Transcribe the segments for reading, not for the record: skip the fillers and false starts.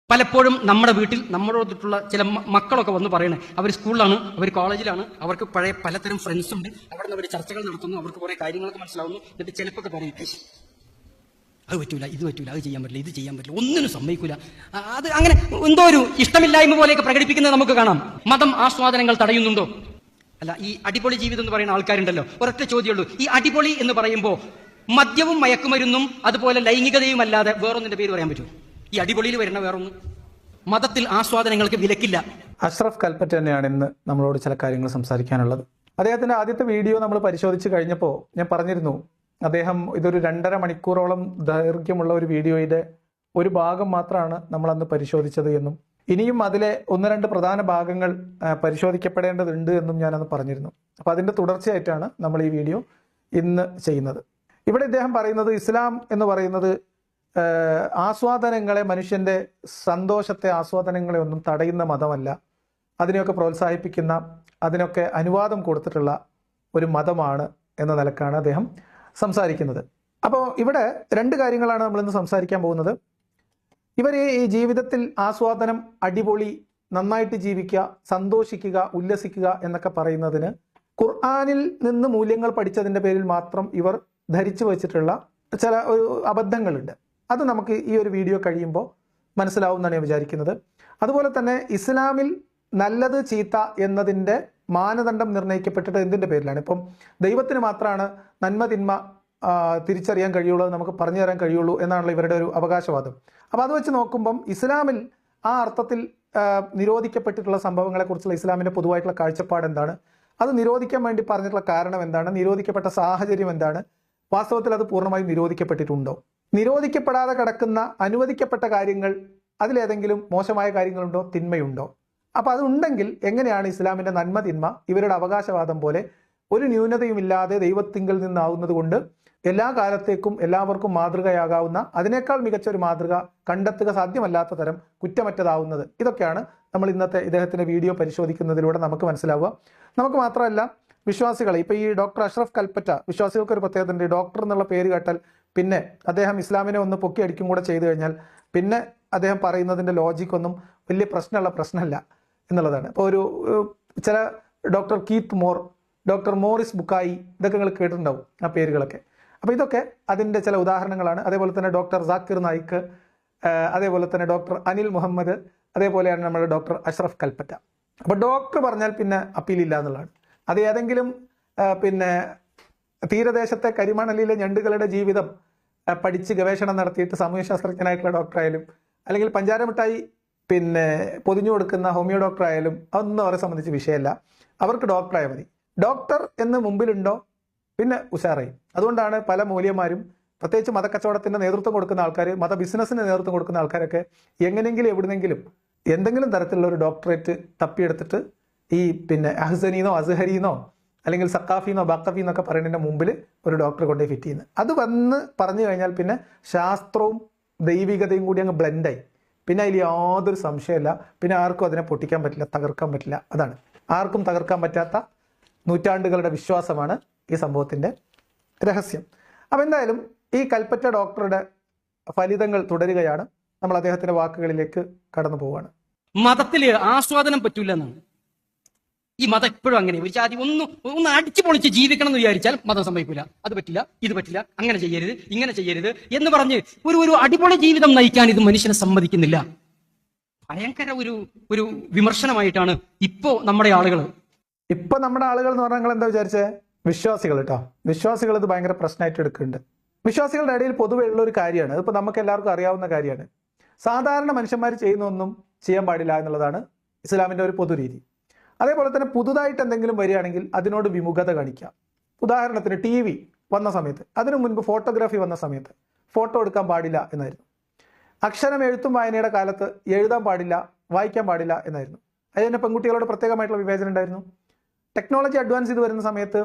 പലപ്പോഴും നമ്മുടെ വീട്ടിൽ നമ്മളോടുള്ള ചില മക്കളൊക്കെ വന്ന് പറയണേ, അവർ സ്കൂളിലാണ്, അവർ കോളേജിലാണ്, അവർക്ക് പഴയ പലതരം ഫ്രണ്ട്സ് ഉണ്ട്, അവിടെ നിന്ന് അവർ ചർച്ചകൾ നടത്തുന്നു, അവർക്ക് കുറെ കാര്യങ്ങളൊക്കെ മനസ്സിലാവുന്നു. എന്നിട്ട് ചിലപ്പോൾ പറയും, അത് പറ്റൂല, ഇത് പറ്റൂല, അത് ചെയ്യാൻ പറ്റില്ല, ഇത് ചെയ്യാൻ പറ്റില്ല, ഒന്നിനും സമ്മതിക്കൂല. അത് അങ്ങനെ എന്തോ ഒരു ഇഷ്ടമില്ലായ്മ പോലെയൊക്കെ പ്രകടിപ്പിക്കുന്നത് നമുക്ക് കാണാം. മതം ആസ്വാദനങ്ങൾ തടയുന്നുണ്ടോ? അല്ല, ഈ അടിപൊളി ജീവിതം എന്ന് പറയുന്ന ആൾക്കാരുണ്ടല്ലോ, ഒരൊറ്റ ചോദ്യമുള്ളൂ, ഈ അടിപൊളി എന്ന് പറയുമ്പോൾ മദ്യവും മയക്കുമരുന്നും അതുപോലെ ലൈംഗികതയും അല്ലാതെ വേറൊന്നിന്റെ പേര് പറയാൻ പറ്റുമോ? ഈ അടിപൊളിയിൽ വരുന്ന വേറൊന്നും. മതത്തിൽ ആസ്വാദനങ്ങൾക്ക് വിലക്കില്ല. അഷ്റഫ് കൽപ്പറ്റ തന്നെയാണ് ഇന്ന് നമ്മളോട് ചില കാര്യങ്ങൾ സംസാരിക്കാനുള്ളത്. അദ്ദേഹത്തിന്റെ ആദ്യത്തെ വീഡിയോ നമ്മൾ പരിശോധിച്ച് കഴിഞ്ഞപ്പോൾ ഞാൻ പറഞ്ഞിരുന്നു, അദ്ദേഹം ഇതൊരു 2.5 മണിക്കൂറോളം ദൈർഘ്യമുള്ള ഒരു വീഡിയോയുടെ ഒരു ഭാഗം മാത്രമാണ് നമ്മൾ അന്ന് പരിശോധിച്ചത് എന്നും ഇനിയും അതിലെ 1-2 പ്രധാന ഭാഗങ്ങൾ പരിശോധിക്കപ്പെടേണ്ടതുണ്ട് എന്നും ഞാനന്ന് പറഞ്ഞിരുന്നു. അപ്പോൾ അതിന്റെ തുടർച്ചയായിട്ടാണ് നമ്മൾ ഈ വീഡിയോ ഇന്ന് ചെയ്യുന്നത്. ഇവിടെ ഇദ്ദേഹം പറയുന്നത് ഇസ്ലാം എന്ന് പറയുന്നത് ആസ്വാദനങ്ങളെ, മനുഷ്യന്റെ സന്തോഷത്തെ, ആസ്വാദനങ്ങളെ ഒന്നും തടയുന്ന മതമല്ല, അതിനെയൊക്കെ പ്രോത്സാഹിപ്പിക്കുന്ന, അതിനൊക്കെ അനുവാദം കൊടുത്തിട്ടുള്ള ഒരു മതമാണ് എന്ന നിലക്കാണ് അദ്ദേഹം സംസാരിക്കുന്നത്. അപ്പോൾ ഇവിടെ 2 കാര്യങ്ങളാണ് നമ്മളിന്ന് സംസാരിക്കാൻ പോകുന്നത്. ഇവർ ഈ ജീവിതത്തിൽ ആസ്വാദനം, അടിപൊളി, നന്നായിട്ട് ജീവിക്കുക, സന്തോഷിക്കുക, ഉല്ലസിക്കുക എന്നൊക്കെ പറയുന്നതിന് ഖുർആനിൽ നിന്ന് മൂല്യങ്ങൾ പഠിച്ചതിൻ്റെ പേരിൽ മാത്രം ഇവർ ധരിച്ചു വച്ചിട്ടുള്ള ചില ഒരു അബദ്ധങ്ങളുണ്ട്. അത് നമുക്ക് ഈ ഒരു വീഡിയോ കഴിയുമ്പോൾ മനസ്സിലാവും എന്നാണ് ഞാൻ വിചാരിക്കുന്നത്. അതുപോലെ തന്നെ ഇസ്ലാമിൽ നല്ലത് ചീത്ത എന്നതിൻ്റെ മാനദണ്ഡം നിർണ്ണയിക്കപ്പെട്ടിട്ട് എന്തിൻ്റെ പേരിലാണ്? ഇപ്പം ദൈവത്തിന് മാത്രമാണ് നന്മ തിന്മ തിരിച്ചറിയാൻ കഴിയുള്ളൂ, നമുക്ക് പറഞ്ഞു തരാൻ കഴിയുള്ളൂ എന്നാണല്ലോ ഇവരുടെ ഒരു അവകാശവാദം. അപ്പോൾ അത് വെച്ച് നോക്കുമ്പം ഇസ്ലാമിൽ ആ അർത്ഥത്തിൽ നിരോധിക്കപ്പെട്ടിട്ടുള്ള സംഭവങ്ങളെക്കുറിച്ചുള്ള ഇസ്ലാമിൻ്റെ പൊതുവായിട്ടുള്ള കാഴ്ചപ്പാട് എന്താണ്? അത് നിരോധിക്കാൻ വേണ്ടി പറഞ്ഞിട്ടുള്ള കാരണം എന്താണ്? നിരോധിക്കപ്പെട്ട സാഹചര്യം എന്താണ്? വാസ്തവത്തിൽ അത് പൂർണ്ണമായും നിരോധിക്കപ്പെട്ടിട്ടുണ്ടോ? നിരോധിക്കപ്പെടാതെ കിടക്കുന്ന അനുവദിക്കപ്പെട്ട കാര്യങ്ങൾ, അതിലേതെങ്കിലും മോശമായ കാര്യങ്ങളുണ്ടോ, തിന്മയുണ്ടോ? അപ്പോൾ അതുണ്ടെങ്കിൽ എങ്ങനെയാണ് ഇസ്ലാമിൻ്റെ നന്മ തിന്മ ഇവരുടെ അവകാശവാദം പോലെ ഒരു ന്യൂനതയുമില്ലാതെ ദൈവത്തിങ്കിൽ നിന്നാവുന്നത് കൊണ്ട് എല്ലാ കാലത്തേക്കും എല്ലാവർക്കും മാതൃകയാകാവുന്ന, അതിനേക്കാൾ മികച്ച ഒരു മാതൃക കണ്ടെത്തുക സാധ്യമല്ലാത്ത തരം കുറ്റമറ്റതാവുന്നത്? ഇതൊക്കെയാണ് നമ്മൾ ഇന്നത്തെ ഇദ്ദേഹത്തിൻ്റെ വീഡിയോ പരിശോധിക്കുന്നതിലൂടെ നമുക്ക് മനസ്സിലാവുക. നമുക്ക് മാത്രമല്ല, വിശ്വാസികളെ, ഇപ്പോൾ ഈ ഡോക്ടർ അഷ്റഫ് കൽപ്പറ്റ, വിശ്വാസികൾക്ക് ഒരു പ്രത്യേകത ഉണ്ട്. ഡോക്ടർ എന്നുള്ള പേര് കേട്ടാൽ പിന്നെ അദ്ദേഹം ഇസ്ലാമിനെ ഒന്ന് പൊക്കി അടിക്കും കൂടെ ചെയ്തു കഴിഞ്ഞാൽ പിന്നെ അദ്ദേഹം പറയുന്നതിൻ്റെ ലോജിക്കൊന്നും വലിയ പ്രശ്നമല്ല എന്നുള്ളതാണ്. ഇപ്പോൾ ഒരു ചില doctor Keith Moore, doctor Morris ബുക്കായി, ഇതൊക്കെ നിങ്ങൾ കേട്ടിട്ടുണ്ടാവും ആ പേരുകളൊക്കെ. അപ്പോൾ ഇതൊക്കെ അതിൻ്റെ ചില ഉദാഹരണങ്ങളാണ്. അതേപോലെ തന്നെ ഡോക്ടർ സാക്കിർ നായിക്ക്, അതേപോലെ തന്നെ ഡോക്ടർ അനിൽ മുഹമ്മദ്, അതേപോലെയാണ് നമ്മുടെ ഡോക്ടർ അഷ്റഫ് കൽപ്പറ്റ. അപ്പോൾ ഡോക്ടർ പറഞ്ഞാൽ പിന്നെ അപ്പീലില്ല എന്നുള്ളതാണ്. അത് ഏതെങ്കിലും പിന്നെ തീരദേശത്തെ കരിമണലിലെ ഞണ്ടുകളുടെ ജീവിതം പഠിച്ച് ഗവേഷണം നടത്തിയിട്ട് സാമൂഹ്യശാസ്ത്രജ്ഞനായിട്ടുള്ള ഡോക്ടറായാലും, അല്ലെങ്കിൽ പഞ്ചാര മിഠായി പിന്നെ പൊതിഞ്ഞു കൊടുക്കുന്ന ഹോമിയോ ഡോക്ടറായാലും അതൊന്നും അവരെ സംബന്ധിച്ച് വിഷയമല്ല. അവർക്ക് ഡോക്ടറായാൽ മതി. ഡോക്ടർ എന്ന് മുമ്പിലുണ്ടോ പിന്നെ ഉഷാറായി. അതുകൊണ്ടാണ് പല മൂല്യന്മാരും, പ്രത്യേകിച്ച് മതക്കച്ചവടത്തിന് നേതൃത്വം കൊടുക്കുന്ന ആൾക്കാർ, മത ബിസിനസ്സിന് നേതൃത്വം കൊടുക്കുന്ന ആൾക്കാരൊക്കെ എങ്ങനെയെങ്കിലും എവിടുന്നെങ്കിലും എന്തെങ്കിലും തരത്തിലുള്ള ഒരു ഡോക്ടറേറ്റ് തപ്പിയെടുത്തിട്ട് ഈ പിന്നെ അഹ്സനീന്നോ അസ്ഹരീന്നോ അല്ലെങ്കിൽ സക്കാഫീന്നോ ബക്കഫീന്നൊക്കെ പറയുന്നതിൻ്റെ മുമ്പിൽ ഒരു ഡോക്ടറെ കൊണ്ടുപോയി ഫിറ്റ് ചെയ്യുന്നത്. അത് വന്ന് പറഞ്ഞു കഴിഞ്ഞാൽ പിന്നെ ശാസ്ത്രവും ദൈവികതയും കൂടി അങ്ങ് ബ്ലെൻഡായി. പിന്നെ അതിൽ യാതൊരു സംശയമില്ല. പിന്നെ ആർക്കും അതിനെ പൊട്ടിക്കാൻ പറ്റില്ല, തകർക്കാൻ പറ്റില്ല. അതാണ് ആർക്കും തകർക്കാൻ പറ്റാത്ത നൂറ്റാണ്ടുകളുടെ വിശ്വാസമാണ് ഈ സംഭവത്തിൻ്റെ രഹസ്യം. അപ്പം എന്തായാലും ഈ കൽപ്പറ്റ ഡോക്ടറുടെ ഫലിതങ്ങൾ തുടരുകയാണ്. നമ്മൾ അദ്ദേഹത്തിൻ്റെ വാക്കുകളിലേക്ക് കടന്നു പോവുകയാണ്. മതത്തിൽ ആസ്വാദനം പറ്റൂല എന്നാണ്. ഈ മതം എപ്പോഴും അങ്ങനെ, ഒരു ജാതി ഒന്ന് അടിച്ചു പൊളിച്ച് ജീവിക്കണം എന്ന് വിചാരിച്ചാൽ മതം സംഭവിക്കില്ല. അത് പറ്റില്ല, ഇത് പറ്റില്ല, അങ്ങനെ ചെയ്യരുത്, ഇങ്ങനെ ചെയ്യരുത് എന്ന് പറഞ്ഞ് ഒരു അടിപൊളി ജീവിതം നയിക്കാൻ ഇത് മനുഷ്യനെ സമ്മതിക്കുന്നില്ല. ഭയങ്കര ഒരു വിമർശനമായിട്ടാണ് ഇപ്പോ നമ്മുടെ ആളുകൾ എന്ന് പറഞ്ഞാൽ എന്താ വിചാരിച്ചേ? വിശ്വാസികൾ കേട്ടോ, വിശ്വാസികൾ ഇത് ഭയങ്കര പ്രശ്നമായിട്ട് എടുക്കുന്നുണ്ട്. വിശ്വാസികളുടെ ഇടയിൽ പൊതുവെ ഉള്ള ഒരു കാര്യമാണ്, അതിപ്പോൾ നമുക്ക് എല്ലാവർക്കും അറിയാവുന്ന കാര്യമാണ്. സാധാരണ മനുഷ്യന്മാർ ചെയ്യുന്നൊന്നും ചെയ്യാൻ പാടില്ല എന്നുള്ളതാണ് ഇസ്ലാമിൻ്റെ ഒരു പൊതുരീതി. അതേപോലെ തന്നെ പുതുതായിട്ട് എന്തെങ്കിലും വരികയാണെങ്കിൽ അതിനോട് വിമുഖത കാണിക്കാം. ഉദാഹരണത്തിന് TV വന്ന സമയത്ത്, അതിനു മുൻപ് ഫോട്ടോഗ്രാഫി വന്ന സമയത്ത് ഫോട്ടോ എടുക്കാൻ പാടില്ല എന്നായിരുന്നു. അക്ഷരം എഴുത്തും വായനയുടെ കാലത്ത് എഴുതാൻ പാടില്ല, വായിക്കാൻ പാടില്ല എന്നായിരുന്നു. അതിന് പെൺകുട്ടികളോട് പ്രത്യേകമായിട്ടുള്ള വിവേചനം ഉണ്ടായിരുന്നു. ടെക്നോളജി അഡ്വാൻസ് ചെയ്ത് വരുന്ന സമയത്ത്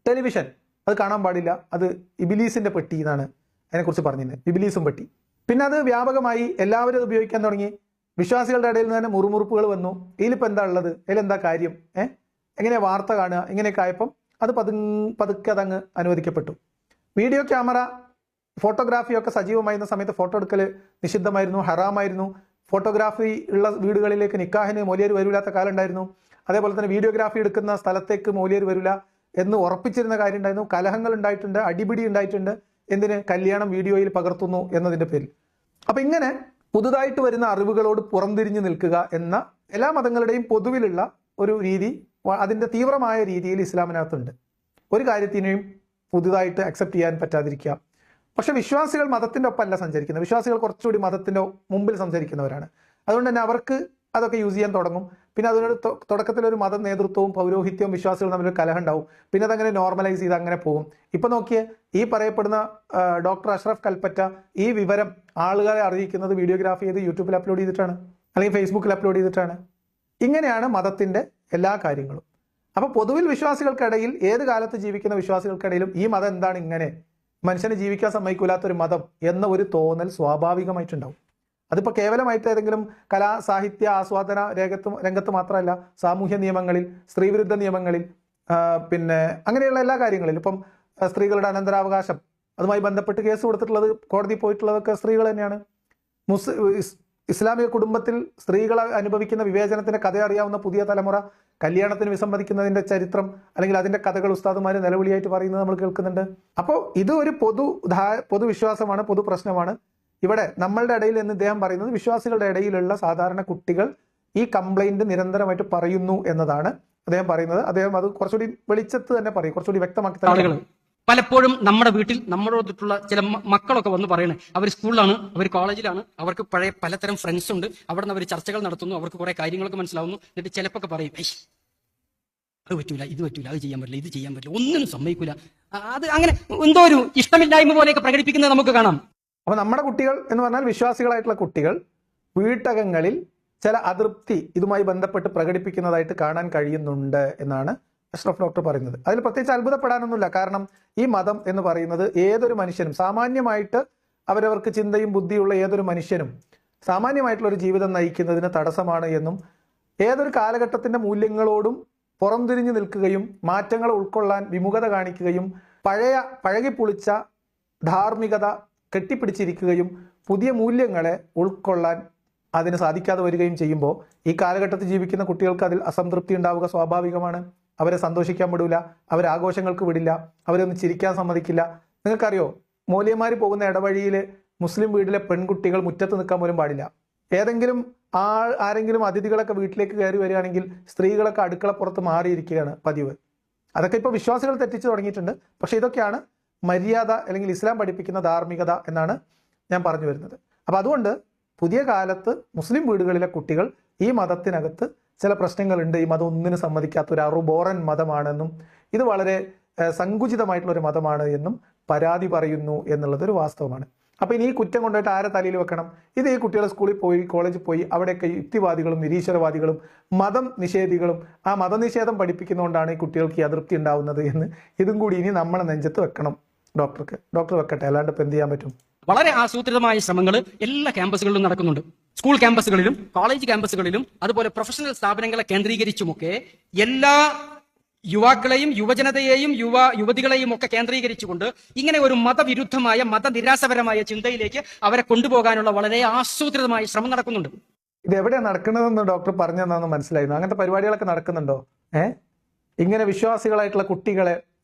ടെലിവിഷൻ അത് കാണാൻ പാടില്ല, അത് ഇബിലീസിൻ്റെ പെട്ടി എന്നാണ് അതിനെക്കുറിച്ച് പറഞ്ഞിരുന്നത്, ഇബിലീസും പെട്ടി. പിന്നെ അത് വ്യാപകമായി എല്ലാവരും അത് ഉപയോഗിക്കാൻ തുടങ്ങി. വിശ്വാസികളുടെ ഇടയിൽ നിന്ന് തന്നെ മുറുമുറുപ്പുകൾ വന്നു. ഇതിലിപ്പോൾ എന്താ ഉള്ളത്, ഇതിലെന്താ കാര്യം, എങ്ങനെ വാർത്ത കാണുക, ഇങ്ങനെയൊക്കെ ആയപ്പം അത് പതുക്കെ അതങ്ങ് അനുവദിക്കപ്പെട്ടു. വീഡിയോ ക്യാമറ, ഫോട്ടോഗ്രാഫിയൊക്കെ സജീവമായിരുന്ന സമയത്ത് ഫോട്ടോ എടുക്കൽ നിഷിദ്ധമായിരുന്നു, ഹറാമായിരുന്നു. ഫോട്ടോഗ്രാഫി ഉള്ള വീടുകളിലേക്ക് നിക്കാഹിന് മൗലിയർ വരില്ലാത്ത കാലം ഉണ്ടായിരുന്നു. അതേപോലെ തന്നെ വീഡിയോഗ്രാഫി എടുക്കുന്ന സ്ഥലത്തേക്ക് മൗലിയർ വരില്ല എന്ന് ഉറപ്പിച്ചിരുന്ന കാര്യം ഉണ്ടായിരുന്നു. കലഹങ്ങൾ ഉണ്ടായിട്ടുണ്ട്, അടിപിടി ഉണ്ടായിട്ടുണ്ട്. എന്തിന്? കല്യാണം വീഡിയോയിൽ പകർത്തുന്നു എന്നതിന്റെ പേരിൽ. അപ്പൊ ഇങ്ങനെ പുതുതായിട്ട് വരുന്ന അറിവുകളോട് പുറംതിരിഞ്ഞു നിൽക്കുക എന്ന എല്ലാ മതങ്ങളുടെയും പൊതുവിലുള്ള ഒരു രീതി, അതിന്റെ തീവ്രമായ രീതിയിൽ ഇസ്ലാമിനകത്തുണ്ട്. ഒരു കാര്യത്തിനെയും പുതുതായിട്ട് അക്സെപ്റ്റ് ചെയ്യാൻ പറ്റാതിരിക്കുക. പക്ഷെ വിശ്വാസികൾ മതത്തിന്റെ ഒപ്പമല്ല സഞ്ചരിക്കുന്നത്. വിശ്വാസികൾ കുറച്ചുകൂടി മതത്തിന്റെ മുമ്പിൽ സഞ്ചരിക്കുന്നവരാണ്. അതുകൊണ്ട് തന്നെ അവർക്ക് അതൊക്കെ യൂസ് ചെയ്യാൻ തുടങ്ങും. പിന്നെ അതിനോട് തുടക്കത്തിൽ ഒരു മത നേതൃത്വവും പൗരോഹിത്യവും വിശ്വാസികളും തമ്മിൽ കലഹം ഉണ്ടാവും. പിന്നെ അതങ്ങനെ നോർമലൈസ് ചെയ്ത് അങ്ങനെ പോകും. ഇപ്പൊ നോക്കിയേ, ഈ പറയപ്പെടുന്ന ഡോക്ടർ അഷ്റഫ് കൽപ്പറ്റ ഈ വിവരം ആളുകളെ അറിയിക്കുന്നത് വീഡിയോഗ്രാഫി ചെയ്ത് യൂട്യൂബിൽ അപ്ലോഡ് ചെയ്തിട്ടാണ്, അല്ലെങ്കിൽ ഫേസ്ബുക്കിൽ അപ്ലോഡ് ചെയ്തിട്ടാണ്. ഇങ്ങനെയാണ് മതത്തിന്റെ എല്ലാ കാര്യങ്ങളും. അപ്പൊ പൊതുവിൽ വിശ്വാസികൾക്കിടയിൽ, ഏത് കാലത്ത് ജീവിക്കുന്ന വിശ്വാസികൾക്കിടയിലും ഈ മതം എന്താണ് ഇങ്ങനെ, മനുഷ്യന് ജീവിക്കാൻ സമ്മതിക്കൂലാത്തൊരു മതം എന്ന ഒരു തോന്നൽ സ്വാഭാവികമായിട്ടുണ്ടാവും. അതിപ്പോ കേവലമായിട്ട് ഏതെങ്കിലും കലാ സാഹിത്യ ആസ്വാദന രംഗത്ത് മാത്രമല്ല, സാമൂഹ്യ നിയമങ്ങളിൽ, സ്ത്രീവിരുദ്ധ നിയമങ്ങളിൽ, പിന്നെ അങ്ങനെയുള്ള എല്ലാ കാര്യങ്ങളിലും. ഇപ്പം സ്ത്രീകളുടെ അനന്തരാവകാശം, അതുമായി ബന്ധപ്പെട്ട് കേസ് കൊടുത്തിട്ടുള്ളത്, കോടതി പോയിട്ടുള്ളതൊക്കെ സ്ത്രീകൾ തന്നെയാണ്. ഇസ്ലാമിക കുടുംബത്തിൽ സ്ത്രീകൾ അനുഭവിക്കുന്ന വിവേചനത്തിന്റെ കഥ അറിയാവുന്ന പുതിയ തലമുറ കല്യാണത്തിന് വിസമ്മതിക്കുന്നതിന്റെ ചരിത്രം അല്ലെങ്കിൽ അതിന്റെ കഥകൾ ഉസ്താദുമാര് നിലവിളിയായിട്ട് പറയുന്നത് നമ്മൾ കേൾക്കുന്നുണ്ട്. അപ്പോൾ ഇത് ഒരു പൊതുവിശ്വാസമാണ്, പൊതു പ്രശ്നമാണ്. ഇവിടെ നമ്മളുടെ ഇടയിൽ എന്ന് ഇദ്ദേഹം പറയുന്നത് വിശ്വാസികളുടെ ഇടയിലുള്ള സാധാരണ കുട്ടികൾ ഈ കംപ്ലൈന്റ് നിരന്തരമായിട്ട് പറയുന്നു എന്നതാണ് അദ്ദേഹം പറയുന്നത്. അദ്ദേഹം അത് കുറച്ചുകൂടി വെളിച്ചത്ത് തന്നെ പറയും, കുറച്ചുകൂടി വ്യക്തമാക്കി ആളുകൾ പലപ്പോഴും നമ്മുടെ വീട്ടിൽ നമ്മളോടൊത്തുള്ള ചില മക്കളൊക്കെ വന്ന് പറയണേ, അവർ സ്കൂളിലാണ്, അവർ കോളേജിലാണ്, അവർക്ക് പഴയ പലതരം ഫ്രണ്ട്സ് ഉണ്ട്, അവിടെ നിന്ന് അവർ ചർച്ചകൾ നടത്തുന്നു, അവർക്ക് കുറെ കാര്യങ്ങളൊക്കെ മനസ്സിലാവുന്നു. എന്നിട്ട് ചിലപ്പോൾ പറയും, അത് പറ്റൂല, ഇത് പറ്റൂല, അത് ചെയ്യാൻ പറ്റില്ല, ഇത് ചെയ്യാൻ പറ്റില്ല, ഒന്നിനും സമ്മതിക്കൂല. അത് അങ്ങനെ എന്തോ ഒരു ഇഷ്ടമില്ലായ്മ പോലെയൊക്കെ പ്രകടിപ്പിക്കുന്നത് നമുക്ക് കാണാം. അപ്പൊ നമ്മുടെ കുട്ടികൾ എന്ന് പറഞ്ഞാൽ വിശ്വാസികളായിട്ടുള്ള കുട്ടികൾ വീട്ടകങ്ങളിൽ ചില അതൃപ്തി ഇതുമായി ബന്ധപ്പെട്ട് പ്രകടിപ്പിക്കുന്നതായിട്ട് കാണാൻ കഴിയുന്നുണ്ട് എന്നാണ് അഷ്റഫ് ഡോക്ടർ പറയുന്നത്. അതിൽ പ്രത്യേകിച്ച് അത്ഭുതപ്പെടാനൊന്നുമില്ല. കാരണം ഈ മതം എന്ന് പറയുന്നത് ഏതൊരു മനുഷ്യനും സാമാന്യമായിട്ട് അവരവർക്ക് ചിന്തയും ബുദ്ധിയുള്ള ഏതൊരു മനുഷ്യനും സാമാന്യമായിട്ടുള്ള ഒരു ജീവിതം നയിക്കുന്നതിന് തടസ്സമാണ് എന്നും, ഏതൊരു കാലഘട്ടത്തിന്റെ മൂല്യങ്ങളോടും പുറംതിരിഞ്ഞു നിൽക്കുകയും മാറ്റങ്ങൾ ഉൾക്കൊള്ളാൻ വിമുഖത കാണിക്കുകയും പഴകിപ്പൊളിച്ച ധാർമ്മികത കെട്ടിപ്പിടിച്ചിരിക്കുകയും പുതിയ മൂല്യങ്ങളെ ഉൾക്കൊള്ളാൻ അതിന് സാധിക്കാതെ വരികയും ചെയ്യുമ്പോൾ ഈ കാലഘട്ടത്തിൽ ജീവിക്കുന്ന കുട്ടികൾക്ക് അതിൽ അസംതൃപ്തി ഉണ്ടാവുക സ്വാഭാവികമാണ്. അവരെ സന്തോഷിക്കാൻ വിടില്ല, അവരെ ആഘോഷങ്ങൾക്ക് വിടില്ല, അവരൊന്ന് ചിരിക്കാൻ സമ്മതിക്കില്ല. നിങ്ങൾക്കറിയോ, മൗലവിമാർ പോകുന്ന ഇടവഴിയിൽ മുസ്ലിം വീട്ടിലെ പെൺകുട്ടികൾ മുറ്റത്ത് നിൽക്കാൻ പോലും പാടില്ല. ഏതെങ്കിലും ആരെങ്കിലും അതിഥികളൊക്കെ വീട്ടിലേക്ക് കയറി വരികയാണെങ്കിൽ സ്ത്രീകളൊക്കെ അടുക്കളപ്പുറത്ത് മാറിയിരിക്കുകയാണ് പതിവ്. അതൊക്കെ ഇപ്പോൾ വിശ്വാസികൾ തെറ്റിച്ചു തുടങ്ങിയിട്ടുണ്ട്. പക്ഷെ ഇതൊക്കെയാണ് മര്യാദ അല്ലെങ്കിൽ ഇസ്ലാം പഠിപ്പിക്കുന്ന ധാർമ്മികത എന്നാണ് ഞാൻ പറഞ്ഞു വരുന്നത്. അപ്പൊ അതുകൊണ്ട് പുതിയ കാലത്ത് മുസ്ലിം വീടുകളിലെ കുട്ടികൾ ഈ മതത്തിനകത്ത് ചില പ്രശ്നങ്ങളുണ്ട്, ഈ മതം ഒന്നിനും സമ്മതിക്കാത്ത ഒരു അറുബോറൻ മതമാണെന്നും ഇത് വളരെ സങ്കുചിതമായിട്ടുള്ള ഒരു മതമാണ് എന്നും പരാതി പറയുന്നു എന്നുള്ളത് ഒരു വാസ്തവമാണ്. അപ്പൊ ഇനി ഈ കുറ്റം കൊണ്ടുപോയിട്ട് ആരെ തലയിൽ വെക്കണം? ഇത് ഈ കുട്ടികൾ സ്കൂളിൽ പോയി, കോളേജിൽ പോയി, അവിടെയൊക്കെ യുക്തിവാദികളും നിരീശ്വരവാദികളും മതം നിഷേധികളും ആ മതനിഷേധം പഠിപ്പിക്കുന്നതുകൊണ്ടാണ് ഈ കുട്ടികൾക്ക് ഈ അതൃപ്തി ഉണ്ടാവുന്നത് എന്ന് ഇതും കൂടി ഇനി നമ്മളെ നെഞ്ചത്ത് വെക്കണം. ഡോക്ടർ വെക്കട്ടെ, അല്ലാണ്ട് ഇപ്പം എന്ത് ചെയ്യാൻ പറ്റും? വളരെ ആസൂത്രിതമായ ശ്രമങ്ങൾ എല്ലാ ക്യാമ്പസുകളിലും നടക്കുന്നുണ്ട്. സ്കൂൾ ക്യാമ്പസുകളിലും കോളേജ് ക്യാമ്പസുകളിലും അതുപോലെ പ്രൊഫഷണൽ സ്ഥാപനങ്ങളെ കേന്ദ്രീകരിച്ചുമൊക്കെ എല്ലാ യുവാക്കളെയും യുവജനതയെയും യുവതികളെയും ഒക്കെ കേന്ദ്രീകരിച്ചുകൊണ്ട് ഇങ്ങനെ ഒരു മതവിരുദ്ധമായ മതനിരാശപരമായ ചിന്തയിലേക്ക് അവരെ കൊണ്ടുപോകാനുള്ള വളരെ ആസൂത്രിതമായ ശ്രമം നടക്കുന്നുണ്ട്. ഇത് എവിടെയാണ് നടക്കുന്നതെന്ന് ഡോക്ടർ പറഞ്ഞു തന്നാന്ന് മനസ്സിലായിരുന്നു. അങ്ങനത്തെ പരിപാടികളൊക്കെ നടക്കുന്നുണ്ടോ? ഇങ്ങനെ വിശ്വാസികളായിട്ടുള്ള കുട്ടികളെ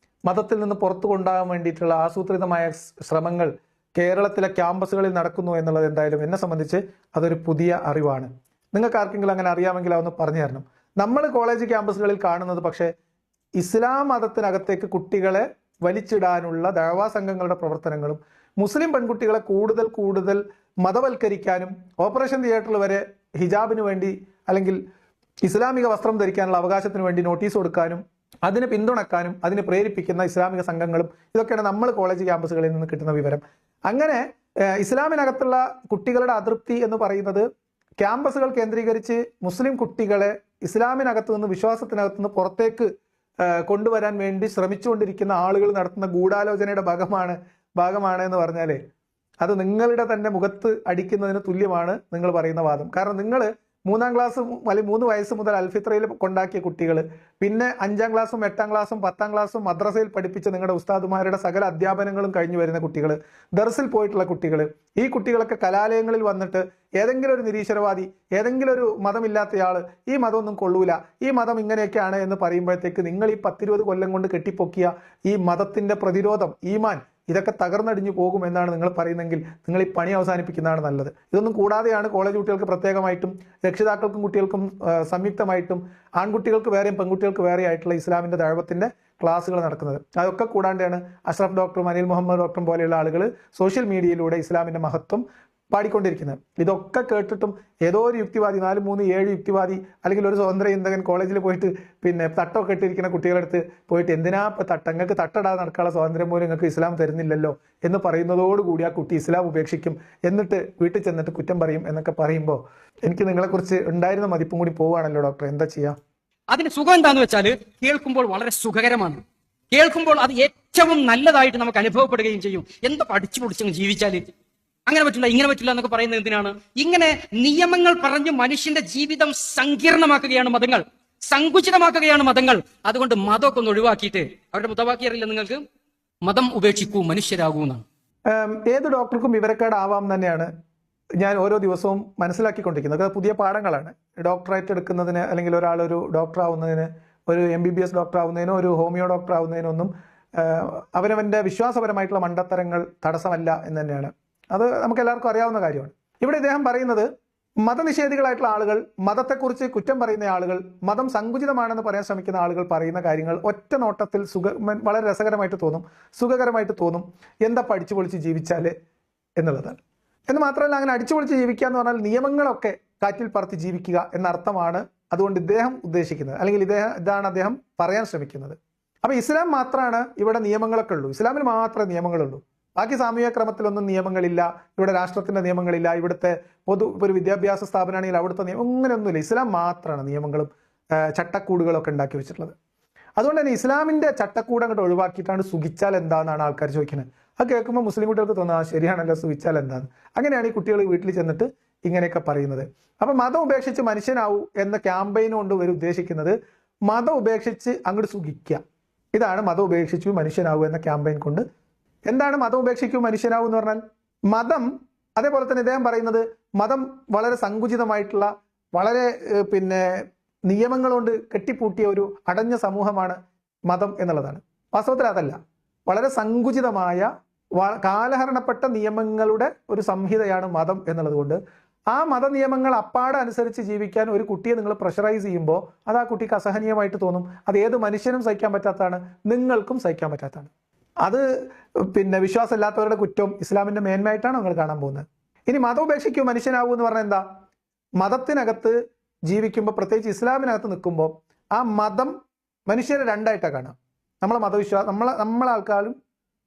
മതത്തിൽ നിന്ന് പുറത്തു കൊണ്ടുപോകാൻ വേണ്ടിയിട്ടുള്ള ആസൂത്രിതമായ ശ്രമങ്ങൾ കേരളത്തിലെ ക്യാമ്പസുകളിൽ നടക്കുന്നു എന്നുള്ളത് എന്തായാലും എന്നെ സംബന്ധിച്ച് അതൊരു പുതിയ അറിവാണ്. നിങ്ങൾക്ക് ആർക്കെങ്കിലും അങ്ങനെ അറിയാമെങ്കിൽ അതൊന്ന് പറഞ്ഞു തരണം. നമ്മൾ കോളേജ് ക്യാമ്പസുകളിൽ കാണുന്നത് പക്ഷേ ഇസ്ലാം മതത്തിനകത്തേക്ക് കുട്ടികളെ വലിച്ചിടാനുള്ള ദഅവാ സംഘങ്ങളുടെ പ്രവർത്തനങ്ങളും മുസ്ലിം പെൺകുട്ടികളെ കൂടുതൽ മതവൽക്കരിക്കാനും ഓപ്പറേഷൻ തിയേറ്ററിൽ വരെ ഹിജാബിന് വേണ്ടി അല്ലെങ്കിൽ ഇസ്ലാമിക വസ്ത്രം ധരിക്കാനുള്ള അവകാശത്തിന് വേണ്ടി നോട്ടീസ് കൊടുക്കാനും അതിനെ പിന്തുണക്കാനും അതിനെ പ്രേരിപ്പിക്കുന്ന ഇസ്ലാമിക സംഘങ്ങളും ഇതൊക്കെയാണ് നമ്മൾ കോളേജ് ക്യാമ്പസുകളിൽ നിന്ന് കിട്ടുന്ന വിവരം. അങ്ങനെ ഇസ്ലാമിനകത്തുള്ള കുട്ടികളുടെ അതൃപ്തി എന്ന് പറയുന്നത് ക്യാമ്പസുകൾ കേന്ദ്രീകരിച്ച് മുസ്ലിം കുട്ടികളെ ഇസ്ലാമിനകത്ത് നിന്ന് വിശ്വാസത്തിനകത്ത് നിന്ന് പുറത്തേക്ക് കൊണ്ടുവരാൻ വേണ്ടി ശ്രമിച്ചുകൊണ്ടിരിക്കുന്ന ആളുകൾ നടത്തുന്ന ഗൂഢാലോചനയുടെ ഭാഗമാണ് എന്ന് പറഞ്ഞാലേ അത് നിങ്ങളുടെ തന്നെ മുഖത്ത് അടിക്കുന്നതിന് തുല്യമാണ് നിങ്ങൾ പറയുന്ന വാദം. കാരണം നിങ്ങൾ 3-ാം ക്ലാസ് അല്ലെങ്കിൽ 3 വയസ്സ് മുതൽ അൽഫിത്രയിൽ കൊണ്ടാക്കിയ കുട്ടികൾ, പിന്നെ 5-ാം ക്ലാസ്സും 8-ാം ക്ലാസ്സും 10-ാം ക്ലാസ്സും മദ്രസയിൽ പഠിപ്പിച്ച നിങ്ങളുടെ ഉസ്താദുമാരുടെ സകല അധ്യാപനങ്ങളും കഴിഞ്ഞു വരുന്ന കുട്ടികൾ, ദർസിൽ പോയിട്ടുള്ള കുട്ടികൾ, ഈ കുട്ടികളൊക്കെ കലാലയങ്ങളിൽ വന്നിട്ട് ഏതെങ്കിലും ഒരു നിരീശ്വരവാദി, ഏതെങ്കിലും ഒരു മതമില്ലാത്തയാൾ ഈ മതമൊന്നും കൊള്ളൂല, ഈ മതം ഇങ്ങനെയൊക്കെയാണ് എന്ന് പറയുമ്പോഴത്തേക്ക് നിങ്ങൾ ഈ 10-20 കൊല്ലം കൊണ്ട് കെട്ടിപ്പൊക്കിയ ഈ മതത്തിന്റെ പ്രതിരോധം, ഈമാൻ, ഇതൊക്കെ തകർന്നടിഞ്ഞു പോകും എന്നാണ് നിങ്ങൾ പറയുന്നതെങ്കിൽ നിങ്ങൾ ഈ പണി അവസാനിപ്പിക്കുന്നതാണ് നല്ലത്. ഇതൊന്നും കൂടാതെയാണ് കോളേജ് കുട്ടികൾക്ക് പ്രത്യേകമായിട്ടും രക്ഷിതാക്കൾക്കും കുട്ടികൾക്കും സംയുക്തമായിട്ടും ആൺകുട്ടികൾക്ക് വേറെയും പെൺകുട്ടികൾക്ക് വേറെ ആയിട്ടുള്ള ഇസ്ലാമിന്റെ ദഅവത്തിന്റെ ക്ലാസ്സുകൾ നടക്കുന്നത്. അതൊക്കെ കൂടാണ്ടാണ് അഷ്റഫ് ഡോക്ടറും അനിൽ മുഹമ്മദ് ഡോക്ടറും പോലെയുള്ള ആളുകൾ സോഷ്യൽ മീഡിയയിലൂടെ ഇസ്ലാമിന്റെ മഹത്വം പാടിക്കൊണ്ടിരിക്കുന്നത്. ഇതൊക്കെ കേട്ടിട്ടും ഏതോ ഒരു യുക്തിവാദി, 4, 3, 7 യുക്തിവാദി അല്ലെങ്കിൽ ഒരു സ്വതന്ത്ര ചിന്തകൻ കോളേജിൽ പോയിട്ട് പിന്നെ തട്ടൊക്കെ ഇട്ടിരിക്കുന്ന കുട്ടികളടുത്ത് പോയിട്ട് എന്തിനാ നിങ്ങൾക്ക് തട്ടടാതെ നടക്കാനുള്ള സ്വാതന്ത്ര്യം പോലും നിങ്ങൾക്ക് ഇസ്ലാം തരുന്നില്ലല്ലോ എന്ന് പറയുന്നതോടുകൂടി ആ കുട്ടി ഇസ്ലാം ഉപേക്ഷിക്കും, എന്നിട്ട് വീട്ടിൽ ചെന്നിട്ട് കുറ്റം പറയും എന്നൊക്കെ പറയുമ്പോൾ എനിക്ക് നിങ്ങളെക്കുറിച്ച് ഉണ്ടായിരുന്ന മതിപ്പും കൂടി പോവുകയാണല്ലോ ഡോക്ടർ, എന്താ ചെയ്യാ? അതിന് സുഖം എന്താന്ന് വെച്ചാൽ കേൾക്കുമ്പോൾ വളരെ സുഖകരമാണ്. കേൾക്കുമ്പോൾ അത് ഏറ്റവും നല്ലതായിട്ട് നമുക്ക് അനുഭവപ്പെടുകയും ചെയ്യും. എന്താ പഠിച്ചു പൊടിച്ചങ്ങ് ജീവിച്ചാല് അങ്ങനെ പറ്റില്ല ഇങ്ങനെ പറ്റില്ല എന്നൊക്കെ പറയുന്നത് എന്തിനാണ്? ഇങ്ങനെ നിയമങ്ങൾ പറഞ്ഞ് മനുഷ്യന്റെ ജീവിതം സങ്കീർണമാക്കുകയാണ് മതങ്ങൾ, സങ്കുചിതമാക്കുകയാണ് മതങ്ങൾ. അതുകൊണ്ട് മതമൊക്കെ ഒന്ന് ഒഴിവാക്കിയിട്ട്, അവരുടെ മുത്തവാക്കി അറിയില്ല നിങ്ങൾക്ക്, മതം ഉപേക്ഷിക്കൂ മനുഷ്യരാകൂ എന്നാണ്. ഏത് ഡോക്ടർക്കും വിവരക്കേടാവാം തന്നെയാണ് ഞാൻ ഓരോ ദിവസവും മനസ്സിലാക്കിക്കൊണ്ടിരിക്കുന്നത്. അത് പുതിയ പാഠങ്ങളാണ്. ഡോക്ടറേറ്റ് എടുക്കുന്നതിന് അല്ലെങ്കിൽ ഒരാൾ ഒരു ഡോക്ടർ ആവുന്നതിന്, ഒരു MBBS ഡോക്ടർ ആവുന്നതിനോ ഒരു ഹോമിയോ ഡോക്ടർ ആവുന്നതിനൊന്നും അവനവന്റെ വിശ്വാസപരമായിട്ടുള്ള മണ്ടത്തരങ്ങൾ തടസ്സമല്ല എന്ന് തന്നെയാണ്. അത് നമുക്ക് എല്ലാവർക്കും അറിയാവുന്ന കാര്യമാണ്. ഇവിടെ ഇദ്ദേഹം പറയുന്നത് മതനിഷേധികളായിട്ടുള്ള ആളുകൾ, മതത്തെക്കുറിച്ച് കുറ്റം പറയുന്ന ആളുകൾ, മതം സങ്കുചിതമാണെന്ന് പറയാൻ ശ്രമിക്കുന്ന ആളുകൾ പറയുന്ന കാര്യങ്ങൾ ഒറ്റ നോട്ടത്തിൽ വളരെ രസകരമായിട്ട് തോന്നും, സുഖകരമായിട്ട് തോന്നും. എന്താ പഠിച്ചു പൊളിച്ച് ജീവിച്ചാല് എന്നുള്ളതാണ്. എന്ന് മാത്രമല്ല, അങ്ങനെ അടിച്ചു പൊളിച്ച് ജീവിക്കുക എന്ന് പറഞ്ഞാൽ നിയമങ്ങളൊക്കെ കാറ്റിൽ പറത്തി ജീവിക്കുക എന്ന അർത്ഥമാണ് അതുകൊണ്ട് ഇദ്ദേഹം ഉദ്ദേശിക്കുന്നത്, അല്ലെങ്കിൽ ഇതാണ് അദ്ദേഹം പറയാൻ ശ്രമിക്കുന്നത്. അപ്പൊ ഇസ്ലാം മാത്രമാണ് ഇവിടെ നിയമങ്ങളൊക്കെ ഉള്ളൂ, ഇസ്ലാമിൽ മാത്രമേ നിയമങ്ങളുള്ളൂ. ബാക്കി സാമൂഹിക ക്രമത്തിലൊന്നും നിയമങ്ങളില്ല, ഇവിടെ രാഷ്ട്രത്തിന്റെ നിയമങ്ങളില്ല, ഇവിടുത്തെ ഒരു വിദ്യാഭ്യാസ സ്ഥാപനമാണെങ്കിൽ അവിടുത്തെ നിയമം അങ്ങനെയൊന്നുമില്ല. ഇസ്ലാം മാത്രമാണ് നിയമങ്ങളും ചട്ടക്കൂടുകളൊക്കെ ഉണ്ടാക്കി വെച്ചിട്ടുള്ളത്. അതുകൊണ്ട് തന്നെ ഇസ്ലാമിന്റെ ചട്ടക്കൂട് അങ്ങോട്ട് ഒഴിവാക്കിയിട്ടാണ് സുഖിച്ചാൽ എന്താണെന്നാണ് ആൾക്കാർ ചോദിക്കുന്നത്. അത് കേൾക്കുമ്പോൾ മുസ്ലിം കുട്ടികൾക്ക് തോന്നുക ശരിയാണല്ലോ, സുഖിച്ചാൽ എന്താണ്. അങ്ങനെയാണ് ഈ കുട്ടികൾ വീട്ടിൽ ചെന്നിട്ട് ഇങ്ങനെയൊക്കെ പറയുന്നത്. അപ്പൊ മതം ഉപേക്ഷിച്ച് മനുഷ്യനാവൂ എന്ന ക്യാമ്പയിൻ കൊണ്ട് ഇവർ ഉദ്ദേശിക്കുന്നത് മതം ഉപേക്ഷിച്ച് അങ്ങോട്ട് സുഖിക്കുക. ഇതാണ് മതം ഉപേക്ഷിച്ചു മനുഷ്യനാവൂ എന്ന ക്യാമ്പയിൻ കൊണ്ട്. എന്താണ് മതം ഉപേക്ഷിക്കൂ മനുഷ്യനാവൂ എന്ന് പറഞ്ഞാൽ? മതം, അതേപോലെ തന്നെ ഇദ്ദേഹം പറയുന്നത് മതം വളരെ സങ്കുചിതമായിട്ടുള്ള, വളരെ നിയമങ്ങൾ കൊണ്ട് കെട്ടിപ്പൂട്ടിയ ഒരു അടഞ്ഞ സമൂഹമാണ് മതം എന്നുള്ളതാണ്. വാസ്തവത്തിൽ അതല്ല, വളരെ സങ്കുചിതമായ കാലഹരണപ്പെട്ട നിയമങ്ങളുടെ ഒരു സംഹിതയാണ് മതം എന്നുള്ളത് കൊണ്ട് ആ മത നിയമങ്ങൾ അപ്പാടെ അനുസരിച്ച് ജീവിക്കാൻ ഒരു കുട്ടിയെ നിങ്ങൾ പ്രഷറൈസ് ചെയ്യുമ്പോൾ അത് ആ കുട്ടിക്ക് അസഹനീയമായിട്ട് തോന്നും. അത് ഏത് മനുഷ്യനും സഹിക്കാൻ പറ്റാത്തതാണ്, നിങ്ങൾക്കും സഹിക്കാൻ പറ്റാത്തതാണ്. അത് വിശ്വാസമില്ലാത്തവരുടെ കുറ്റം ഇസ്ലാമിന്റെ മേന്മയായിട്ടാണ് നിങ്ങൾ കാണാൻ പോകുന്നത്. ഇനി മതം ഉപേക്ഷിക്കും മനുഷ്യനാവൂ എന്ന് പറഞ്ഞാൽ എന്താ? മതത്തിനകത്ത് ജീവിക്കുമ്പോൾ, പ്രത്യേകിച്ച് ഇസ്ലാമിനകത്ത് നിൽക്കുമ്പോൾ ആ മതം മനുഷ്യരെ രണ്ടായിട്ടാണ് കാണാം. നമ്മളെ മതവിശ്വാസം, നമ്മളെ ആൾക്കാരും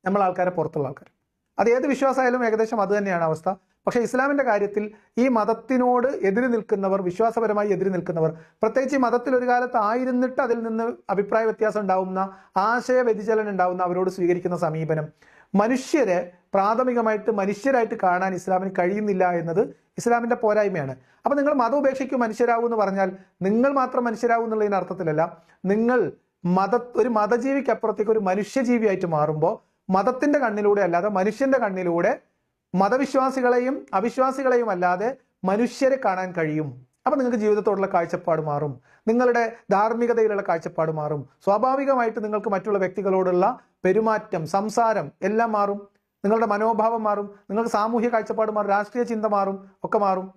നമ്മളെ ആൾക്കാരെ പുറത്തുള്ള ആൾക്കാരും. അത് ഏത് വിശ്വാസമായാലും ഏകദേശം അത് തന്നെയാണ് അവസ്ഥ. പക്ഷെ ഇസ്ലാമിന്റെ കാര്യത്തിൽ ഈ മതത്തിനോട് എതിര് നിൽക്കുന്നവർ, വിശ്വാസപരമായി എതിര് നിൽക്കുന്നവർ, പ്രത്യേകിച്ച് ഈ മതത്തിൽ ഒരു കാലത്ത് ആയിരുന്നിട്ട് അതിൽ നിന്ന് അഭിപ്രായ വ്യത്യാസം ഉണ്ടാവുന്ന, ആശയ വ്യതിചലനം ഉണ്ടാവുന്ന അവരോട് സ്വീകരിക്കുന്ന സമീപനം, മനുഷ്യരെ പ്രാഥമികമായിട്ട് മനുഷ്യരായിട്ട് കാണാൻ ഇസ്ലാമിന് കഴിയുന്നില്ല എന്നത് ഇസ്ലാമിന്റെ പോരായ്മയാണ്. അപ്പൊ നിങ്ങൾ മതം ഉപേക്ഷിക്കും മനുഷ്യരാവൂ എന്ന് പറഞ്ഞാൽ നിങ്ങൾ മാത്രം മനുഷ്യരാവൂ എന്നുള്ളതിന് അർത്ഥത്തിലല്ല. നിങ്ങൾ ഒരു മതജീവിക്ക് അപ്പുറത്തേക്ക് ഒരു മനുഷ്യജീവിയായിട്ട് മാറുമ്പോൾ മതത്തിന്റെ കണ്ണിലൂടെ അല്ലാതെ മനുഷ്യന്റെ കണ്ണിലൂടെ മതവിശ്വാസികളെയും അവിശ്വാസികളെയും അല്ലാതെ മനുഷ്യരെ കാണാൻ കഴിയും. അപ്പൊ നിങ്ങൾക്ക് ജീവിതത്തോടുള്ള കാഴ്ചപ്പാട് മാറും, നിങ്ങളുടെ ധാർമ്മികതയിലുള്ള കാഴ്ചപ്പാട് മാറും, സ്വാഭാവികമായിട്ട് നിങ്ങൾക്ക് മറ്റുള്ള വ്യക്തികളോടുള്ള പെരുമാറ്റം, സംസാരം എല്ലാം മാറും, നിങ്ങളുടെ മനോഭാവം മാറും, നിങ്ങൾക്ക് സാമൂഹ്യ കാഴ്ചപ്പാട് മാറും, രാഷ്ട്രീയ ചിന്ത മാറും, ഒക്കെ മാറും.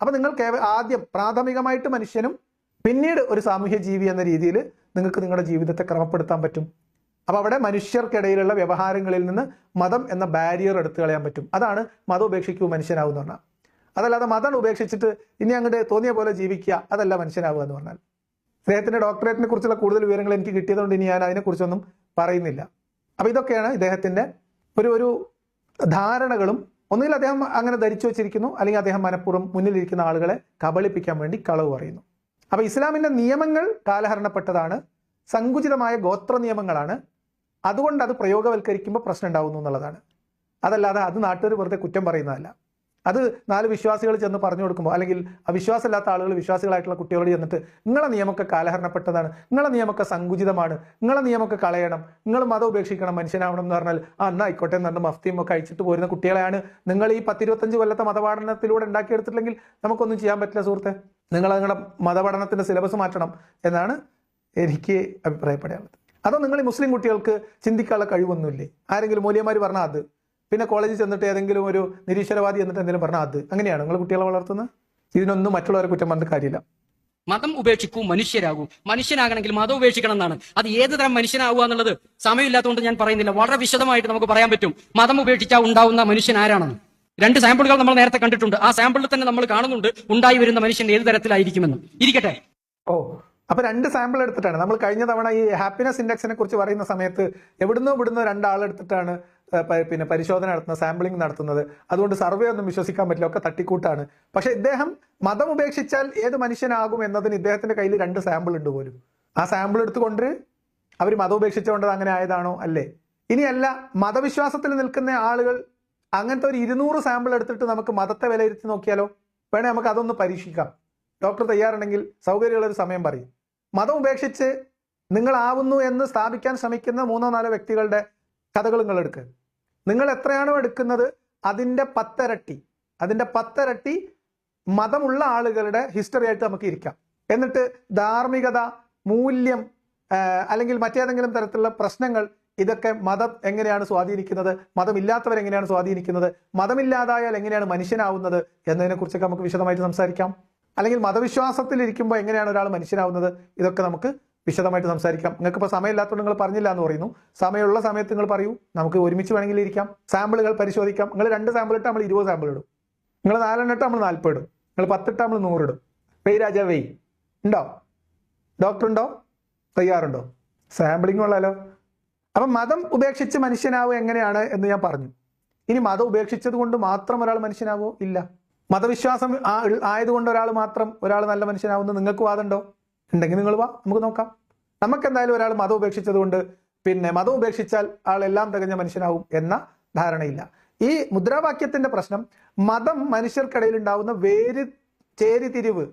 അപ്പൊ നിങ്ങൾക്ക് ആദ്യം പ്രാഥമികമായിട്ട് മനുഷ്യനും പിന്നീട് ഒരു സാമൂഹ്യ ജീവി എന്ന രീതിയിൽ നിങ്ങൾക്ക് നിങ്ങളുടെ ജീവിതത്തെ ക്രമപ്പെടുത്താൻ പറ്റും. അപ്പൊ അവിടെ മനുഷ്യർക്കിടയിലുള്ള വ്യവഹാരങ്ങളിൽ നിന്ന് മതം എന്ന ബാരിയർ എടുത്തു കളയാൻ പറ്റും. അതാണ് മതം ഉപേക്ഷിക്കൂ മനുഷ്യനാവും എന്ന് പറഞ്ഞാൽ. അതല്ലാതെ മതം ഉപേക്ഷിച്ചിട്ട് ഇനി അങ്ങോട്ട് തോന്നിയ പോലെ ജീവിക്കുക, അതല്ല മനുഷ്യനാവുക എന്ന് പറഞ്ഞാൽ. അദ്ദേഹത്തിന്റെ ഡോക്ടറേറ്റിനെ കുറിച്ചുള്ള കൂടുതൽ വിവരങ്ങൾ എനിക്ക് കിട്ടിയതുകൊണ്ട് ഇനി ഞാൻ അതിനെക്കുറിച്ചൊന്നും പറയുന്നില്ല. അപ്പൊ ഇതൊക്കെയാണ് ഇദ്ദേഹത്തിന്റെ ഒരു ധാരണകളും. ഒന്നുകിൽ അദ്ദേഹം അങ്ങനെ ധരിച്ചു വെച്ചിരിക്കുന്നു, അല്ലെങ്കിൽ അദ്ദേഹം മനഃപൂർവ്വം മുന്നിലിരിക്കുന്ന ആളുകളെ കബളിപ്പിക്കാൻ വേണ്ടി കളവ് പറയുന്നു. അപ്പൊ ഇസ്ലാമിന്റെ നിയമങ്ങൾ കാലഹരണപ്പെട്ടതാണ്, സങ്കുചിതമായ ഗോത്ര നിയമങ്ങളാണ്. അതുകൊണ്ട് അത് പ്രയോഗവൽക്കരിക്കുമ്പോൾ പ്രശ്നം ഉണ്ടാവുന്നു എന്നുള്ളതാണ്. അതല്ലാതെ അത് നാട്ടുകാർ വെറുതെ കുറ്റം പറയുന്നതല്ല. അത് 4 വിശ്വാസികൾ ചെന്ന് പറഞ്ഞു കൊടുക്കുമ്പോൾ, അല്ലെങ്കിൽ അവിശ്വാസമില്ലാത്ത ആളുകൾ വിശ്വാസികളായിട്ടുള്ള കുട്ടികളോട് ചെന്നിട്ട് നിങ്ങളെ നിയമമൊക്കെ കാലഹരണപ്പെട്ടതാണ്, നിങ്ങളെ നിയമമൊക്കെ സങ്കുചിതമാണ്, നിങ്ങളെ നിയമമൊക്കെ കളയണം, നിങ്ങൾ മതം ഉപേക്ഷിക്കണം, മനുഷ്യനാവണം എന്ന് പറഞ്ഞാൽ എന്നാ ആയിക്കോട്ടെ എന്ന് പറഞ്ഞ് മഫ്തിയും ഒക്കെ അയച്ചിട്ട് പോരുന്ന കുട്ടികളെയാണ് നിങ്ങൾ ഈ 10-25 കൊല്ലത്തെ മതപഠനത്തിലൂടെ ഉണ്ടാക്കിയെടുത്തിട്ടില്ലെങ്കിൽ നമുക്കൊന്നും ചെയ്യാൻ പറ്റില്ല സുഹൃത്തെ. നിങ്ങളുടെ മതപഠനത്തിന്റെ സിലബസ് മാറ്റണം എന്നാണ് എനിക്ക് അഭിപ്രായപ്പെടാനുള്ളത്. അതോ നിങ്ങൾ ഈ മുസ്ലിം കുട്ടികൾക്ക് ചിന്തിക്കാനുള്ള കഴിവൊന്നുമില്ലേ? ആരെങ്കിലും മൗലവിമാർ പറഞ്ഞാൽ അത്, പിന്നെ കോളേജിൽ ചെന്നിട്ട് ഏതെങ്കിലും ഒരു നിരീശ്വരവാദി എന്നിട്ട് എന്തെങ്കിലും പറഞ്ഞാൽ അത്, അങ്ങനെയാണ് നിങ്ങൾ കുട്ടികളെ വളർത്തുന്നത്? ഇതിനൊന്നും മറ്റുള്ളവരെ കുറ്റം പറഞ്ഞിട്ട് കാര്യമില്ല. മതം ഉപേക്ഷിക്കൂ, മനുഷ്യരാകൂ. മനുഷ്യനാകണമെങ്കിൽ മതം ഉപേക്ഷിക്കണം എന്നാണ്. അത് ഏത് തരം മനുഷ്യനാവുക എന്നുള്ളത് സമയമില്ലാത്തതുകൊണ്ട് ഞാൻ പറയുന്നില്ല. വളരെ വിശദമായിട്ട് നമുക്ക് പറയാൻ പറ്റും മതം ഉപേക്ഷിച്ചാൽ ഉണ്ടാവുന്ന മനുഷ്യൻ ആരാണെന്ന്. 2 സാമ്പിളുകൾ നമ്മൾ നേരത്തെ കണ്ടിട്ടുണ്ട്. ആ സാമ്പിളിൽ തന്നെ നമ്മൾ കാണുന്നുണ്ട് ഉണ്ടായി വരുന്ന മനുഷ്യൻ ഏത് തരത്തിലായിരിക്കുമെന്ന്. ഇരിക്കട്ടെ. അപ്പൊ 2 സാമ്പിൾ എടുത്തിട്ടാണ് നമ്മൾ കഴിഞ്ഞ തവണ ഈ ഹാപ്പിനെസ് ഇൻഡെക്സിനെ കുറിച്ച് പറയുന്ന സമയത്ത് എവിടുന്നോ 2 ആളെടുത്തിട്ടാണ് പിന്നെ പരിശോധന നടത്തുന്നത്, സാമ്പിളിംഗ് നടത്തുന്നത്. അതുകൊണ്ട് സർവേ ഒന്നും വിശ്വസിക്കാൻ പറ്റില്ല, ഒക്കെ തട്ടിക്കൂട്ടാണ്. പക്ഷെ ഇദ്ദേഹം മതം ഉപേക്ഷിച്ചാൽ ഏത് മനുഷ്യനാകും എന്നതിന് ഇദ്ദേഹത്തിന്റെ കയ്യിൽ 2 സാമ്പിൾ ഉണ്ട് പോലും. ആ സാമ്പിൾ എടുത്തുകൊണ്ട് അവർ മതം ഉപേക്ഷിച്ചുകൊണ്ട് അങ്ങനെ ആയതാണോ? അല്ലേ? ഇനിയല്ല, മതവിശ്വാസത്തിൽ നിൽക്കുന്ന ആളുകൾ അങ്ങനത്തെ ഒരു 200 സാമ്പിൾ എടുത്തിട്ട് നമുക്ക് മതത്തെ വിലയിരുത്തി നോക്കിയാലോ? വേണേ നമുക്ക് അതൊന്ന് പരീക്ഷിക്കാം. ഡോക്ടർ തയ്യാറുണ്ടെങ്കിൽ സൗകര്യമുള്ളൊരു സമയം പറയും. മതം ഉപേക്ഷിച്ച് നിങ്ങളാവുന്നു എന്ന് സ്ഥാപിക്കാൻ ശ്രമിക്കുന്ന 3-4 വ്യക്തികളുടെ കഥകൾ നിങ്ങൾ എടുക്കുക. നിങ്ങൾ എത്രയാണോ എടുക്കുന്നത് അതിൻ്റെ 10 ഇരട്ടി മതമുള്ള ആളുകളുടെ ഹിസ്റ്ററി ആയിട്ട് നമുക്ക് ഇരിക്കാം. എന്നിട്ട് ധാർമ്മികത, മൂല്യം, അല്ലെങ്കിൽ മറ്റേതെങ്കിലും തരത്തിലുള്ള പ്രശ്നങ്ങൾ, ഇതൊക്കെ മതം എങ്ങനെയാണ് സ്വാധീനിക്കുന്നത്, മതമില്ലാത്തവരെങ്ങനെയാണ് സ്വാധീനിക്കുന്നത്, മതമില്ലാതായാൽ എങ്ങനെയാണ് മനുഷ്യനാവുന്നത് എന്നതിനെ കുറിച്ചൊക്കെ നമുക്ക് വിശദമായിട്ട് സംസാരിക്കാം. അല്ലെങ്കിൽ മതവിശ്വാസത്തിൽ ഇരിക്കുമ്പോൾ എങ്ങനെയാണ് ഒരാൾ മനുഷ്യനാവുന്നത്, ഇതൊക്കെ നമുക്ക് വിശദമായിട്ട് സംസാരിക്കാം. നിങ്ങൾക്ക് ഇപ്പോൾ സമയമില്ലാത്തതുകൊണ്ട് നിങ്ങൾ പറഞ്ഞില്ല എന്ന് പറയുന്നു. സമയമുള്ള സമയത്ത് നിങ്ങൾ പറയൂ, നമുക്ക് ഒരുമിച്ച് വേണമെങ്കിൽ ഇരിക്കാം, സാമ്പിളുകൾ പരിശോധിക്കാം. നിങ്ങൾ 2 സാമ്പിൾ ഇട്ട് നമ്മൾ 20 സാമ്പിൾ ഇടും, നിങ്ങൾ 4 ഇട്ട് നമ്മൾ 40 ഇടും, നിങ്ങൾ 10 ഇട്ട് നമ്മൾ 100 ഇടും. വെയ് രാജ വെയ്. ഉണ്ടോ? ഡോക്ടർ ഉണ്ടോ? തയ്യാറുണ്ടോ? സാമ്പിളിംഗ് ഉള്ളല്ലോ. അപ്പം മതം ഉപേക്ഷിച്ച് മനുഷ്യനാവുക എങ്ങനെയാണ് എന്ന് ഞാൻ പറഞ്ഞു. ഇനി മതം ഉപേക്ഷിച്ചത് കൊണ്ട് മാത്രം ഒരാൾ മനുഷ്യനാവോ? ഇല്ല. മതവിശ്വാസം ആയതുകൊണ്ട് ഒരാൾ നല്ല മനുഷ്യനാവുന്നത് നിങ്ങൾക്ക് വാദമുണ്ടോ? ഉണ്ടെങ്കിൽ നിങ്ങൾ വാ, നമുക്ക് നോക്കാം. നമുക്കെന്തായാലും ഒരാൾ മതം ഉപേക്ഷിച്ചത് കൊണ്ട് പിന്നെ മതം ഉപേക്ഷിച്ചാൽ ആളെല്ലാം തികഞ്ഞ മനുഷ്യനാവും എന്ന ധാരണയില്ല. ഈ മുദ്രാവാക്യത്തിന്റെ പ്രശ്നം മതം മനുഷ്യർക്കിടയിൽ ഉണ്ടാവുന്ന ചേരിതിരിവ്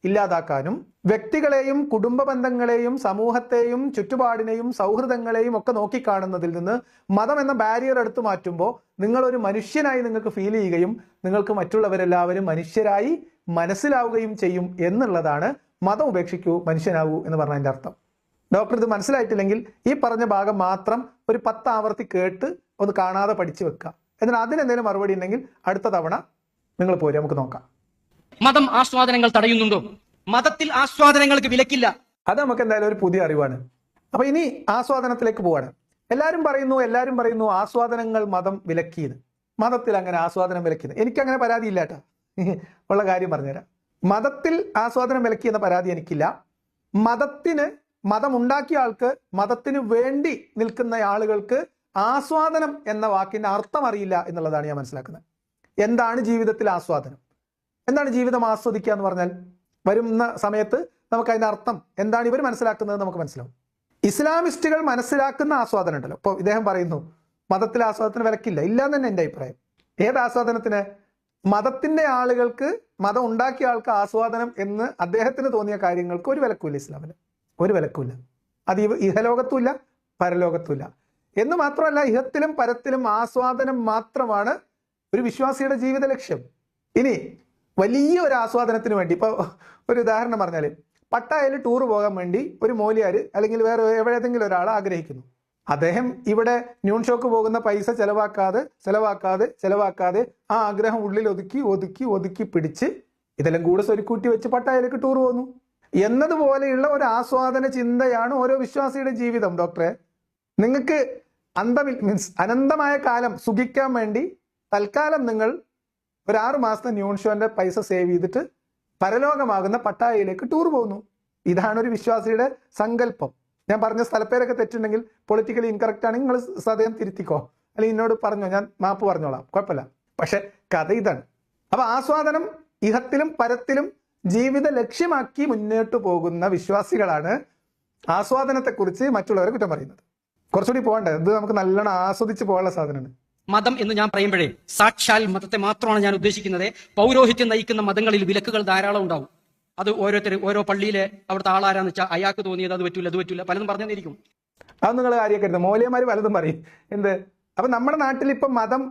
ഇല്ലാതാക്കാനും വ്യക്തികളെയും കുടുംബ ബന്ധങ്ങളെയും സമൂഹത്തെയും ചുറ്റുപാടിനെയും സൗഹൃദങ്ങളെയും ഒക്കെ നോക്കിക്കാണുന്നതിൽ നിന്ന് മതം എന്ന ബാരിയർ എടുത്തു മാറ്റുമ്പോൾ നിങ്ങളൊരു മനുഷ്യനായി നിങ്ങൾക്ക് ഫീൽ ചെയ്യുകയും നിങ്ങൾക്ക് മറ്റുള്ളവരെല്ലാവരും മനുഷ്യരായി മനസ്സിലാവുകയും ചെയ്യും എന്നുള്ളതാണ് മതം ഉപേക്ഷിക്കൂ, മനുഷ്യനാവൂ എന്ന് പറഞ്ഞതിൻ്റെ അർത്ഥം. ഡോക്ടർ ഇത് മനസ്സിലായിട്ടില്ലെങ്കിൽ ഈ പറഞ്ഞ ഭാഗം മാത്രം ഒരു 10 ആവർത്തി കേട്ട് ഒന്ന് കാണാതെ പഠിച്ചു വെക്കുക. എന്നാൽ അതിനെന്തെങ്കിലും മറുപടി ഉണ്ടെങ്കിൽ അടുത്ത തവണ നിങ്ങൾ പോരും, നമുക്ക് നോക്കാം. മതം ആസ്വാദനങ്ങൾ തടയുന്നുണ്ടോ? മതത്തിൽ ആസ്വാദനങ്ങൾക്ക് വിലക്കില്ല. അത് നമുക്ക് എന്തായാലും ഒരു പുതിയ അറിവാണ്. അപ്പൊ ഇനി ആസ്വാദനത്തിലേക്ക് പോവാണ്. എല്ലാവരും പറയുന്നു ആസ്വാദനങ്ങൾ മതം വിലക്കിയത്. മതത്തിൽ അങ്ങനെ ആസ്വാദനം വിലക്കിയത് എനിക്കങ്ങനെ പരാതി ഇല്ല കേട്ടോ. ഉള്ള കാര്യം പറഞ്ഞുതരാം. മതത്തിൽ ആസ്വാദനം വിലക്കി എന്ന പരാതി എനിക്കില്ല. മതമുണ്ടാക്കിയ ആൾക്ക്, മതത്തിന് വേണ്ടി നിൽക്കുന്ന ആളുകൾക്ക് ആസ്വാദനം എന്ന വാക്കിന്റെ അർത്ഥം അറിയില്ല എന്നുള്ളതാണ് ഞാൻ മനസ്സിലാക്കുന്നത്. എന്താണ് ജീവിതത്തിൽ ആസ്വാദനം? എന്താണ് ജീവിതം ആസ്വദിക്കുക എന്ന് പറഞ്ഞാൽ വരുന്ന സമയത്ത് നമുക്ക് അതിന്റെ അർത്ഥം എന്താണ് ഇവർ മനസ്സിലാക്കുന്നത് നമുക്ക് മനസ്സിലാവും. ഇസ്ലാമിസ്റ്റുകൾ മനസ്സിലാക്കുന്ന ആസ്വാദനം ഉണ്ടല്ലോ. ഇപ്പോൾ ഇദ്ദേഹം പറയുന്നു മതത്തിൽ ആസ്വാദനത്തിന് വിലക്കില്ല. ഇല്ലാന്ന് തന്നെ എൻ്റെ അഭിപ്രായം. ഏത് ആസ്വാദനത്തിന്? മതത്തിന്റെ ആളുകൾക്ക്, മതം ഉണ്ടാക്കിയ ആൾക്ക് ആസ്വാദനം എന്ന് അദ്ദേഹത്തിന് തോന്നിയ കാര്യങ്ങൾക്ക് ഒരു വിലക്കുമില്ല. ഇസ്ലാമിന് ഒരു വിലക്കുമില്ല. അത് ഇഹലോകത്തുമില്ല പരലോകത്തുമില്ല. എന്ന് മാത്രമല്ല, ഇഹത്തിലും പരത്തിലും ആസ്വാദനം മാത്രമാണ് ഒരു വിശ്വാസിയുടെ ജീവിത ലക്ഷ്യം. ഇനി വലിയ ഒരു ആസ്വാദനത്തിന് വേണ്ടി, ഇപ്പോൾ ഒരു ഉദാഹരണം പറഞ്ഞാൽ, പട്ടായയിൽ ടൂർ പോകാൻ വേണ്ടി ഒരു മോലിയാർ അല്ലെങ്കിൽ വേറെ എവിടെയെങ്കിലും ഒരാൾ ആഗ്രഹിക്കുന്നു. അദ്ദേഹം ഇവിടെ ന്യൂൺ ഷോക്ക് പോകുന്ന പൈസ ചെലവാക്കാതെ ആ ആഗ്രഹം ഉള്ളിൽ ഒതുക്കി പിടിച്ച് ഇതെല്ലാം കൂടെ സ്വരുക്കൂട്ടി വെച്ച് പട്ടായയിലേക്ക് ടൂർ പോകുന്നു എന്നതുപോലെയുള്ള ഒരു ആസ്വാദന ചിന്തയാണ് ഓരോ വിശ്വാസിയുടെ ജീവിതം. ഡോക്ടറെ, നിങ്ങൾക്ക് അനന്തമായ കാലം സുഖിക്കാൻ വേണ്ടി തൽക്കാലം നിങ്ങൾ ഒരു 6 മാസത്തെ ന്യൂൺ ഷോന്റെ പൈസ സേവ് ചെയ്തിട്ട് പരലോകമാകുന്ന പട്ടായയിലേക്ക് ടൂർ പോകുന്നു. ഇതാണ് ഒരു വിശ്വാസിയുടെ സങ്കല്പം. ഞാൻ പറഞ്ഞ സ്ഥലപ്പേരൊക്കെ തെറ്റുണ്ടെങ്കിൽ, പൊളിറ്റിക്കലി ഇൻകറക്റ്റ് ആണെങ്കിൽ നിങ്ങൾ സദയം തിരുത്തിക്കോ, അല്ലെങ്കിൽ എന്നോട് പറഞ്ഞോ, ഞാൻ മാപ്പ് പറഞ്ഞോളാം, കുഴപ്പമില്ല. പക്ഷെ കഥ ഇതാണ്. അപ്പൊ ആസ്വാദനം ഇഹത്തിലും പരത്തിലും ജീവിത ലക്ഷ്യമാക്കി മുന്നോട്ട് പോകുന്ന വിശ്വാസികളാണ് ആസ്വാദനത്തെക്കുറിച്ച് മറ്റുള്ളവരെ കുറ്റം പറയുന്നത്. കുറച്ചുകൂടി പോകണ്ടേ? ഇത് നമുക്ക് നല്ലോണം ആസ്വദിച്ച് പോകാനുള്ള സാധനമാണ്. മതം എന്ന് ഞാൻ പറയുമ്പോഴേ സാക്ഷാൽ മതത്തെ മാത്രമാണ് ഞാൻ ഉദ്ദേശിക്കുന്നത്. പൗരോഹിത്യം നയിക്കുന്ന മതങ്ങളിൽ വിലക്കുകൾ ധാരാളം ഉണ്ടാവും. അത് ഓരോ പള്ളിയിലെ അവിടുത്തെ ആളാരാന്ന് വെച്ചാൽ അയാൾക്ക് തോന്നിയത് അത് പറ്റൂല പലതും പറഞ്ഞിരിക്കും. അത് നിങ്ങൾ കാര്യമാക്കരുത്. മൗലിയമാര് പലതും പറയും. എന്ത്? അപ്പൊ നമ്മുടെ നാട്ടിൽ ഇപ്പം മതം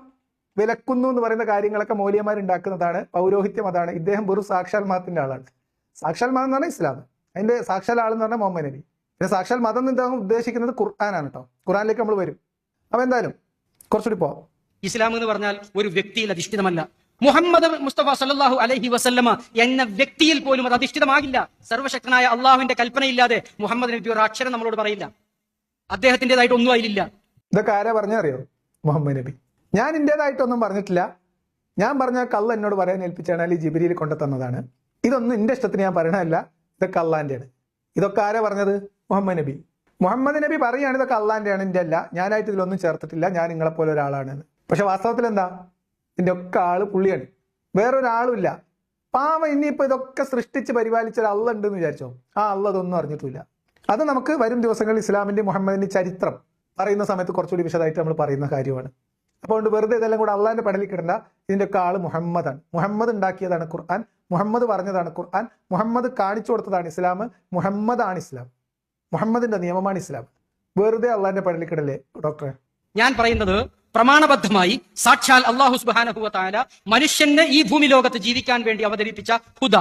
വിലക്കുന്നു എന്ന് പറയുന്ന കാര്യങ്ങളൊക്കെ മൗലിയമാർ ഉണ്ടാക്കുന്നതാണ്. പൗരോഹിത്യം അതാണ്. ഇദ്ദേഹം വെറും സാക്ഷാൽ മതത്തിന്റെ ആളാണ്. സാക്ഷാൽ മതം എന്ന് പറഞ്ഞാൽ ഇസ്ലാം, അതിന്റെ സാക്ഷാൽ ആളെന്ന് പറഞ്ഞാൽ മുഹമ്മദ് നബി. പിന്നെ സാക്ഷാൽ മതം എന്ന് ഉദ്ദേശിക്കുന്നത് ഖുർആനാണ് കേട്ടോ. ഖുർആനിലേക്ക് നമ്മൾ വരും. അപ്പൊ എന്തായാലും കുറച്ചുകൂടി പോവാം. ഇസ്ലാം എന്ന് പറഞ്ഞാൽ ഒരു വ്യക്തിയിൽ അധിഷ്ഠിതമല്ല. മുഹമ്മദ് മുസ്തഫ സല്ലല്ലാഹു അലൈഹി വസല്ലമ എന്ന വ്യക്തിയിൽ പോലും അത് അധിഷ്ഠിതമാകില്ല. സർവശക്തനായ അള്ളാഹുവിന്റെ കൽപ്പനയില്ലാതെ മുഹമ്മദ് നബി ഒരു അക്ഷരം നമ്മളോട് പറയില്ല. അദ്ദേഹത്തിൻ്റെതായിട്ട് ഒന്നും അതിലില്ല. ഇതൊക്കെ ആരാ പറഞ്ഞറിയോ? മുഹമ്മദ് നബി. ഞാൻ എന്റേതായിട്ടൊന്നും പറഞ്ഞിട്ടില്ല. ഞാൻ പറഞ്ഞ കള്ള എന്നോട് പറയാൻ ഏൽപ്പിച്ചാണ്, അല്ലെങ്കിൽ ജിബ്രീൽ കൊണ്ടു തന്നതാണ്. ഇതൊന്നും എന്റെ ഇഷ്ടത്തിന് ഞാൻ പറയണതല്ല. ഇതൊക്കെ അള്ളാന്റെയാണ്. ഇതൊക്കെ ആരാ പറഞ്ഞത്? മുഹമ്മദ് നബി. മുഹമ്മദ് നബി പറയാണ് ഇതൊക്കെ അള്ളാന്റെയാണ്, എന്റെ അല്ല, ഞാനായിട്ട് ഇതിലൊന്നും ചേർത്തിട്ടില്ല, ഞാൻ നിങ്ങളെപ്പോലെ ഒരാളാണ്. പക്ഷെ വാസ്തവത്തിൽ എന്താ? ഇതിന്റെ ഒക്കെ ആള് പുള്ളിയാണ്, വേറൊരാളും ഇല്ല. പാവം ഇനിയിപ്പോ ഇതൊക്കെ സൃഷ്ടിച്ച് പരിപാലിച്ച ഒരു അള്ള ഉണ്ടെന്ന് വിചാരിച്ചോ? ആ അള്ള അതൊന്നും അറിഞ്ഞിട്ടില്ല. അത് നമുക്ക് വരും ദിവസങ്ങളിൽ ഇസ്ലാമിന്റെ മുഹമ്മദിന്റെ ചരിത്രം പറയുന്ന സമയത്ത് കുറച്ചുകൂടി വിശദമായിട്ട് നമ്മൾ പറയുന്ന കാര്യമാണ്. അപ്പോൾ വെറുതെ ഇതെല്ലാം കൂടെ അള്ളാന്റെ പടലിൽ കിടണ്ട. ഇതിന്റെ ഒക്കെ ആള് മുഹമ്മദാണ്. മുഹമ്മദ് ഉണ്ടാക്കിയതാണ് ഖുർആൻ, മുഹമ്മദ് പറഞ്ഞതാണ് ഖുർആൻ, മുഹമ്മദ് കാണിച്ചു കൊടുത്തതാണ് ഇസ്ലാം, മുഹമ്മദാണ് ഇസ്ലാം, മുഹമ്മദിന്റെ നിയമമാണ് ഇസ്ലാം. വെറുതെ അള്ളാന്റെ പടലിൽ കിടല്ലേ ഡോക്ടറെ? ഞാൻ പറയുന്നത് പ്രമാണബദ്ധമായി സാക്ഷാൽ അല്ലാഹു സുബ്ഹാനഹു വ തആല മനുഷ്യന് ഈ ഭൂമി ലോകത്ത് ജീവിക്കാൻ വേണ്ടി അവതരിപ്പിച്ച ഹുദ,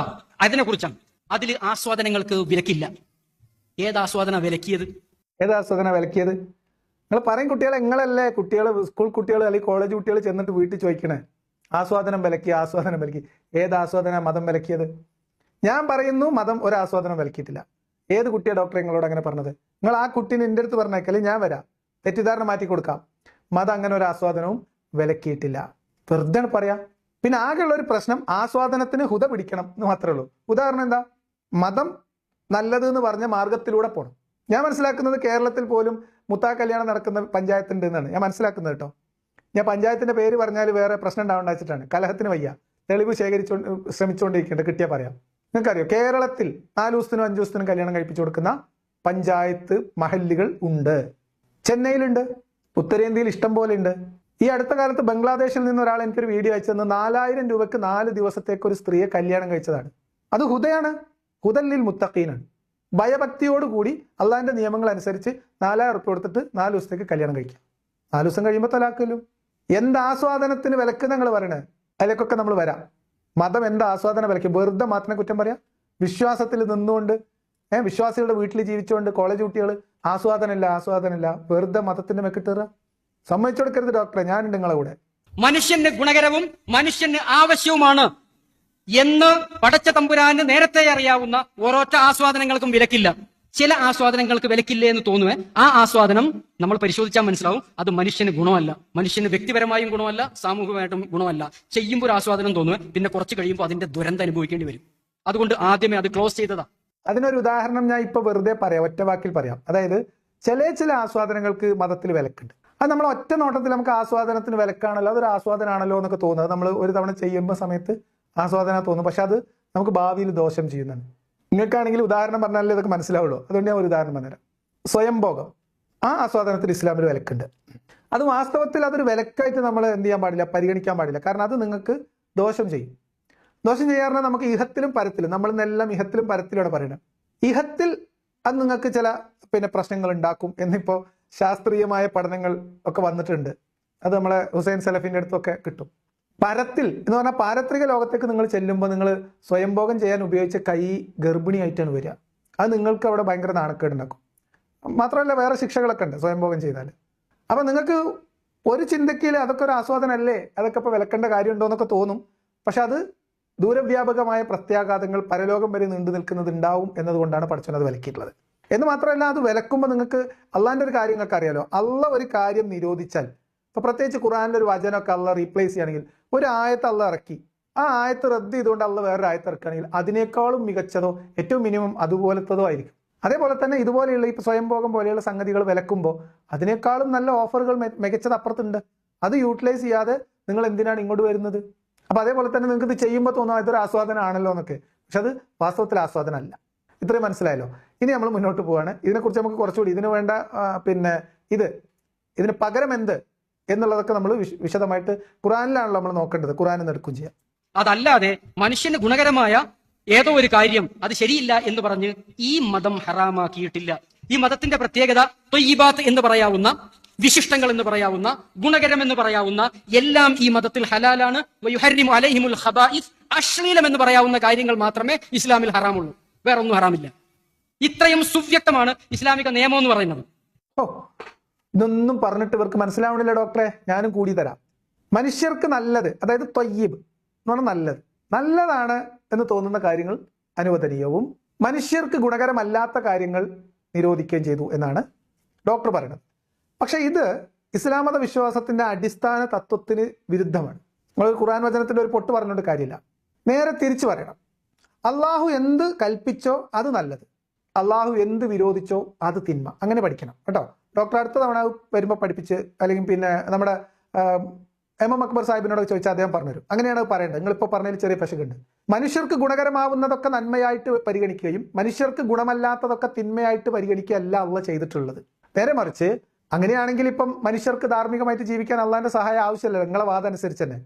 അതിനെ കുറിച്ചാണ്. അതിൽ ആസ്വാദനങ്ങൾക്ക് വിലക്കില്ല. ഏതാസ്വാദന വിലക്കിയത്? ഏതാസ്വാദന വിലക്കിയത്? നിങ്ങൾ പറയും കുട്ടികളെ, നിങ്ങളല്ലേ കുട്ടികൾ, സ്കൂൾ കുട്ടികൾ അല്ലെങ്കിൽ കോളേജ് കുട്ടികൾ ചെന്നിട്ട് വീട്ടിൽ ചോദിക്കണേ ആസ്വാദനം വിലക്കി, ആസ്വാദനം വിലക്കി. ഏത് ആസ്വാദന മതം വിലക്കിയത്? ഞാൻ പറയുന്നു മതം ഒരു ആസ്വാദനം വിലക്കിയിട്ടില്ല. ഏത് കുട്ടിയാണ് ഡോക്ടറെ നിങ്ങളോട് അങ്ങനെ പറഞ്ഞത്? നിങ്ങൾ ആ കുട്ടീനെ എൻ്റെ അടുത്ത് പറഞ്ഞേക്കല്ലേ, ഞാൻ വരാം, തെറ്റിദ്ധാരണ മാറ്റി കൊടുക്കാം. മതം അങ്ങനെ ഒരു ആസ്വാദനവും വിലക്കിയിട്ടില്ല. വെറുതെ പറയാം. പിന്നെ ആകെയുള്ള ഒരു പ്രശ്നം ആസ്വാദനത്തിന് ഹുദ പിടിക്കണം എന്ന് മാത്രമേ ഉള്ളൂ. ഉദാഹരണം എന്താ? മതം നല്ലത് എന്ന് പറഞ്ഞ മാർഗത്തിലൂടെ പോകണം. ഞാൻ മനസ്സിലാക്കുന്നത് കേരളത്തിൽ പോലും മുത്താ കല്യാണം നടക്കുന്ന പഞ്ചായത്തുണ്ട് എന്നാണ് ഞാൻ മനസ്സിലാക്കുന്നത് കേട്ടോ. ഞാൻ പഞ്ചായത്തിന്റെ പേര് പറഞ്ഞാൽ വേറെ പ്രശ്നം ഉണ്ടാവേണ്ട വെച്ചിട്ടാണ്. കലഹത്തിന് വയ്യ, തെളിവ് ശ്രമിച്ചുകൊണ്ടിരിക്കേണ്ടത്, കിട്ടിയാൽ പറയാം. നിങ്ങൾക്കറിയോ കേരളത്തിൽ 4 ദിവസത്തിനും 5 ദിവസത്തിനും കല്യാണം കഴിപ്പിച്ചു കൊടുക്കുന്ന പഞ്ചായത്ത് മഹല്ലുകൾ ഉണ്ട്. ചെന്നൈയിലുണ്ട്, ഉത്തരേന്ത്യയിൽ ഇഷ്ടം പോലെ ഉണ്ട്. ഈ അടുത്ത കാലത്ത് ബംഗ്ലാദേശിൽ നിന്ന് ഒരാൾ എനിക്കൊരു വീഡിയോ അയച്ചു തന്നു. 4000 രൂപയ്ക്ക് 4 ദിവസത്തേക്ക് ഒരു സ്ത്രീയെ കല്യാണം കഴിച്ചതാണ്. അത് ഹുദയാണ്, ഹുദല്ലിൽ മുത്തഖീനാണ്. ഭയഭക്തിയോടുകൂടി അള്ളാഹിന്റെ നിയമങ്ങൾ അനുസരിച്ച് 4000 ഉറുപ്പിക കൊടുത്തിട്ട് 4 ദിവസത്തേക്ക് കല്യാണം കഴിക്കാം. 4 ദിവസം കഴിയുമ്പോൾ തലാക്കല്ലോ. എന്ത് ആസ്വാദനത്തിന് വിലക്ക് നിങ്ങൾ പറയണേ? അതിലേക്കൊക്കെ നമ്മൾ വരാം. മതം എന്താ ആസ്വാദന വിലക്ക്? വെറുതെ മാത്രമേ കുറ്റം പറയാം. വിശ്വാസത്തിൽ നിന്നുകൊണ്ട് വിശ്വാസികളുടെ വീട്ടിൽ ജീവിച്ചുകൊണ്ട് കോളേജ് കുട്ടികൾ ആസ്വാദനമില്ല വെറുതെ മതത്തിന്റെ മെക്കിട്ടേറുക. സമ്മതിച്ചു കൊടുക്കരുത് ഡോക്ടറെ, ഞാനുണ്ട് നിങ്ങളെ കൂടെ. മനുഷ്യന് ഗുണകരവും മനുഷ്യന് ആവശ്യവുമാണ് എന്ന് പടച്ച തമ്പുരാന് നേരത്തെ അറിയാവുന്ന ഓരോറ്റ ആസ്വാദനങ്ങൾക്കും വിലക്കില്ല. ചില ആസ്വാദനങ്ങൾക്ക് വിലക്കില്ലേ എന്ന് തോന്നുവേ, ആ ആസ്വാദനം നമ്മൾ പരിശോധിച്ചാൽ മനസ്സിലാവും അത് മനുഷ്യന് ഗുണമല്ല. മനുഷ്യന് വ്യക്തിപരമായും ഗുണമല്ല, സാമൂഹികമായിട്ടും ഗുണമല്ല. ചെയ്യുമ്പോൾ ഒരു ആസ്വാദനം തോന്നുവേ, പിന്നെ കുറച്ച് കഴിയുമ്പോൾ അതിന്റെ ദുരന്തം അനുഭവിക്കേണ്ടി വരും. അതുകൊണ്ട് ആദ്യമേ അത് ക്ലോസ് ചെയ്തതാ. അതിനൊരു ഉദാഹരണം ഞാൻ ഇപ്പൊ വെറുതെ പറയാം, ഒറ്റ വാക്കിൽ പറയാം. അതായത് ചില ആസ്വാദനങ്ങൾക്ക് മതത്തിൽ വിലക്കുണ്ട്. അത് നമ്മൾ ഒറ്റ നോട്ടത്തിൽ നമുക്ക് ആസ്വാദനത്തിന് വിലക്കാണല്ലോ, അതൊരു ആസ്വാദനമാണല്ലോ എന്നൊക്കെ തോന്നുന്നത്. നമ്മൾ ഒരു തവണ ചെയ്യുമ്പോൾ സമയത്ത് ആസ്വാദന തോന്നും, പക്ഷെ അത് നമുക്ക് ഭാവിയിൽ ദോഷം ചെയ്യുന്നതാണ്. നിങ്ങൾക്കാണെങ്കിൽ ഉദാഹരണം പറഞ്ഞാലേ ഇതൊക്കെ മനസ്സിലാവുള്ളൂ. അതുകൊണ്ട് ഞാൻ ഒരു ഉദാഹരണം പറഞ്ഞുതരാം. സ്വയംഭോഗം, ആ ആസ്വാദനത്തിൽ ഇസ്ലാമിൽ വിലക്കുണ്ട്. അത് വാസ്തവത്തിൽ അതൊരു വിലക്കായിട്ട് നമ്മൾ എന്ത് ചെയ്യാൻ പാടില്ല, പരിഗണിക്കാൻ പാടില്ല. കാരണം അത് നിങ്ങൾക്ക് ദോഷം ചെയ്യും. ദോഷം ചെയ്യാറുണ്ട് നമുക്ക് ഇഹത്തിലും പരത്തിലും. നമ്മൾ ഇന്നെല്ലാം ഇഹത്തിലും പരത്തിലൂടെ പറയണം. ഇഹത്തിൽ അത് നിങ്ങൾക്ക് ചില പ്രശ്നങ്ങൾ ഉണ്ടാക്കും എന്നിപ്പോൾ ശാസ്ത്രീയമായ പഠനങ്ങൾ ഒക്കെ വന്നിട്ടുണ്ട്. അത് നമ്മളെ ഹുസൈൻ സലഫിന്റെ അടുത്തൊക്കെ കിട്ടും. പരത്തിൽ എന്ന് പറഞ്ഞാൽ പാരത്രിക ലോകത്തേക്ക് നിങ്ങൾ ചെല്ലുമ്പോൾ നിങ്ങൾ സ്വയംഭോഗം ചെയ്യാൻ ഉപയോഗിച്ച കൈ ഗർഭിണിയായിട്ടാണ് വരിക. അത് നിങ്ങൾക്ക് അവിടെ ഭയങ്കര നാണക്കേട് ഉണ്ടാക്കും. മാത്രമല്ല വേറെ ശിക്ഷകളൊക്കെ ഉണ്ട് സ്വയംഭോഗം ചെയ്താൽ. അപ്പം നിങ്ങൾക്ക് ഒരു ചിന്തയ്ക്കിൽ അതൊക്കെ ഒരു ആസ്വാദനമല്ലേ, അതൊക്കെ ഇപ്പോൾ വിലക്കേണ്ട കാര്യമുണ്ടോ എന്നൊക്കെ തോന്നും. പക്ഷെ അത് ദൂരവ്യാപകമായ പ്രത്യാഘാതങ്ങൾ പരലോകം വരെ നീണ്ടു നിൽക്കുന്നത് ഉണ്ടാവും എന്നതുകൊണ്ടാണ് പഠിച്ചത് അത് വിലക്കിയിട്ടുള്ളത്. എന്ന് മാത്രമല്ല അത് വിലക്കുമ്പോൾ നിങ്ങൾക്ക് അള്ളാന്റെ ഒരു കാര്യങ്ങൾക്ക് അറിയാലോ. അള്ള ഒരു കാര്യം നിരോധിച്ചാൽ, ഇപ്പൊ പ്രത്യേകിച്ച് ഖുർആനിലെ ഒരു വചനമൊക്കെ അള്ള റീപ്ലേസ് ചെയ്യുകയാണെങ്കിൽ, ഒരു ആയത്ത് അള്ള ഇറക്കി, ആ ആയത്ത് റദ്ദ് ചെയ്തുകൊണ്ട് അള്ള വേറൊരു ആയത്ത് ഇറക്കുകയാണെങ്കിൽ അതിനേക്കാളും മികച്ചതോ ഏറ്റവും മിനിമം അതുപോലത്തതോ ആയിരിക്കും. അതേപോലെ തന്നെ ഇതുപോലെയുള്ള ഈ സ്വയംഭോഗം പോലെയുള്ള സംഗതികൾ വിലക്കുമ്പോൾ അതിനേക്കാളും നല്ല ഓഫറുകൾ മികച്ചത് അപ്പുറത്തുണ്ട്. അത് യൂട്ടിലൈസ് ചെയ്യാതെ നിങ്ങൾ എന്തിനാണ് ഇങ്ങോട്ട് വരുന്നത്? അപ്പൊ അതേപോലെ തന്നെ നിങ്ങൾക്ക് ഇത് ചെയ്യുമ്പോൾ തോന്നാം ഇതൊരു ആസ്വാദനമാണല്ലോ എന്നൊക്കെ. പക്ഷെ അത് വാസ്തവത്തിൽ ആസ്വാദനമല്ല. ഇത്രയും മനസ്സിലായല്ലോ. ഇനി നമ്മൾ മുന്നോട്ട് പോവാണ്. ഇതിനെക്കുറിച്ച് നമുക്ക് കുറച്ചുകൂടി ഇതിന് വേണ്ട ഇതിന് പകരം എന്ത് എന്നുള്ളതൊക്കെ നമ്മൾ വിശദമായിട്ട് ഖുറാനിലാണല്ലോ നമ്മൾ നോക്കേണ്ടത്. ഖുറാനിൽ നിന്ന് എടുക്കുകയും ചെയ്യാം. അതല്ലാതെ മനുഷ്യന് ഗുണകരമായ ഏതോ ഒരു കാര്യം അത് ശരിയില്ല എന്ന് പറഞ്ഞ് ഈ മതം ഹറാമാക്കിയിട്ടില്ല. ഈ മതത്തിന്റെ പ്രത്യേകത ത്വയ്യിബാത്ത് എന്ന് പറയാവുന്ന, വിശിഷ്ടങ്ങൾ എന്ന് പറയാവുന്ന, ഗുണകരം എന്ന് പറയാവുന്ന എല്ലാം ഈ മതത്തിൽ ഹലാലാണ്. വയുഹർരിമു അലൈഹിമുൽ ഖബായിസ്, അശ്ലീലം എന്ന് പറയാവുന്ന കാര്യങ്ങൾ മാത്രമേ ഇസ്ലാമിൽ ഹറാമുള്ളൂ, വേറൊന്നും ഹറാമില്ല. ഇത്രയും സുവ്യക്തമാണ് ഇസ്ലാമിക നിയമം എന്ന് പറയുന്നത്. ഓ, ഇതൊന്നും പറഞ്ഞിട്ട് ഇവർക്ക് മനസ്സിലാവണില്ല ഡോക്ടറെ. ഞാനും കൂടി തരാം. മനുഷ്യർക്ക് നല്ലത്, അതായത് ത്വയ്യിബ് എന്ന് പറഞ്ഞാൽ നല്ലത്, നല്ലതാണ് എന്ന് തോന്നുന്ന കാര്യങ്ങൾ അനുവദനീയവും മനുഷ്യർക്ക് ഗുണകരമല്ലാത്ത കാര്യങ്ങൾ നിരോധിക്കുകയും ചെയ്തു എന്നാണ് ഡോക്ടർ പറയുന്നത്. പക്ഷെ ഇത് ഇസ്ലാം മത വിശ്വാസത്തിന്റെ അടിസ്ഥാന തത്വത്തിന് വിരുദ്ധമാണ്. നമ്മൾ ഖുർആൻ വചനത്തിന്റെ ഒരു പൊട്ട് പറഞ്ഞുകൊണ്ട് കാര്യമില്ല. നേരെ തിരിച്ചു പറയണം. അള്ളാഹു എന്ത് കൽപ്പിച്ചോ അത് നല്ലത്, അള്ളാഹു എന്ത് വിരോധിച്ചോ അത് തിന്മ. അങ്ങനെ പഠിക്കണം കേട്ടോ. ഡോക്ടർ അടുത്ത തവണ വരുമ്പോൾ പഠിപ്പിച്ച്, അല്ലെങ്കിൽ പിന്നെ നമ്മുടെ എം അക്ബർ സാഹിബിനോട് ചോദിച്ചാൽ അദ്ദേഹം പറഞ്ഞുതരും. അങ്ങനെയാണ് പറയേണ്ടത്. നിങ്ങളിപ്പോൾ പറഞ്ഞതിൽ ചെറിയ പശകുണ്ട്. മനുഷ്യർക്ക് ഗുണകരമാവുന്നതൊക്കെ നന്മയായിട്ട് പരിഗണിക്കുകയും മനുഷ്യർക്ക് ഗുണമല്ലാത്തതൊക്കെ തിന്മയായിട്ട് പരിഗണിക്കുകയല്ല അള്ളാഹ് ചെയ്തിട്ടുള്ളത്. നേരെ മറിച്ച് അങ്ങനെയാണെങ്കിൽ ഇപ്പം മനുഷ്യർക്ക് ധാർമ്മികമായിട്ട് ജീവിക്കാൻ അള്ളാഹിന്റെ സഹായം ആവശ്യമില്ല. നിങ്ങളെ വാദം അനുസരിച്ച് തന്നെ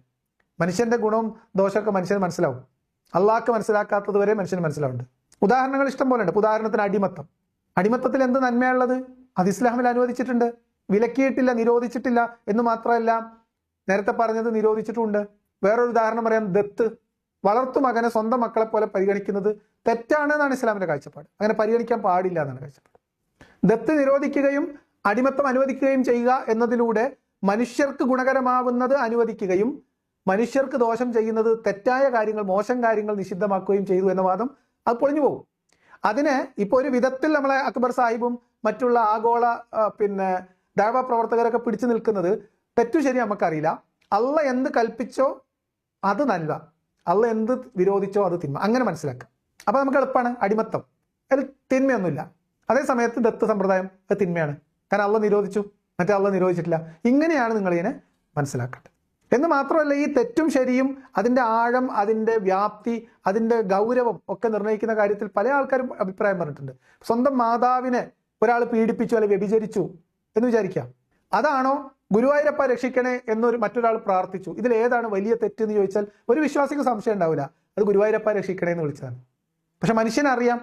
മനുഷ്യന്റെ ഗുണവും ദോഷമൊക്കെ മനുഷ്യന് മനസ്സിലാവും. അള്ളാഹ്ക്ക് മനസ്സിലാക്കാത്തത് വരെ മനുഷ്യന് മനസ്സിലാവുന്നുണ്ട്. ഉദാഹരണങ്ങൾ ഇഷ്ടം പോലെ ഉണ്ട്. ഉദാഹരണത്തിന് അടിമത്തം. അടിമത്തത്തിൽ എന്ത് നന്മയുള്ളത്? അത് ഇസ്ലാമിൽ അനുവദിച്ചിട്ടുണ്ട്, വിലക്കിയിട്ടില്ല, നിരോധിച്ചിട്ടില്ല എന്ന് മാത്രമല്ല, നേരത്തെ പറഞ്ഞത് നിരോധിച്ചിട്ടുമുണ്ട്. വേറൊരു ഉദാഹരണം പറയാം, ദത്ത്. വളർത്തു മകനെ സ്വന്തം മക്കളെ പോലെ പരിഗണിക്കുന്നത് തെറ്റാണ് എന്നാണ് ഇസ്ലാമിന്റെ കാഴ്ചപ്പാട്. അങ്ങനെ പരിഗണിക്കാൻ പാടില്ല എന്നാണ് കാഴ്ചപ്പാട്. ദത്ത് നിരോധിക്കുകയും അടിമത്തം അനുവദിക്കുകയും ചെയ്യുക എന്നതിലൂടെ മനുഷ്യർക്ക് ഗുണകരമാവുന്നത് അനുവദിക്കുകയും മനുഷ്യർക്ക് ദോഷം ചെയ്യുന്നത്, തെറ്റായ കാര്യങ്ങൾ, മോശം കാര്യങ്ങൾ നിഷിദ്ധമാക്കുകയും ചെയ്തു എന്ന വാദം അത് പൊളിഞ്ഞു പോകും. അതിനെ ഇപ്പോൾ ഒരു വിധത്തിൽ നമ്മളെ അക്ബർ സാഹിബും മറ്റുള്ള ആഗോള ദഅവ പ്രവർത്തകരൊക്കെ പിടിച്ചു നിൽക്കുന്നത് തെറ്റു ശരി നമുക്കറിയില്ല. അള്ള എന്ത് കൽപ്പിച്ചോ അത് നന്മ, അള്ള എന്ത് വിരോധിച്ചോ അത് തിന്മ, അങ്ങനെ മനസ്സിലാക്കാം. അപ്പൊ നമുക്ക് എളുപ്പമാണ്. അടിമത്തം അതിൽ തിന്മയൊന്നുമില്ല. അതേ സമയത്ത് ദത്ത് സമ്പ്രദായം അത് തിന്മയാണ്, കാരണം അള്ള നിരോധിച്ചു, മറ്റേ അള്ള നിരോധിച്ചിട്ടില്ല. ഇങ്ങനെയാണ് നിങ്ങളിതിനെ മനസ്സിലാക്കേണ്ടത്. എന്ന് മാത്രമല്ല, ഈ തെറ്റും ശരിയും അതിന്റെ ആഴം, അതിന്റെ വ്യാപ്തി, അതിന്റെ ഗൗരവം ഒക്കെ നിർണ്ണയിക്കുന്ന കാര്യത്തിൽ പല ആൾക്കാരും അഭിപ്രായം പറഞ്ഞിട്ടുണ്ട്. സ്വന്തം മാതാവിനെ ഒരാൾ പീഡിപ്പിച്ചു അല്ലെങ്കിൽ വ്യഭിചരിച്ചു എന്ന് വിചാരിക്കാം, അതാണോ ഗുരുവായൂരപ്പ രക്ഷിക്കണേ എന്നൊരു മറ്റൊരാൾ പ്രാർത്ഥിച്ചു, ഇതിൽ ഏതാണ് വലിയ തെറ്റ് എന്ന് ചോദിച്ചാൽ ഒരു വിശ്വാസിക്ക് സംശയം ഉണ്ടാവില്ല, അത് ഗുരുവായൂരപ്പ രക്ഷിക്കണേ എന്ന് വിളിച്ചതാണ്. പക്ഷെ മനുഷ്യനറിയാം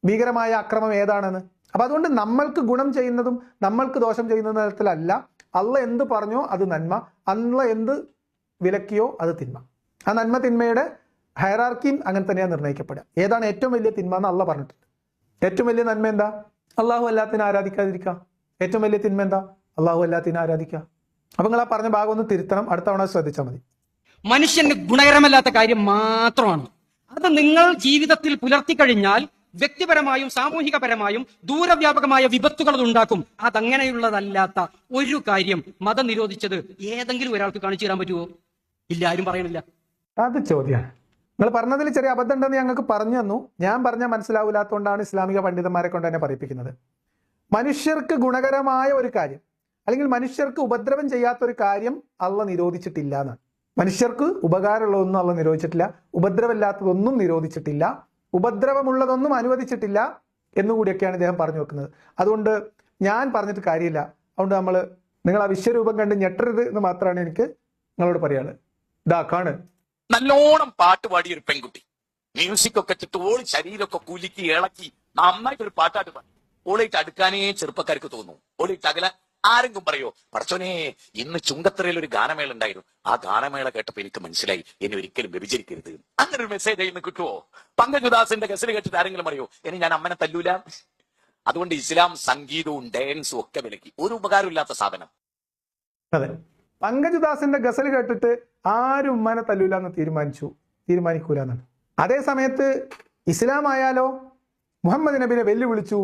ഭീകരമായ അക്രമം ഏതാണെന്ന്. അപ്പൊ അതുകൊണ്ട് നമ്മൾക്ക് ഗുണം ചെയ്യുന്നതും നമ്മൾക്ക് ദോഷം ചെയ്യുന്ന തരത്തിലല്ല. അള്ള എന്ത് പറഞ്ഞോ അത് നന്മ, അള്ള എന്ത് വിലക്കിയോ അത് തിന്മ. ആ നന്മ തിന്മയുടെ ഹയറാർക്കിയും അങ്ങനെ തന്നെയാണ് നിർണ്ണയിക്കപ്പെടുക. ഏതാണ് ഏറ്റവും വലിയ തിന്മ എന്ന് അള്ള പറഞ്ഞിട്ടുണ്ട്. ഏറ്റവും വലിയ നന്മ എന്താ? അള്ളാഹു അല്ലാത്തിനെ ആരാധിക്കാതിരിക്കുക. ഏറ്റവും വലിയ തിന്മ എന്താ? അള്ളാഹു അല്ലാത്തിനെ ആരാധിക്കുക. അപ്പൊ നിങ്ങൾ ആ പറഞ്ഞ ഭാഗം ഒന്ന് തിരുത്തണം, അടുത്ത തവണ ശ്രദ്ധിച്ചാൽ മതി. മനുഷ്യന് ഗുണകരമല്ലാത്ത കാര്യം മാത്രമാണ്. അത് നിങ്ങൾ ജീവിതത്തിൽ പുലർത്തിക്കഴിഞ്ഞാൽ വ്യക്തിപരമായും സാമൂഹികപരമായും ദൂരവ്യാപകമായ വിപത്തുകൾ ഉണ്ടാക്കും. അതങ്ങനെയുള്ളതല്ലാത്ത ഒരു കാര്യം മതം നിരോധിച്ചത് ഏതെങ്കിലും ഒരാൾക്ക് കാണിച്ചു തരാൻ പറ്റുമോ? ഇല്ല, ആരും പറയണില്ല. അത് ചോദ്യമാണ്. നിങ്ങൾ പറഞ്ഞതിൽ ചെറിയ അബദ്ധം ഉണ്ടെന്ന് ഞങ്ങൾക്ക് പറഞ്ഞു തന്നു. ഞാൻ പറഞ്ഞാൽ മനസ്സിലാവില്ലാത്തതുകൊണ്ടാണ് ഇസ്ലാമിക പണ്ഡിതന്മാരെ കൊണ്ട് തന്നെ പറയിപ്പിക്കുന്നത്. മനുഷ്യർക്ക് ഗുണകരമായ ഒരു കാര്യം അല്ലെങ്കിൽ മനുഷ്യർക്ക് ഉപദ്രവം ചെയ്യാത്ത ഒരു കാര്യം അള്ള നിരോധിച്ചിട്ടില്ല എന്നാണ്. മനുഷ്യർക്ക് ഉപകാരമുള്ളതൊന്നും അള്ള നിരോധിച്ചിട്ടില്ല, ഉപദ്രവമില്ലാത്തതൊന്നും നിരോധിച്ചിട്ടില്ല, ഉപദ്രവമുള്ളതൊന്നും അനുവദിച്ചിട്ടില്ല എന്നുകൂടിയൊക്കെയാണ് ഇദ്ദേഹം പറഞ്ഞു വെക്കുന്നത്. അതുകൊണ്ട് ഞാൻ പറഞ്ഞിട്ട് കാര്യമില്ല. അതുകൊണ്ട് നിങ്ങൾ ആ വിശ്വരൂപം കണ്ട് ഞെട്ടരുത് എന്ന് മാത്രമാണ് എനിക്ക് നിങ്ങളോട് പറയാനുള്ളത്. ഇതാ കാണ്, നല്ലോണം പാട്ട് പാടിയ ഒരു പെൺകുട്ടി, മ്യൂസിക് ഒക്കെ ഇട്ടിട്ട് ഓള് ശരീരമൊക്കെ കുലുക്കി ഇളക്കി നന്നായിട്ടൊരു പാട്ടാട്ട് പാടി. ഓളായിട്ട് അടുക്കാനേ ചെറുപ്പക്കാർക്ക് തോന്നും. ഓളായിട്ട് അകല ആരെങ്കിലും പറയോ, പടച്ചോനെ ഇന്ന് ചുങ്കത്തറയിൽ ഒരു ഗാനമേള ഉണ്ടായിരുന്നു, ആ ഗാനമേള കേട്ടപ്പോ എനിക്ക് മനസ്സിലായി എന്നെ ഒരിക്കലും വ്യഭിചരിക്കരുത്. അങ്ങനെ ഒരു മെസ്സേജ് ഇന്ന് കിട്ടുമോ? പങ്കജുദാസിന്റെ ഗസൽ കേട്ടിട്ട് ആരെങ്കിലും പറയോ ഇനി ഞാൻ അമ്മനെ തല്ലൂല? അതുകൊണ്ട് ഇസ്ലാം സംഗീതവും ഡാൻസും ഒക്കെ വിലക്കി. ഒരു ഉപകാരമില്ലാത്ത സാധനം. അതെ, പങ്കജുദാസിന്റെ ഗസൽ കേട്ടിട്ട് ആരും ഉമ്മാനെ തല്ലൂല എന്ന് തീരുമാനിക്കൂല എന്നാണ്. അതേ സമയത്ത് ഇസ്ലാം ആയാലോ മുഹമ്മദ് നബിനെ വെല്ലുവിളിച്ചു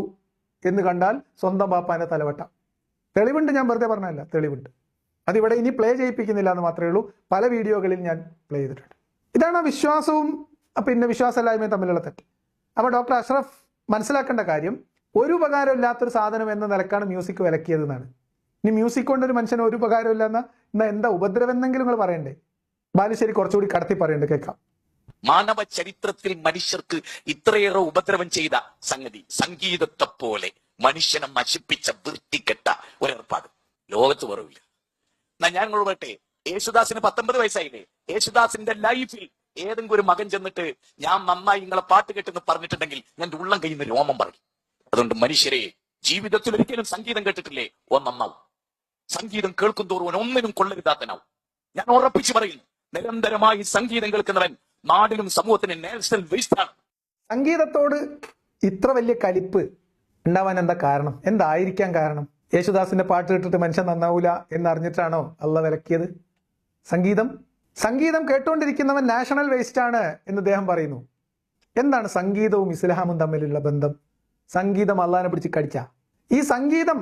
എന്ന് കണ്ടാൽ സ്വന്തം ബാപ്പാനെ തലവട്ട. തെളിവുണ്ട്, ഞാൻ വെറുതെ പറഞ്ഞല്ല, തെളിവുണ്ട്. അതിവിടെ ഇനി പ്ലേ ചെയ്യിപ്പിക്കുന്നില്ല എന്ന് മാത്രമേ ഉള്ളൂ. പല വീഡിയോകളിൽ ഞാൻ പ്ലേ ചെയ്തിട്ടുണ്ട്. ഇതാണ് വിശ്വാസവും വിശ്വാസമില്ലായ്മയും തമ്മിലുള്ള തെറ്റ്. അപ്പോൾ ഡോക്ടർ അഷ്റഫ് മനസ്സിലാക്കേണ്ട കാര്യം, ഒരു ഉപകാരമില്ലാത്തൊരു സാധനം എന്ന നിലക്കാണ് മ്യൂസിക് വിലക്കിയത് എന്നാണ്. ഇനി മ്യൂസിക് കൊണ്ടൊരു മനുഷ്യന് ഒരു ഉപകാരമില്ല എന്നാ എന്താ ഉപദ്രവം എന്നെങ്കിലും നിങ്ങൾ പറയണ്ടേ? ബാലുശ്ശേരി കുറച്ചുകൂടി കടത്തി പറയണ്ടേ, കേൾക്കാം. മാനവ ചരിത്രത്തിൽ മനുഷ്യർക്ക് ഇത്രയേറെ ഉപദ്രവം ചെയ്ത സംഗതി സംഗീതത്തെ പോലെ മനുഷ്യനെ നശിപ്പിച്ച വൃത്തികെട്ട ഒരേർപ്പാട് ലോകത്ത് കുറവില്ല. എന്നാ ഞാൻ നിങ്ങളോട് പറയട്ടെ, യേശുദാസിന് 19 വയസ്സായില്ലേ? യേശുദാസിന്റെ ലൈഫിൽ ഏതെങ്കിലും ഒരു മകൻ ചെന്നിട്ട് ഞാൻ നന്നായി നിങ്ങളെ പാട്ട് കേട്ടെന്ന് പറഞ്ഞിട്ടുണ്ടെങ്കിൽ ഞാൻ ഉള്ളം കഴിയുന്ന രോമം പറയും. അതുകൊണ്ട് മനുഷ്യരെ, ജീവിതത്തിൽ ഒരിക്കലും സംഗീതം കേട്ടിട്ടില്ലേ? നന്നാവും. സംഗീതം കേൾക്കും തോറും ഒന്നിനും കൊള്ളരുതാത്തനാവും. ഞാൻ ഉറപ്പിച്ചു പറയുന്നു, നിരന്തരമായി സംഗീതം കേൾക്കുന്നവൻ നാടിനും സമൂഹത്തിനും നാഷണൽ വേസ്റ്റ് ആണ്. സംഗീതത്തോട് ഇത്ര വലിയ കലിപ്പ് ഉണ്ടാവാൻ എന്താ കാരണം? എന്തായിരിക്കാം കാരണം? യേശുദാസിന്റെ പാട്ട് കേട്ടിട്ട് മനുഷ്യൻ നന്നാവൂല എന്നറിഞ്ഞിട്ടാണോ അള്ള വിലക്കിയത്? സംഗീതം കേട്ടുകൊണ്ടിരിക്കുന്നവൻ നാഷണൽ വേസ്റ്റ് ആണ് എന്ന് അദ്ദേഹം പറയുന്നു. എന്താണ് സംഗീതവും ഇസ്ലാമും തമ്മിലുള്ള ബന്ധം? സംഗീതം അള്ളാഹിനെ പിടിച്ച് കടിച്ച ഈ സംഗീതം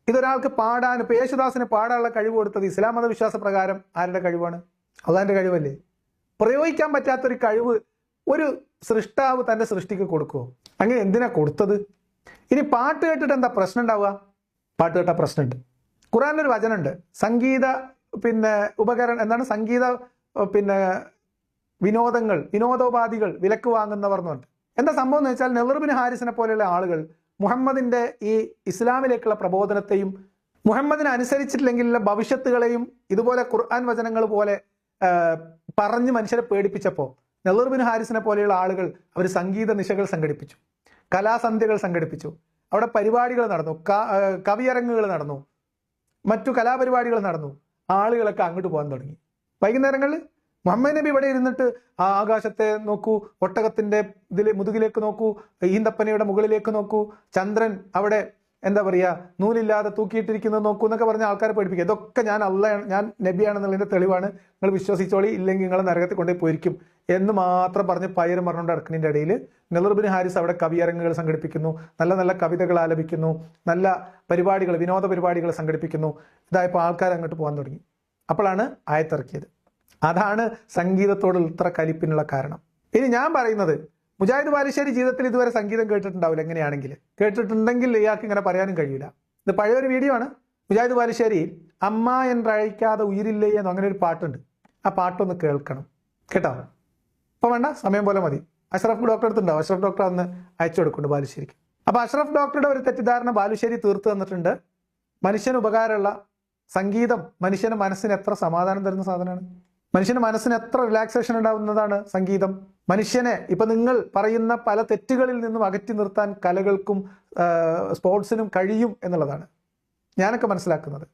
ഇതൊരാൾക്ക് പാടാൻ, ഇപ്പൊ യേശുദാസിന് പാടാനുള്ള കഴിവ് കൊടുത്തത് ഇസ്ലാം മതവിശ്വാസ പ്രകാരം ആരുടെ കഴിവാണ്? അള്ളാഹിന്റെ കഴിവല്ലേ? പ്രയോഗിക്കാൻ പറ്റാത്തൊരു കഴിവ് ഒരു സൃഷ്ടാവ് തന്റെ സൃഷ്ടിക്ക് കൊടുക്കുമോ? അങ്ങനെ എന്തിനാ കൊടുത്തത്? ഇനി പാട്ട് കേട്ടിട്ട് എന്താ പ്രശ്നം ഉണ്ടാവുക? പാട്ട് കേട്ടാ പ്രശ്നമുണ്ട്. ഖുറാനിലൊരു വചനമുണ്ട്, സംഗീത ഉപകരണം എന്താണ്, സംഗീത വിനോദോപാധികൾ വിലക്ക് വാങ്ങുന്നവർ എന്ന് പറഞ്ഞിട്ട്. എന്താ സംഭവം എന്ന് വെച്ചാൽ, നെളർ ബിൻ ഹാരിസിനെ പോലെയുള്ള ആളുകൾ മുഹമ്മദിന്റെ ഈ ഇസ്ലാമിലേക്കുള്ള പ്രബോധനത്തെയും മുഹമ്മദിനെ അനുസരിച്ചിട്ടില്ലെങ്കിലുള്ള ഭവിഷ്യത്തുകളെയും ഇതുപോലെ ഖുർആൻ വചനങ്ങൾ പോലെ പറഞ്ഞ് മനുഷ്യരെ പേടിപ്പിച്ചപ്പോൾ നെളർ ബിൻ ഹാരിസിനെ പോലെയുള്ള ആളുകൾ അവർ സംഗീത നിശകൾ സംഘടിപ്പിച്ചു, കലാസന്ധ്യകൾ സംഘടിപ്പിച്ചു, അവിടെ പരിപാടികൾ നടന്നു, കവിയരങ്ങുകൾ നടന്നു, മറ്റു കലാപരിപാടികൾ നടന്നു. ആളുകളൊക്കെ അങ്ങോട്ട് പോകാൻ തുടങ്ങി. വൈകുന്നേരങ്ങളിൽ മുഹമ്മദ് നബി ഇവിടെ ഇരുന്നിട്ട് ആകാശത്തെ നോക്കൂ, ഒട്ടകത്തിന്റെ മുതുകിലേക്ക് നോക്കൂ, ഈന്തപ്പനയുടെ മുകളിലേക്ക് നോക്കൂ, ചന്ദ്രൻ അവിടെ എന്താ പറയുക നൂലില്ലാതെ തൂക്കിയിട്ടിരിക്കുന്നത് നോക്കൂ എന്നൊക്കെ പറഞ്ഞ ആൾക്കാരെ പഠിപ്പിക്കുക. ഇതൊക്കെ ഞാൻ നബിയാണെന്നുള്ളതിന്റെ തെളിവാണ്, നിങ്ങൾ വിശ്വസിച്ചോളി, ഇല്ലെങ്കിൽ നിങ്ങൾ നരകത്തിൽ കൊണ്ടുപോയി പോയിരിക്കും എന്ന് മാത്രം പറഞ്ഞ് പയരം പറഞ്ഞുകൊണ്ട് ഇറക്കുന്നതിൻ്റെ ഇടയിൽ നെളർ ബിൻ ഹാരിസ് അവിടെ കവിയരങ്ങുകൾ സംഘടിപ്പിക്കുന്നു, നല്ല നല്ല കവിതകൾ ആലപിക്കുന്നു, നല്ല പരിപാടികൾ, വിനോദ പരിപാടികൾ സംഘടിപ്പിക്കുന്നു. ഇതായപ്പോൾ ആൾക്കാർ അങ്ങോട്ട് പോകാൻ തുടങ്ങി. അപ്പോഴാണ് ആയത്തിറക്കിയത്. അതാണ് സംഗീതത്തോടുള്ള ഇത്ര കലിപ്പിനുള്ള കാരണം. ഇനി ഞാൻ പറയുന്നത്, മുജാഹിദ് ബാലുശ്ശേരി ജീവിതത്തിൽ ഇതുവരെ സംഗീതം കേട്ടിട്ടുണ്ടാവില്ല. എങ്ങനെയാണെങ്കിൽ കേട്ടിട്ടുണ്ടെങ്കിൽ ഇയാൾക്ക് ഇങ്ങനെ പറയാനും കഴിയില്ല. ഇത് പഴയൊരു വീഡിയോ ആണ്. മുജാഹിദ് ബാലുശ്ശേരി അമ്മ എന്നഴിക്കാതെ ഉയിരില്ലേ എന്ന് അങ്ങനെ ഒരു പാട്ടുണ്ട്. ആ പാട്ടൊന്ന് കേൾക്കണം കേട്ടോ. ഇപ്പൊ വേണ്ട, സമയം പോലെ മതി. അഷ്റഫ് ഡോക്ടർ അടുത്തുണ്ടാവും. അഷ്റഫ് ഡോക്ടർ അന്ന് അയച്ചു കൊടുക്കുന്നുണ്ട് ബാലുശ്ശേരിക്ക്. അപ്പൊ അഷ്റഫ് ഡോക്ടറുടെ ഒരു തെറ്റിദ്ധാരണ ബാലുശ്ശേരി തീർത്തു തന്നിട്ടുണ്ട്. മനുഷ്യന് ഉപകാരമുള്ള സംഗീതം മനുഷ്യന് മനസ്സിന് എത്ര സമാധാനം തരുന്ന സാധനമാണ്. മനുഷ്യന് മനസ്സിന് എത്ര റിലാക്സേഷൻ ഉണ്ടാവുന്നതാണ് സംഗീതം. മനുഷ്യനെ ഇപ്പൊ നിങ്ങൾ പറയുന്ന പല തെറ്റുകളിൽ നിന്നും അകറ്റി നിർത്താൻ കലകൾക്കും സ്പോർട്സിനും കഴിയും എന്നുള്ളതാണ് ഞാനൊക്കെ മനസ്സിലാക്കുന്നത്.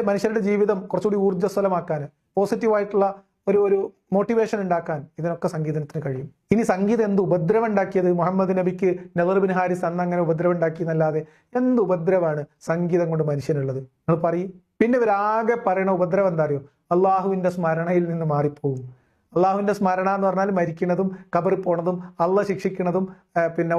മനുഷ്യരുടെ ജീവിതം കുറച്ചുകൂടി ഊർജ്ജസ്വലമാക്കാൻ, പോസിറ്റീവായിട്ടുള്ള ഒരു മോട്ടിവേഷൻ ഉണ്ടാക്കാൻ ഇതിനൊക്കെ സംഗീതത്തിന് കഴിയും. ഇനി സംഗീതം എന്ത് ഉപദ്രവം ഉണ്ടാക്കിയത്? മുഹമ്മദ് നബിക്ക് നെളർ ബിൻ ഹാരിസ് അന്ന് അങ്ങനെ ഉപദ്രവം ഉണ്ടാക്കി എന്നല്ലാതെ എന്ത് ഉപദ്രവമാണ് സംഗീതം കൊണ്ട് മനുഷ്യനുള്ളത്? നിങ്ങൾ പറയും. പിന്നെ ഇവരാകെ പറയുന്ന ഉപദ്രവം എന്താ അറിയോ? അള്ളാഹുവിന്റെ സ്മരണയിൽ നിന്ന് മാറിപ്പോകും. അള്ളാഹുവിന്റെ സ്മരണ എന്ന് പറഞ്ഞാൽ മരിക്കുന്നതും കബറിൽ പോണതും അള്ള ശിക്ഷിക്കുന്നതും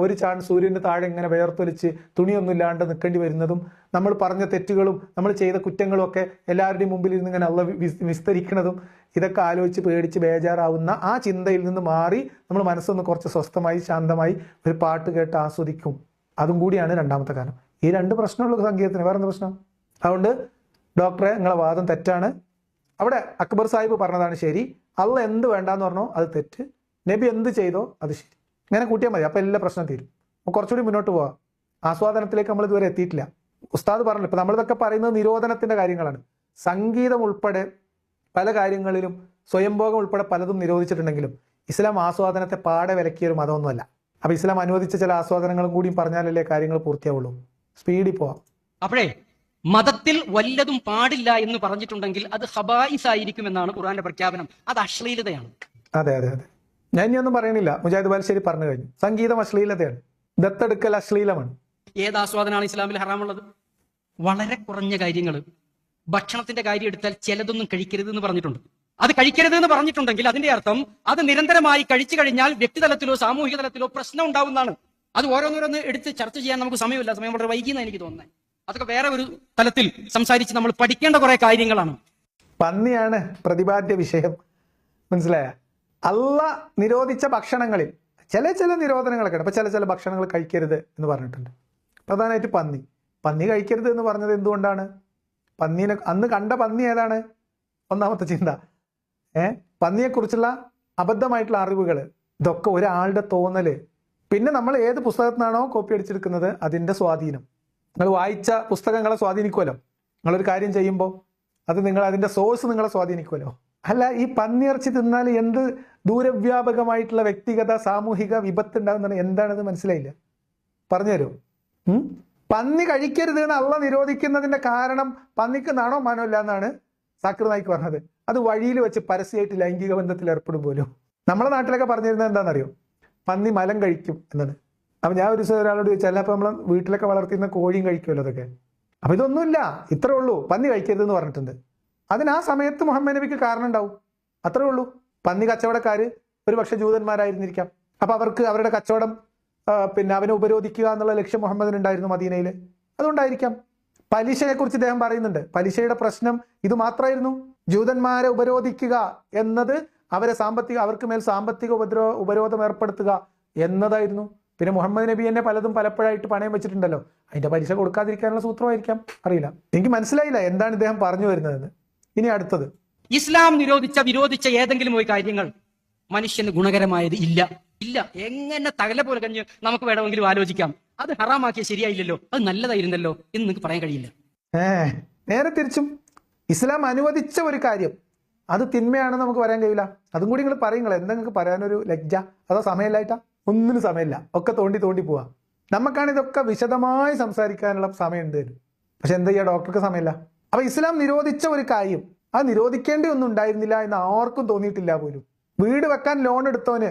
ഒരു ചാൺ സൂര്യന് താഴെ ഇങ്ങനെ വേർത്തൊലിച്ച് തുണിയൊന്നും ഇല്ലാണ്ട് നിൽക്കേണ്ടി വരുന്നതും നമ്മൾ പറഞ്ഞ തെറ്റുകളും നമ്മൾ ചെയ്ത കുറ്റങ്ങളും ഒക്കെ എല്ലാവരുടെയും മുമ്പിൽ ഇരുന്ന് ഇങ്ങനെ അള്ള വിസ്തരിക്കുന്നതും ഇതൊക്കെ ആലോചിച്ച് പേടിച്ച് ബേജാറാവുന്ന ആ ചിന്തയിൽ നിന്ന് മാറി നമ്മൾ മനസ്സൊന്ന് കുറച്ച് സ്വസ്ഥമായി ശാന്തമായി ഒരു പാട്ട് കേട്ട് ആസ്വദിക്കും. അതും കൂടിയാണ് രണ്ടാമത്തെ കാരണം. ഈ രണ്ട് പ്രശ്നമുള്ള സംഗീതത്തിന്, വേറെന്താ പ്രശ്നം? അതുകൊണ്ട് ഡോക്ടറെ, നിങ്ങളെ വാദം തെറ്റാണ്. അവിടെ അക്ബർ സാഹിബ് പറഞ്ഞതാണ് ശരി. അള്ള എന്ത് വേണ്ടാന്ന് പറഞ്ഞോ അത് തെറ്റ്, നബി എന്ത് ചെയ്തോ അത് ശരി. ഇങ്ങനെ കൂട്ടിയാൽ മതി, അപ്പൊ എല്ലാ പ്രശ്നം തീരും. അപ്പൊ കുറച്ചുകൂടി മുന്നോട്ട് പോവാം. ആസ്വാദനത്തിലേക്ക് നമ്മൾ ഇതുവരെ എത്തിയിട്ടില്ല. ഉസ്താദ് പറഞ്ഞു, ഇപ്പൊ നമ്മളിതൊക്കെ പറയുന്നത് നിരോധനത്തിന്റെ കാര്യങ്ങളാണ്. സംഗീതം ഉൾപ്പെടെ പല കാര്യങ്ങളിലും, സ്വയംഭോഗം ഉൾപ്പെടെ പലതും നിരോധിച്ചിട്ടുണ്ടെങ്കിലും ഇസ്ലാം ആസ്വാദനത്തെ പാടെ വിലക്കിയ ഒരു മതമൊന്നുമല്ല. അപ്പൊ ഇസ്ലാം അനുവദിച്ച ചില ആസ്വാദനങ്ങളും കൂടിയും പറഞ്ഞാലല്ലേ കാര്യങ്ങൾ പൂർത്തിയാവുള്ളൂ. സ്പീഡിൽ പോവാം. അപ്പോഴേ മതത്തിൽ വല്ലതും പാടില്ല എന്ന് പറഞ്ഞിട്ടുണ്ടെങ്കിൽ അത് ഹബായിസ് ആയിരിക്കും എന്നാണ് ഖുർആന്റെ പ്രഖ്യാപനം. അത് അശ്ലീലതയാണ്. അതെ അതെ അതെ, ഞാൻ ഇനിയൊന്നും പറയണില്ല. മുജാഹിദ് ബാലുശ്ശേരി പറഞ്ഞു കഴിഞ്ഞു. സംഗീതം അശ്ലീലതയാണ്, ദത്തെടുക്കൽ അശ്ലീലമാണ്. ഏത് ആസ്വാദനമാണ് ഇസ്ലാമിൽ ഹറാമുള്ളത്? വളരെ കുറഞ്ഞ കാര്യങ്ങൾ. ഭക്ഷണത്തിന്റെ കാര്യം എടുത്താൽ ചിലതൊന്നും കഴിക്കരുത് എന്ന് പറഞ്ഞിട്ടുണ്ട്. അത് കഴിക്കരുത് എന്ന് പറഞ്ഞിട്ടുണ്ടെങ്കിൽ അതിന്റെ അർത്ഥം അത് നിരന്തരമായി കഴിച്ചു കഴിഞ്ഞാൽ വ്യക്തിതലത്തിലോ സാമൂഹിക തലത്തിലോ പ്രശ്നം ഉണ്ടാവുന്നതാണ്. അത് ഓരോന്നോരോന്ന് എടുത്ത് ചർച്ച ചെയ്യാൻ നമുക്ക് സമയമില്ല. സമയം വളരെ വൈകിയെന്ന് എനിക്ക് തോന്നുന്നത്. അതൊക്കെ വേറെ ഒരു തലത്തിൽ സംസാരിച്ച് നമ്മൾ പഠിക്കേണ്ട കുറെ കാര്യങ്ങളാണ്. പന്നിയാണ് പ്രതിപാദ്യ വിഷയം, മനസ്സിലായ? അള്ള നിരോധിച്ച ഭക്ഷണങ്ങളിൽ ചില നിരോധനങ്ങളൊക്കെ ഉണ്ട്. അപ്പൊ ചില ഭക്ഷണങ്ങൾ കഴിക്കരുത് എന്ന് പറഞ്ഞിട്ടുണ്ട്. പ്രധാനമായിട്ട് പന്നി കഴിക്കരുത് എന്ന് പറഞ്ഞത് എന്തുകൊണ്ടാണ്? പന്നീനെ അന്ന് കണ്ട പന്നി ഏതാണ്? ഒന്നാമത്തെ ചിന്ത. പന്നിയെക്കുറിച്ചുള്ള അബദ്ധമായിട്ടുള്ള അറിവുകൾ, ഇതൊക്കെ ഒരാളുടെ തോന്നല്. പിന്നെ നമ്മൾ ഏത് പുസ്തകത്തിനാണോ കോപ്പി അടിച്ചെടുക്കുന്നത് അതിന്റെ സ്വാധീനം. നിങ്ങൾ വായിച്ച പുസ്തകങ്ങളെ സ്വാധീനിക്കുമല്ലോ. നിങ്ങളൊരു കാര്യം ചെയ്യുമ്പോൾ അത് നിങ്ങൾ അതിന്റെ സോഴ്സ് നിങ്ങളെ സ്വാധീനിക്കുമല്ലോ. അല്ല, ഈ പന്നിയിറച്ചി തിന്നാൽ എന്ത് ദൂരവ്യാപകമായിട്ടുള്ള വ്യക്തിഗത സാമൂഹിക വിപത്ത് ഉണ്ടാകുന്നതാണ്, എന്താണെന്ന് മനസ്സിലായില്ല. പറഞ്ഞുതരൂ. പന്നി കഴിക്കരുത് എന്ന് അള്ളാഹ് നിരോധിക്കുന്നതിന്റെ കാരണം പന്നിക്ക് നാണോ മാനോ ഇല്ല എന്നാണ് സാക്കിർ നായിക്ക് പറഞ്ഞത്. അത് വഴിയിൽ വെച്ച് പരസ്യമായിട്ട് ലൈംഗിക ബന്ധത്തിൽ ഏർപ്പെടും പോലും. നമ്മളെ നാട്ടിലൊക്കെ പറഞ്ഞിരുന്നത് എന്താണെന്നറിയോ? പന്നി മലം കഴിക്കും എന്നാണ്. അപ്പൊ ഞാൻ ഒരു ദിവസം ഒരാളോട് ചോദിച്ചാൽ, അല്ല, അപ്പൊ നമ്മളെ വീട്ടിലൊക്കെ വളർത്തുന്ന കോഴിയും കഴിക്കുമല്ലോ അതൊക്കെ. അപ്പൊ ഇതൊന്നുമില്ല, ഇത്രേ ഉള്ളൂ, പന്നി കഴിക്കരുതെന്ന് പറഞ്ഞിട്ടുണ്ട്. അതിന് ആ സമയത്ത് മുഹമ്മദ് നബിക്ക് കാരണം ഉണ്ടാവും, അത്രേ ഉള്ളൂ. പന്നി കച്ചവടക്കാര് ഒരു പക്ഷെ ജൂതന്മാരായിരുന്നിരിക്കാം. അപ്പൊ അവർക്ക് അവരുടെ കച്ചവടം പിന്നെ അവനെ ഉപരോധിക്കുക എന്നുള്ള ലക്ഷ്യം മുഹമ്മദിനുണ്ടായിരുന്നു മദീനയിൽ, അതുകൊണ്ടായിരിക്കാം. പലിശയെ കുറിച്ച് ഇദ്ദേഹം പറയുന്നുണ്ട്. പലിശയുടെ പ്രശ്നം ഇത് മാത്രമായിരുന്നു. ജൂതന്മാരെ ഉപരോധിക്കുക എന്നത് അവർക്ക് മേൽ സാമ്പത്തിക ഉപരോധം ഏർപ്പെടുത്തുക എന്നതായിരുന്നു. പിന്നെ മുഹമ്മദ് നബി എന്നെ പലതും പലപ്പോഴായിട്ട് പണയം വെച്ചിട്ടുണ്ടല്ലോ, അതിന്റെ പലിശ കൊടുക്കാതിരിക്കാനുള്ള സൂത്രമായിരിക്കാം, അറിയില്ല. എനിക്ക് മനസ്സിലായില്ല എന്താണ് ഇദ്ദേഹം പറഞ്ഞു വരുന്നതെന്ന്. ഇനി അടുത്തത്, ഇസ്ലാം വിരോധിച്ച ഏതെങ്കിലും ഒരു കാര്യങ്ങൾ മനുഷ്യന് ഗുണകരമായത് ഇല്ല. എങ്ങനെ തകല പോലെ കഴിഞ്ഞ് നമുക്ക് വേണമെങ്കിലും ആലോചിക്കാം. അത് ഹറാമാക്കിയ ശരിയായില്ലല്ലോ, അത് നല്ലതായിരുന്നല്ലോ എന്ന് നിങ്ങൾക്ക് പറയാൻ കഴിയില്ല. നേരെ തിരിച്ചും ഇസ്ലാം അനുവദിച്ച ഒരു കാര്യം അത് തിന്മയാണെന്ന് നമുക്ക് പറയാൻ കഴിയില്ല. അതും കൂടി നിങ്ങൾ പറയും. എന്താ നിങ്ങൾക്ക് പറയാനൊരു ലജ്ജ? അതോ സമയമില്ലായിട്ടാ? ഒന്നിനും സമയമില്ല, ഒക്കെ തോണ്ടി പോവാ. നമുക്കാണ് ഇതൊക്കെ വിശദമായി സംസാരിക്കാനുള്ള സമയമുണ്ട്, പക്ഷെ എന്താ ചെയ്യാ, ഡോക്ടർക്ക് സമയമില്ല. അപ്പൊ ഇസ്ലാം നിരോധിച്ച ഒരു കാര്യം അത് നിരോധിക്കേണ്ടി ഒന്നും ഉണ്ടായിരുന്നില്ല എന്ന് ആർക്കും തോന്നിയിട്ടില്ല പോലും. വീട് വെക്കാൻ ലോൺ എടുത്തോന്,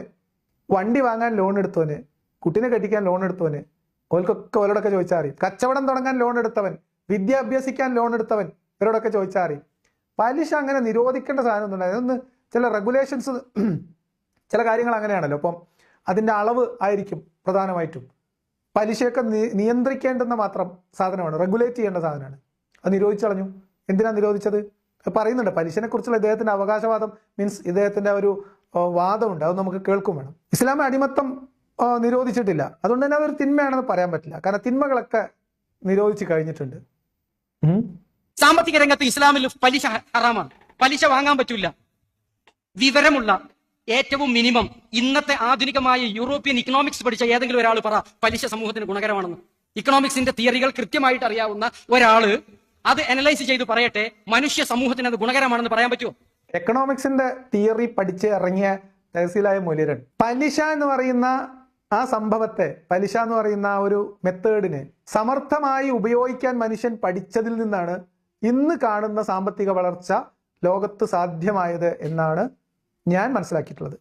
വണ്ടി വാങ്ങാൻ ലോൺ എടുത്തോന്, കുട്ടിനെ കെട്ടിക്കാൻ ലോൺ എടുത്തോന്, ഓരോടൊക്കെ ചോദിച്ചാൽ അറിയും. കച്ചവടം തുടങ്ങാൻ ലോൺ എടുത്തവൻ, വിദ്യ അഭ്യസിക്കാൻ ലോൺ എടുത്തവൻ, ഇവരോടൊക്കെ ചോദിച്ചാൽ അറിയും. പലിശ അങ്ങനെ നിരോധിക്കേണ്ട സാധനം ഒന്നും അതൊന്ന് ചില റെഗുലേഷൻസ്, ചില കാര്യങ്ങൾ അങ്ങനെയാണല്ലോ. അപ്പം അതിന്റെ അളവ് ആയിരിക്കും പ്രധാനമായിട്ടും. പലിശയൊക്കെ നിയന്ത്രിക്കേണ്ടുന്ന മാത്രം സാധനമാണ്, റെഗുലേറ്റ് ചെയ്യേണ്ട സാധനമാണ്. അത് നിരോധിച്ചു കളഞ്ഞു. എന്തിനാ നിരോധിച്ചത്? പറയുന്നുണ്ട്. പലിശനെ കുറിച്ചുള്ള ഇദ്ദേഹത്തിന്റെ അവകാശവാദം, മീൻസ് ഇദ്ദേഹത്തിന്റെ ഒരു വാദമുണ്ട്, അത് നമുക്ക് കേൾക്കും വേണം. ഇസ്ലാം അടിമത്തം നിരോധിച്ചിട്ടില്ല, അതുകൊണ്ട് തന്നെ അതൊരു തിന്മയാണെന്ന് പറയാൻ പറ്റില്ല. കാരണം തിന്മകളൊക്കെ നിരോധിച്ചു കഴിഞ്ഞിട്ടുണ്ട്. സാമ്പത്തിക രംഗത്ത് ഇസ്ലാമിൽ പലിശ ഹറാമാണ്, പലിശ വാങ്ങാൻ പറ്റില്ല. വിവരമുള്ള ഏറ്റവും മിനിമം ഇന്നത്തെ ആധുനികമായ യൂറോപ്യൻ ഇക്കണോമിക്സ് പഠിച്ച ഏതെങ്കിലും ഒരാൾ പറ പലിശ സമൂഹത്തിന് ഗുണകരമാണെന്ന്. ഇക്കണോമിക്സിന്റെ തിയറികൾ കൃത്യമായിട്ട് അറിയാവുന്ന ഒരാള് അത് അനലൈസ് ചെയ്ത് പറയട്ടെ, മനുഷ്യ സമൂഹത്തിന് അത് ഗുണകരമാണെന്ന് പറയാൻ പറ്റുമോ? എക്കണോമിക്സിന്റെ തിയറി പഠിച്ച് ഇറങ്ങിയ തഹസീലായ മൂല്യരൻ പലിശ എന്ന് പറയുന്ന ആ സംഭവത്തെ, പലിശ എന്ന് പറയുന്ന ആ ഒരു മെത്തേഡിനെ സമർത്ഥമായി ഉപയോഗിക്കാൻ മനുഷ്യൻ പഠിച്ചതിൽ നിന്നാണ് ഇന്ന് കാണുന്ന സാമ്പത്തിക വളർച്ച ലോകത്ത് സാധ്യമായത് എന്നാണ് ഞാൻ മനസ്സിലാക്കിയിട്ടുള്ളത്.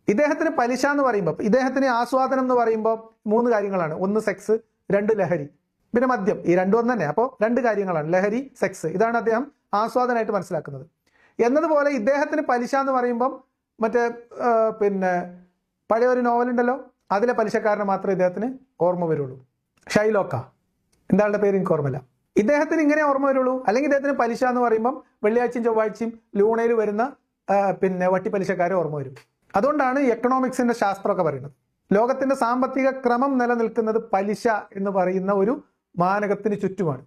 ഇദ്ദേഹത്തിന് പലിശ എന്ന് പറയുമ്പോൾ, ഇദ്ദേഹത്തിന് ആസ്വാദനം എന്ന് പറയുമ്പോൾ 3 കാര്യങ്ങളാണ്. 1 സെക്സ്, 2 ലഹരി, പിന്നെ മദ്യം. ഈ രണ്ടും ഒന്ന് തന്നെ. അപ്പോൾ 2 കാര്യങ്ങളാണ്, ലഹരി, സെക്സ്. ഇതാണ് അദ്ദേഹം ആസ്വാദനമായിട്ട് മനസ്സിലാക്കുന്നത്. എന്നതുപോലെ ഇദ്ദേഹത്തിന് പലിശ എന്ന് പറയുമ്പം മറ്റേ പിന്നെ പഴയ ഒരു നോവലുണ്ടല്ലോ, അതിലെ പലിശക്കാരനെ മാത്രമേ ഇദ്ദേഹത്തിന് ഓർമ്മ വരുള്ളൂ. ഷൈലോക്ക, എന്താളുടെ പേര് എനിക്ക് ഓർമ്മയില്ല. ഇദ്ദേഹത്തിന് ഇങ്ങനെ ഓർമ്മ വരുള്ളൂ. അല്ലെങ്കിൽ ഇദ്ദേഹത്തിന് പലിശ എന്ന് പറയുമ്പം വെള്ളിയാഴ്ചയും ചൊവ്വാഴ്ചയും ലൂണയിൽ വരുന്ന പിന്നെ വട്ടിപ്പലിശക്കാരെ ഓർമ്മ വരും. അതുകൊണ്ടാണ് എക്കണോമിക്സിന്റെ ശാസ്ത്രമൊക്കെ പറയുന്നത്. ലോകത്തിന്റെ സാമ്പത്തിക ക്രമം നിലനിൽക്കുന്നത് പലിശ എന്ന് പറയുന്ന ഒരു മാനകത്തിന് ചുറ്റുമാണ്.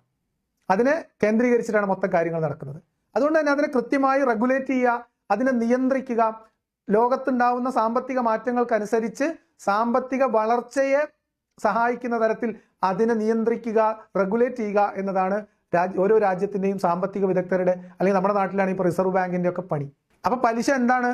അതിനെ കേന്ദ്രീകരിച്ചിട്ടാണ് മൊത്തം കാര്യങ്ങൾ നടക്കുന്നത്. അതുകൊണ്ട് തന്നെ അതിനെ കൃത്യമായി റെഗുലേറ്റ് ചെയ്യുക, അതിനെ നിയന്ത്രിക്കുക, ലോകത്തുണ്ടാവുന്ന സാമ്പത്തിക മാറ്റങ്ങൾക്കനുസരിച്ച് സാമ്പത്തിക വളർച്ചയെ സഹായിക്കുന്ന തരത്തിൽ അതിനെ നിയന്ത്രിക്കുക, റെഗുലേറ്റ് ചെയ്യുക എന്നതാണ് ഓരോ രാജ്യത്തിന്റെയും സാമ്പത്തിക വിദഗ്ധരുടെ, അല്ലെങ്കിൽ നമ്മുടെ നാട്ടിലാണ് ഇപ്പോൾ റിസർവ് ബാങ്കിന്റെ ഒക്കെ പണി. അപ്പൊ പലിശ എന്താണ്?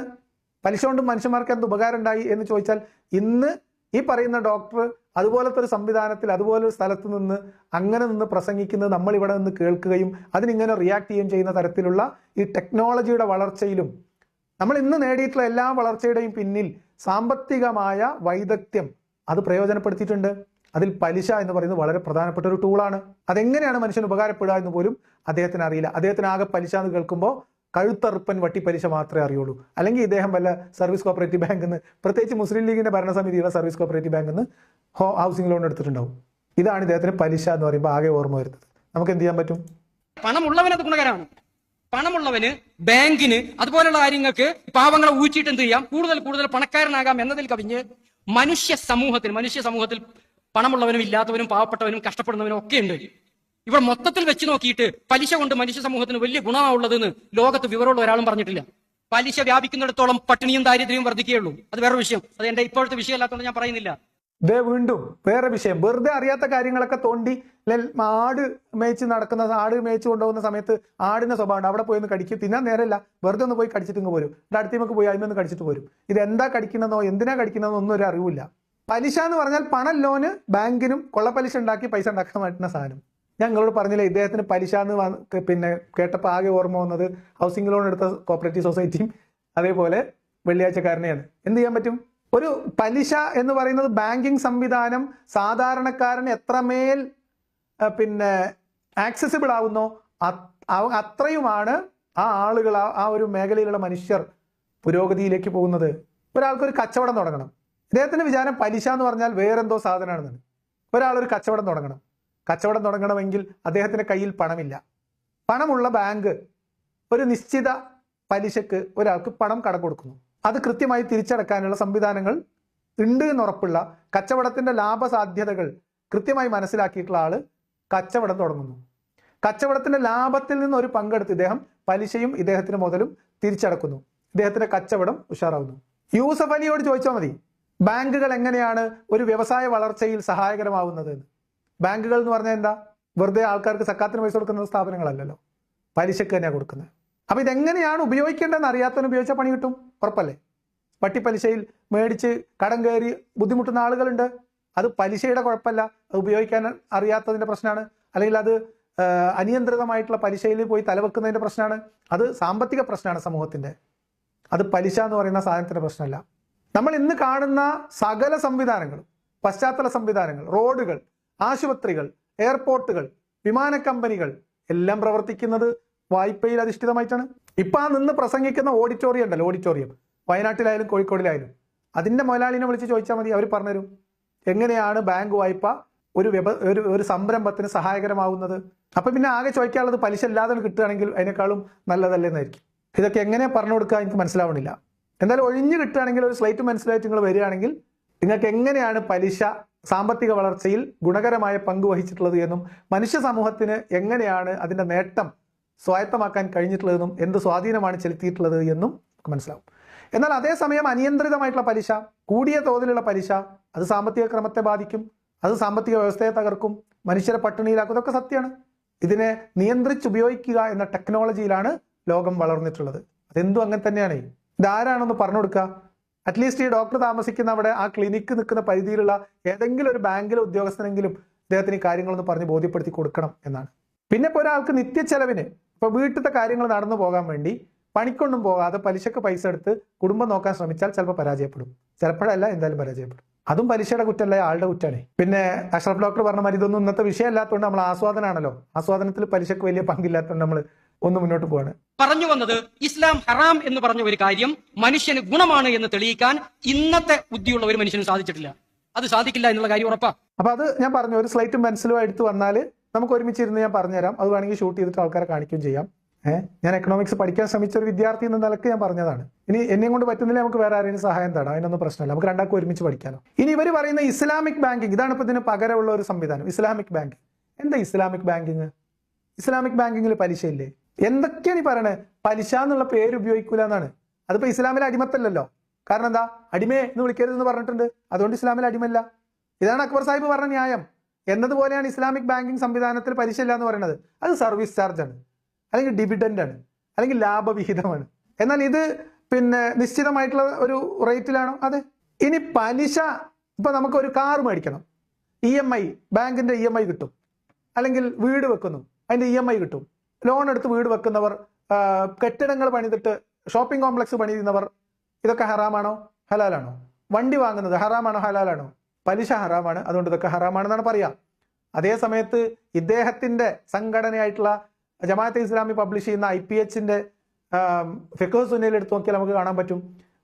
പലിശ കൊണ്ട് മനുഷ്യന്മാർക്ക് എന്ത് ഉപകാരം ഉണ്ടായി എന്ന് ചോദിച്ചാൽ, ഇന്ന് ഈ പറയുന്ന ഡോക്ടർ അതുപോലത്തെ ഒരു സംവിധാനത്തിൽ, അതുപോലൊരു സ്ഥലത്ത് നിന്ന് അങ്ങനെ നിന്ന് പ്രസംഗിക്കുന്നത് നമ്മൾ ഇവിടെ നിന്ന് കേൾക്കുകയും അതിനിങ്ങനെ റിയാക്ട് ചെയ്യുകയും ചെയ്യുന്ന തരത്തിലുള്ള ഈ ടെക്നോളജിയുടെ വളർച്ചയിലും നമ്മൾ ഇന്ന് നേടിയിട്ടുള്ള എല്ലാ വളർച്ചയുടെയും പിന്നിൽ സാമ്പത്തികമായ വൈദഗ്ധ്യം അത് പ്രയോജനപ്പെടുത്തിയിട്ടുണ്ട്. അതിൽ പലിശ എന്ന് പറയുന്നത് വളരെ പ്രധാനപ്പെട്ട ഒരു ടൂളാണ്. അതെങ്ങനെയാണ് മനുഷ്യന് ഉപകാരപ്പെടുക എന്ന് പോലും അദ്ദേഹത്തിന് അറിയില്ല. അദ്ദേഹത്തിന് ആകെ പലിശ എന്ന് കേൾക്കുമ്പോൾ കഴുത്തറുപ്പൻ വട്ടിപ്പലിശ മാത്രമേ അറിയുള്ളൂ. അല്ലെങ്കിൽ ഇദ്ദേഹം വല്ല സർവീസ് കോപ്പറേറ്റീവ് ബാങ്കിൽ നിന്ന്, പ്രത്യേകിച്ച് മുസ്ലിം ലീഗിന്റെ ഭരണസമിതിയുള്ള സർവീസ് കോപ്പറേറ്റീവ് ബാങ്കിൽ നിന്ന് ഹൗസിംഗ് ലോൺ എടുത്തിട്ടുണ്ടാവും. ഇതാണ് ഇദ്ദേഹത്തിന് പലിശ എന്ന് പറയുമ്പോൾ ആകെ ഓർമ്മ വരുന്നത്. നമുക്ക് എന്ത് ചെയ്യാൻ പറ്റും? പണമുള്ളവന് അത് ഗുണകരമാണ്. പണമുള്ളവന്, ബാങ്കിന്, അതുപോലുള്ള കാര്യങ്ങൾക്ക് പാവങ്ങളെ ഊറ്റിയിട്ട് എന്ത് ചെയ്യാം, കൂടുതൽ പണക്കാരനാകാം എന്നതിൽ കവിഞ്ഞ് മനുഷ്യ സമൂഹത്തിൽ പണമുള്ളവനും ഇല്ലാത്തവനും പാവപ്പെട്ടവനും കഷ്ടപ്പെടുന്നവനും ഒക്കെ ഉണ്ട്. ഇവിടെ മൊത്തത്തിൽ വെച്ച് നോക്കിയിട്ട് പലിശ കൊണ്ട് മനുഷ്യ സമൂഹത്തിന് വലിയ ഗുണമാണുള്ളതെന്ന് ലോകത്ത് വിവരമുള്ള ഒരാളും പറഞ്ഞിട്ടില്ല. പലിശ വ്യാപിക്കുന്നിടത്തോളം പട്ടിണിയും ദാരിദ്ര്യവും വർദ്ധിക്കുകയുള്ളൂ. അത് വേറൊരു വിഷയം. അത് എന്റെ ഇപ്പോഴത്തെ വിഷയമല്ലാത്തതുകൊണ്ട് ഞാൻ പറയുന്നില്ല. ദേ വീണ്ടും വേറെ വിഷയം. വെറുതെ അറിയാത്ത കാര്യങ്ങളൊക്കെ തോണ്ടി ആട് മേച്ച് നടക്കുന്ന, ആട് മേച്ച് കൊണ്ടുപോകുന്ന സമയത്ത് ആടിന്റെ സ്വഭാവം അവിടെ പോയി ഒന്ന് കടിക്കും. തിന്നാൻ നേരമില്ല, വെറുതെ ഒന്ന് പോയി കടിച്ചിട്ട് ഇങ്ങ് പോരും. അടുത്തേക്ക് പോയി അതിനൊന്ന് കടിച്ചിട്ട് പോരും. ഇത് എന്താ കടിക്കണമെന്നോ എന്തിനാ കടിക്കണമെന്നോ ഒന്നും ഒരു അറിവില്ല. പലിശ എന്ന് പറഞ്ഞാൽ പണം, ലോന്, ബാങ്കിനും കൊള്ളപ്പലിശ ഉണ്ടാക്കി പൈസ ഉണ്ടാക്കാൻ പറ്റുന്ന സാധനം. ഞങ്ങളോട് പറഞ്ഞില്ലേ, ഇദ്ദേഹത്തിന് പലിശ എന്ന് പിന്നെ കേട്ടപ്പോൾ ആകെ ഓർമ്മ വന്നത് ഹൗസിംഗ് ലോൺ എടുത്ത കോപ്പറേറ്റീവ് സൊസൈറ്റിയും അതേപോലെ വെള്ളിയാഴ്ചക്കാരനെയാണ്. എന്ത് ചെയ്യാൻ പറ്റും? ഒരു പലിശ എന്ന് പറയുന്നത് ബാങ്കിങ് സംവിധാനം സാധാരണക്കാരന് എത്രമേൽ പിന്നെ ആക്സസിബിൾ ആവുന്നോ അത്രയുമാണ് ആ ആളുകൾ, ആ ഒരു മേഖലയിലുള്ള മനുഷ്യർ പുരോഗതിയിലേക്ക് പോകുന്നത്. ഒരാൾക്കൊരു കച്ചവടം തുടങ്ങണം. ഇദ്ദേഹത്തിന്റെ വിചാരം പലിശ എന്ന് പറഞ്ഞാൽ വേറെന്തോ സാധനമാണെന്നാണ്. ഒരാളൊരു കച്ചവടം തുടങ്ങണം. കച്ചവടം തുടങ്ങണമെങ്കിൽ അദ്ദേഹത്തിന്റെ കയ്യിൽ പണമില്ല. പണമുള്ള ബാങ്ക് ഒരു നിശ്ചിത പലിശക്ക് ഒരാൾക്ക് പണം കടം കൊടുക്കുന്നു. അത് കൃത്യമായി തിരിച്ചടക്കാനുള്ള സംവിധാനങ്ങൾ ഉണ്ട് എന്നുറപ്പുള്ള, കച്ചവടത്തിന്റെ ലാഭസാധ്യതകൾ കൃത്യമായി മനസ്സിലാക്കിയിട്ടുള്ള ആള് കച്ചവടം തുടങ്ങുന്നു. കച്ചവടത്തിന്റെ ലാഭത്തിൽ നിന്ന് ഒരു പങ്കെടുത്ത് ഇദ്ദേഹം പലിശയും ഇദ്ദേഹത്തിന് മുതലും തിരിച്ചടക്കുന്നു. ഇദ്ദേഹത്തിന്റെ കച്ചവടം ഉഷാറാവുന്നു. യൂസഫ് അലിയോട് ചോദിച്ചാൽ മതി, ബാങ്കുകൾ എങ്ങനെയാണ് ഒരു വ്യവസായ വളർച്ചയിൽ സഹായകരമാവുന്നത് എന്ന്. ബാങ്കുകൾ എന്ന് പറഞ്ഞാൽ എന്താ? വെറുതെ ആൾക്കാർക്ക് സക്കാത്തിന് പൈസ കൊടുക്കുന്ന സ്ഥാപനങ്ങളല്ലല്ലോ, പലിശക്ക് തന്നെയാണ് കൊടുക്കുന്നത്. അപ്പൊ ഇതെങ്ങനെയാണ് ഉപയോഗിക്കേണ്ടതെന്ന് അറിയാത്തവന് ഉപയോഗിച്ചാൽ പണി കിട്ടും, ഉറപ്പല്ലേ? പലിശയിൽ മേടിച്ച് കടം കയറി ബുദ്ധിമുട്ടുന്ന ആളുകളുണ്ട്. അത് പലിശയുടെ കുഴപ്പമല്ല, അത് ഉപയോഗിക്കാൻ അറിയാത്തതിന്റെ പ്രശ്നമാണ്. അല്ലെങ്കിൽ അത് അനിയന്ത്രിതമായിട്ടുള്ള പലിശയിൽ പോയി തലവെക്കുന്നതിന്റെ പ്രശ്നമാണ്. അത് സാമ്പത്തിക പ്രശ്നമാണ് സമൂഹത്തിന്റെ. അത് പലിശ എന്ന് പറയുന്ന സാധനത്തിന്റെ പ്രശ്നമല്ല. നമ്മൾ ഇന്ന് കാണുന്ന സകല സംവിധാനങ്ങളും, പശ്ചാത്തല സംവിധാനങ്ങൾ, റോഡുകൾ, ആശുപത്രികൾ, എയർപോർട്ടുകൾ, വിമാന കമ്പനികൾ എല്ലാം പ്രവർത്തിക്കുന്നത് വായ്പയിൽ അധിഷ്ഠിതമായിട്ടാണ്. ഇപ്പൊ ആ നിന്ന് പ്രസംഗിക്കുന്ന ഓഡിറ്റോറിയം ഉണ്ടല്ലോ, ഓഡിറ്റോറിയം, വയനാട്ടിലായാലും കോഴിക്കോടിലായാലും, അതിന്റെ മുതലാളിനെ വിളിച്ച് ചോദിച്ചാൽ മതി, അവർ പറഞ്ഞുതരും എങ്ങനെയാണ് ബാങ്ക് വായ്പ ഒരു സംരംഭത്തിന് സഹായകരമാവുന്നത്. അപ്പൊ പിന്നെ ആകെ ചോദിക്കാനുള്ളത് പലിശ ഇല്ലാതെ കിട്ടുകയാണെങ്കിൽ അതിനേക്കാളും നല്ലതല്ലെന്നായിരിക്കും. ഇതൊക്കെ എങ്ങനെ പറഞ്ഞു കൊടുക്കുക എനിക്ക് മനസ്സിലാവണില്ല. എന്തായാലും ഒഴിഞ്ഞു കിട്ടുകയാണെങ്കിൽ ഒരു സ്ലൈറ്റ് മനസ്സിലായിട്ട് നിങ്ങൾ വരികയാണെങ്കിൽ നിങ്ങൾക്ക് എങ്ങനെയാണ് പലിശ സാമ്പത്തിക വളർച്ചയിൽ ഗുണകരമായ പങ്ക് വഹിച്ചിട്ടുള്ളത് എന്നും മനുഷ്യ സമൂഹത്തിന് എങ്ങനെയാണ് അതിന്റെ നേട്ടം സ്വായത്തമാക്കാൻ കഴിഞ്ഞിട്ടുള്ളതെന്നും എന്ത് സ്വാധീനമാണ് ചെലുത്തിയിട്ടുള്ളത് എന്നും മനസ്സിലാവും. എന്നാൽ അതേസമയം അനിയന്ത്രിതമായിട്ടുള്ള പലിശ, കൂടിയ തോതിലുള്ള പലിശ, അത് സാമ്പത്തിക ക്രമത്തെ ബാധിക്കും, അത് സാമ്പത്തിക വ്യവസ്ഥയെ തകർക്കും, മനുഷ്യരെ പട്ടിണിയിലാക്കും. ഇതൊക്കെ സത്യമാണ്. ഇതിനെ നിയന്ത്രിച്ചുപയോഗിക്കുക എന്ന ടെക്നോളജിയിലാണ് ലോകം വളർന്നിട്ടുള്ളത്. അതെന്തും അങ്ങനെ തന്നെയാണ്. ഇതാരാണെന്ന് പറഞ്ഞു കൊടുക്കുക. അറ്റ്ലീസ്റ്റ് ഈ ഡോക്ടർ താമസിക്കുന്ന അവിടെ ആ ക്ലിനിക്ക് നിൽക്കുന്ന പരിധിയിലുള്ള ഏതെങ്കിലും ഒരു ബാങ്കിലെ ഉദ്യോഗസ്ഥനെങ്കിലും അദ്ദേഹത്തിന് ഈ കാര്യങ്ങളൊന്ന് പറഞ്ഞ് ബോധ്യപ്പെടുത്തി കൊടുക്കണം എന്നാണ്. പിന്നെ ഇപ്പോൾ ഒരാൾക്ക് നിത്യച്ചെലവിന്, ഇപ്പൊ വീട്ടിലത്തെ കാര്യങ്ങൾ നടന്നു പോകാൻ വേണ്ടി പണിക്കൊന്നും പോകാതെ പലിശക്ക് പൈസ എടുത്ത് കുടുംബം നോക്കാൻ ശ്രമിച്ചാൽ ചിലപ്പോൾ പരാജയപ്പെടും. ചിലപ്പോഴല്ല, എന്തായാലും പരാജയപ്പെടും. അതും പലിശയുടെ കുറ്റമല്ല, ആളുടെ കുറ്റാണ്. പിന്നെ അഷ്റഫ് ഡോക്ടർ പറഞ്ഞ മാതിരി ഇതൊന്നും ഇന്നത്തെ വിഷയമല്ലാത്തതുകൊണ്ട് നമ്മൾ ആസ്വാദനമാണല്ലോ, ആസ്വാദനത്തിൽ പലിശക്ക് വലിയ പങ്കില്ലാത്തതുകൊണ്ട് നമ്മൾ ഒന്ന് മുന്നോട്ട് പോവാണ്. പറഞ്ഞു വന്നത് ഇസ്ലാം ഹറാം എന്ന് പറഞ്ഞ ഒരു കാര്യം മനുഷ്യന് ഗുണമാണ് എന്ന് തെളിയിക്കാൻ ഇന്നത്തെ ബുദ്ധിയുള്ള ഒരു മനുഷ്യന് സാധിച്ചിട്ടില്ല. അത് സാധിക്കില്ല എന്നുള്ള കാര്യം ഉറപ്പാ. അപ്പൊ അത് ഞാൻ പറഞ്ഞു, ഒരു സ്ലൈറ്റും പെൻസിലും എടുത്ത് വന്നാൽ നമുക്ക് ഒരുമിച്ചിരുന്ന് ഞാൻ പറഞ്ഞുതരാം. അത് വേണമെങ്കിൽ ഷൂട്ട് ചെയ്തിട്ട് ആൾക്കാരെ കാണിക്കുകയും ചെയ്യാം. ഞാൻ എക്കണോമിക്സ് പഠിക്കാൻ ശ്രമിച്ച ഒരു വിദ്യാർത്ഥി എന്ന നിലക്ക് ഞാൻ പറഞ്ഞതാണ്. ഇനി എന്നെ കൊണ്ട് പറ്റുന്നില്ല, നമുക്ക് വേറെ ആരെങ്കിലും സഹായം തേടാം, അതിനൊന്നും പ്രശ്നമില്ല. നമുക്ക് രണ്ടാൾക്കും ഒരുമിച്ച് പഠിക്കാനോ. ഇനി ഇവർ പറയുന്ന ഇസ്ലാമിക് ബാങ്കിങ്, ഇതാണ് ഇപ്പൊ ഇതിന് പകരമുള്ള ഒരു സംവിധാനം, ഇസ്ലാമിക് ബാങ്കിങ്. എന്താ ഇസ്ലാമിക് ബാങ്കിങ്? ഇസ്ലാമിക് ബാങ്കിങ്ങിൽ പലിശയില്ലേ? എന്തൊക്കെയാണ് ഈ പറയണേ? പലിശ എന്നുള്ള പേര് ഉപയോഗിക്കൂല എന്നാണ്. അതിപ്പോ ഇസ്ലാമിലെ അടിമത്തല്ലല്ലോ. കാരണം എന്താ? അടിമയെ എന്ന് വിളിക്കരുതെന്ന് പറഞ്ഞിട്ടുണ്ട്, അതുകൊണ്ട് ഇസ്ലാമിൽ അടിമല്ല. ഇതാണ് അക്ബർ സാഹിബ് പറഞ്ഞ ന്യായം. എന്നതുപോലെയാണ് ഇസ്ലാമിക് ബാങ്കിങ് സംവിധാനത്തിൽ പലിശ ഇല്ല എന്ന് പറയുന്നത്. അത് സർവീസ് ചാർജ് ആണ്, അല്ലെങ്കിൽ ഡിവിഡൻഡ് ആണ്, അല്ലെങ്കിൽ ലാഭവിഹിതമാണ്. എന്നാൽ ഇത് പിന്നെ നിശ്ചിതമായിട്ടുള്ള ഒരു റേറ്റിലാണോ? അതെ. ഇനി പലിശ, ഇപ്പൊ നമുക്ക് ഒരു കാർ മേടിക്കണം, EMI, ബാങ്കിന്റെ EMI കിട്ടും. അല്ലെങ്കിൽ വീട് വെക്കുന്നു, അതിന്റെ EMI കിട്ടും. ലോൺ എടുത്ത് വീട് വെക്കുന്നവർ, കെട്ടിടങ്ങൾ പണിതിട്ട് ഷോപ്പിംഗ് കോംപ്ലക്സ് പണിയുന്നവർ, ഇതൊക്കെ ഹറാമാണോ ഹലാലാണോ? വണ്ടി വാങ്ങുന്നത് ഹറാമാണോ ഹലാലാണോ? പലിശ ഹറാമാണ്, അതുകൊണ്ട് ഇതൊക്കെ ഹറാമാണെന്നാണ് പറയാ. അതേ സമയത്ത് ഇദ്ദേഹത്തിന്റെ സംഘടനയായിട്ടുള്ള ജമാഅത്തെ ഇസ്ലാമി പബ്ലിഷ് ചെയ്യുന്ന IPHന്റെ ഫിഖ് സുന്നയിൽ എടുത്ത് നോക്കിയാൽ നമുക്ക് കാണാൻ പറ്റും,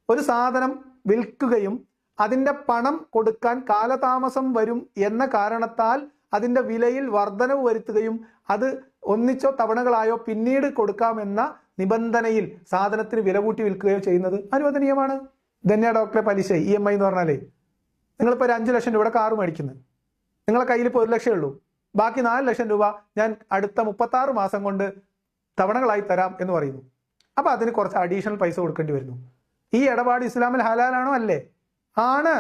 ഒരു സാധനം വിൽക്കുകയും അതിന്റെ പണം കൊടുക്കാൻ കാലതാമസം വരും എന്ന കാരണത്താൽ അതിന്റെ വിലയിൽ വർധനവ് വരുത്തുകയും അത് ഒന്നിച്ചോ തവണകളായോ പിന്നീട് കൊടുക്കാമെന്ന നിബന്ധനയിൽ സാധനത്തിന് വില കൂട്ടി വിൽക്കുകയോ ചെയ്യുന്നത് അനുവദനീയമാണ്. ഇതന്നെയാ ഡോക്ടറെ പലിശ. EMI എന്ന് പറഞ്ഞാലേ, നിങ്ങളിപ്പോൾ ഒരു 5 ലക്ഷം രൂപയുടെ കാറ് മേടിക്കുന്നത്, നിങ്ങളെ കയ്യിൽ ഇപ്പോൾ 1 ലക്ഷം ഉള്ളൂ, ബാക്കി 4 ലക്ഷം രൂപ ഞാൻ അടുത്ത 36 മാസം കൊണ്ട് തവണകളായി തരാം എന്ന് പറയുന്നു. അപ്പൊ അതിന് കുറച്ച് അഡീഷണൽ പൈസ കൊടുക്കേണ്ടി വരുന്നു. ഈ ഇടപാട് ഇസ്ലാമിൽ ഹലാലാണോ? അല്ലേ? ആണ്.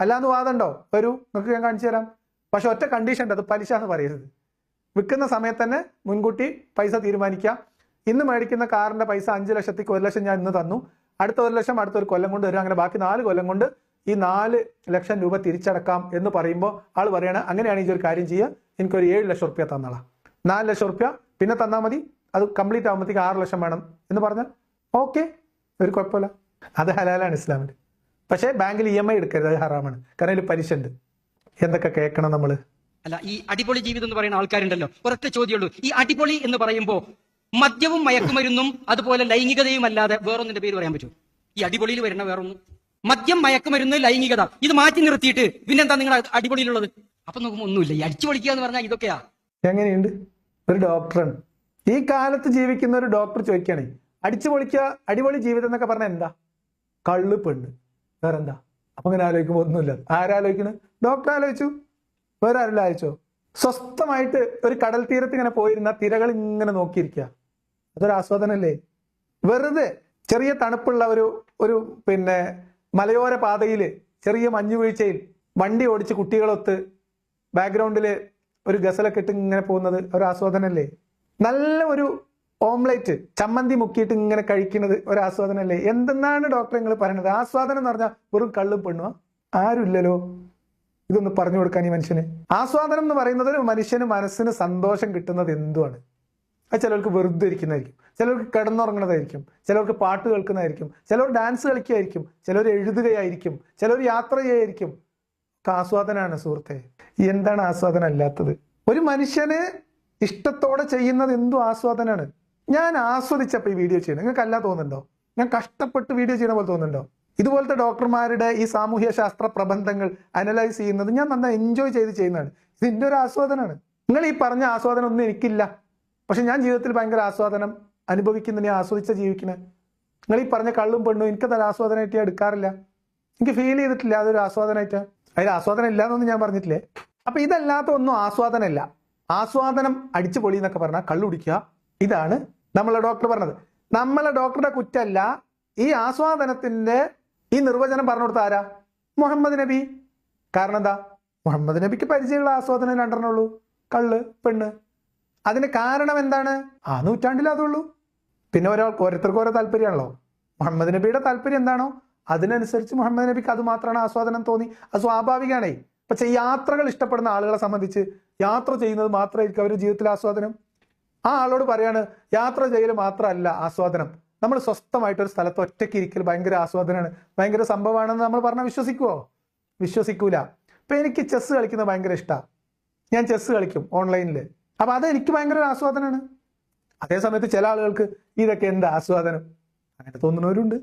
അല്ലാന്ന് വാദമുണ്ടോ? വരൂ, നിങ്ങൾക്ക് ഞാൻ കാണിച്ചു തരാം. പക്ഷെ ഒറ്റ കണ്ടീഷൻ ഉണ്ട്, അത് പലിശ എന്ന് പറയരുത്. വിൽക്കുന്ന സമയത്ത് തന്നെ മുൻകൂട്ടി പൈസ തീരുമാനിക്കുക. ഇന്ന് മേടിക്കുന്ന കാറിന്റെ പൈസ 5 ലക്ഷത്തേക്ക് 1 ലക്ഷം ഞാൻ ഇന്ന് തന്നു, അടുത്ത 1 ലക്ഷം അടുത്തൊരു കൊല്ലം കൊണ്ട് വരും, അങ്ങനെ ബാക്കി 4 കൊല്ലം കൊണ്ട് ഈ 4 ലക്ഷം രൂപ തിരിച്ചടക്കാം എന്ന് പറയുമ്പോൾ ആൾ പറയണ അങ്ങനെയാണെങ്കിൽ ഒരു കാര്യം ചെയ്യുക, എനിക്കൊരു 7 ലക്ഷം റുപ്യ തന്നോളാം, 4 ലക്ഷം റുപ്യ പിന്നെ തന്നാൽ മതി, അത് കംപ്ലീറ്റ് ആകുമ്പോഴത്തേക്ക് 6 ലക്ഷം വേണം എന്ന് പറഞ്ഞാൽ ഓക്കെ, ഒരു കുഴപ്പമില്ല. അത് ഹലാലാണ് ഇസ്ലാമിൽ. പക്ഷേ ബാങ്കിൽ EMI എടുക്കരുത്, അത് ഹറാമാണ്. കാരണം അതിൽ പലിശ ഉണ്ട്. എന്തൊക്കെ കേൾക്കണം നമ്മള്? അല്ല, ഈ അടിപൊളി ജീവിതം എന്ന് പറയുന്ന ആൾക്കാരുണ്ടല്ലോ, ഒരൊറ്റ ചോദ്യമുള്ളൂ. ഈ അടിപൊളി എന്ന് പറയുമ്പോൾ മദ്യവും മയക്കുമരുന്നും അതുപോലെ ലൈംഗികതയും അല്ലാതെ വേറൊന്നിന്റെ പേര് പറയാൻ പറ്റുമോ? ഈ അടിപൊളിയിൽ വരുന്ന വേറൊന്നും? മദ്യം, മയക്കുമരുന്ന്, ലൈംഗികത, ഇത് മാറ്റി നിർത്തിയിട്ട് പിന്നെന്താ നിങ്ങൾ അടിപൊളിയിലുള്ളത്? അപ്പൊ നോക്കുമ്പോൾ ഒന്നുമില്ല. ഈ അടിച്ചു പൊളിക്കുക എന്ന് പറഞ്ഞാൽ ഇതൊക്കെയാ. എങ്ങനെയുണ്ട്? ഒരു ഡോക്ടറാണ്, ഈ കാലത്ത് ജീവിക്കുന്ന ഒരു ഡോക്ടർ ചോദിക്കുകയാണെ അടിച്ചു പൊളിക്കുക, അടിപൊളി ജീവിതം എന്നൊക്കെ പറഞ്ഞാൽ എന്താ? കള്ള്, പെണ്ണ്, വേറെന്താ? അപ്പൊ ഇങ്ങനെ ആലോചിക്കുമ്പോൾ ഒന്നുമില്ല. ആരാലോചിക്കണ്? ഡോക്ടർ ആലോചിച്ചു, വേറെ ആരെല്ലാം ആലോചിച്ചോ? സ്വസ്ഥമായിട്ട് ഒരു കടൽ തീരത്ത് ഇങ്ങനെ പോയിരുന്ന തിരകൾ ഇങ്ങനെ നോക്കിയിരിക്കുക, അതൊരു ആസ്വാദനല്ലേ? വെറുതെ ചെറിയ തണുപ്പുള്ള ഒരു പിന്നെ മലയോര പാതയിൽ ചെറിയ മഞ്ഞുവീഴ്ചയിൽ വണ്ടി ഓടിച്ച് കുട്ടികളൊത്ത് ബാക്ക്ഗ്രൗണ്ടില് ഒരു ഗസലൊക്കെ ഇട്ട് ഇങ്ങനെ പോകുന്നത് ഒരു ആസ്വാദനല്ലേ? നല്ല ഒരു ഓംലേറ്റ് ചമ്മന്തി മുക്കിയിട്ട് ഇങ്ങനെ കഴിക്കുന്നത് ഒരു ആസ്വാദനല്ലേ? എന്തെന്നാണ് ഡോക്ടർ നിങ്ങൾ പറയുന്നത്? ആസ്വാദനം എന്ന് പറഞ്ഞാൽ വെറും കള്ളും പെണ്ണുവാ? ആരുമില്ലല്ലോ ഇതൊന്ന് പറഞ്ഞു കൊടുക്കാൻ ഈ മനുഷ്യന്. ആസ്വാദനം എന്ന് പറയുന്നത് ഒരു മനുഷ്യന് മനസ്സിന് സന്തോഷം കിട്ടുന്നത് എന്തുമാണ്? അത് ചിലർക്ക് വെറുതെ ഇരിക്കുന്നതായിരിക്കും, ചിലർക്ക് കിടന്നുറങ്ങുന്നതായിരിക്കും, ചിലർക്ക് പാട്ട് കേൾക്കുന്നതായിരിക്കും, ചിലർ ഡാൻസ് കളിക്കുകയായിരിക്കും, ചിലർ എഴുതുകയായിരിക്കും, ചിലർ യാത്ര ചെയ്യായിരിക്കും. ആസ്വാദനമാണ് സുഹൃത്തെ. എന്താണ് ആസ്വാദനം അല്ലാത്തത്? ഒരു മനുഷ്യന് ഇഷ്ടത്തോടെ ചെയ്യുന്നത് എന്തും ആസ്വാദനമാണ്. ഞാൻ ആസ്വദിച്ചപ്പോൾ ഈ വീഡിയോ ചെയ്യണം, നിങ്ങൾക്ക് അല്ല തോന്നുന്നുണ്ടോ? ഞാൻ കഷ്ടപ്പെട്ട് വീഡിയോ ചെയ്യണ പോലെ തോന്നുന്നുണ്ടോ? ഇതുപോലത്തെ ഡോക്ടർമാരുടെ ഈ സാമൂഹ്യ ശാസ്ത്ര പ്രബന്ധങ്ങൾ അനലൈസ് ചെയ്യുന്നത് ഞാൻ നന്നായി എൻജോയ് ചെയ്ത് ചെയ്യുന്നതാണ്. ഇതിൻ്റെ ഒരു ആസ്വാദനമാണ്. നിങ്ങൾ ഈ പറഞ്ഞ ആസ്വാദനം ഒന്നും എനിക്കില്ല, പക്ഷെ ഞാൻ ജീവിതത്തിൽ ഭയങ്കര ആസ്വാദനം അനുഭവിക്കുന്നതിനെ ആസ്വദിച്ച ജീവിക്കുന്നത്. നിങ്ങൾ ഈ പറഞ്ഞ കള്ളും പെണ്ണും എനിക്കത് ആസ്വാദനമായിട്ട് ഞാൻ എടുക്കാറില്ല, എനിക്ക് ഫീൽ ചെയ്തിട്ടില്ല അതൊരു ആസ്വാദനമായിട്ട്. അതിൽ ആസ്വാദനം ഇല്ല എന്നൊന്നും ഞാൻ പറഞ്ഞിട്ടില്ലേ? അപ്പൊ ഇതല്ലാത്ത ഒന്നും ആസ്വാദനമല്ല. ആസ്വാദനം അടിച്ചു പൊളി എന്നൊക്കെ പറഞ്ഞാൽ കള്ളുടിക്കുക, ഇതാണ് നമ്മളെ ഡോക്ടർ പറഞ്ഞത്. നമ്മളെ ഡോക്ടറുടെ കുറ്റല്ല. ഈ ആസ്വാദനത്തിന്റെ ഈ നിർവചനം പറഞ്ഞു കൊടുത്ത ആരാ? മുഹമ്മദ് നബി. കാരണം എന്താ? മുഹമ്മദ് നബിക്ക് പരിചയമുള്ള ആസ്വാദനം 2 ഉള്ളൂ, കള്ള്, പെണ്ണ്. അതിന് കാരണം എന്താണ്? ആ നൂറ്റാണ്ടിൽ അതുള്ളൂ. പിന്നെ ഓരോരുത്തർക്കും ഓരോ താല്പര്യമാണല്ലോ. മുഹമ്മദ് നബിയുടെ താല്പര്യം എന്താണോ അതിനനുസരിച്ച് മുഹമ്മദ് നബിക്ക് അത് മാത്രമാണ് ആസ്വാദനം തോന്നി. അത് സ്വാഭാവികമാണേ. പക്ഷെ യാത്രകൾ ഇഷ്ടപ്പെടുന്ന ആളുകളെ സംബന്ധിച്ച് യാത്ര ചെയ്യുന്നത് മാത്രമായിരിക്കും അവരുടെ ജീവിതത്തിൽ ആസ്വാദനം. ആ ആളോട് പറയാണ് യാത്ര ചെയ്യൽ മാത്രമല്ല ആസ്വാദനം, നമ്മൾ സ്വസ്ഥമായിട്ടൊരു സ്ഥലത്ത് ഒറ്റയ്ക്ക് ഇരിക്കൽ ഭയങ്കര ആസ്വാദനമാണ്, ഭയങ്കര സംഭവമാണെന്ന് നമ്മൾ പറഞ്ഞാൽ വിശ്വസിക്കുവോ? വിശ്വസിക്കൂല. ഇപ്പൊ എനിക്ക് ചെസ് കളിക്കുന്നത് ഭയങ്കര ഇഷ്ടമാണ്, ഞാൻ ചെസ് കളിക്കും ഓൺലൈനിൽ. അപ്പൊ അത് എനിക്ക് ഭയങ്കര ആസ്വാദനമാണ്. അതേസമയത്ത് ചില ആളുകൾക്ക് ഇതൊക്കെ എന്താ ആസ്വാദനം അങ്ങനെ തോന്നുന്നവരുണ്ട്.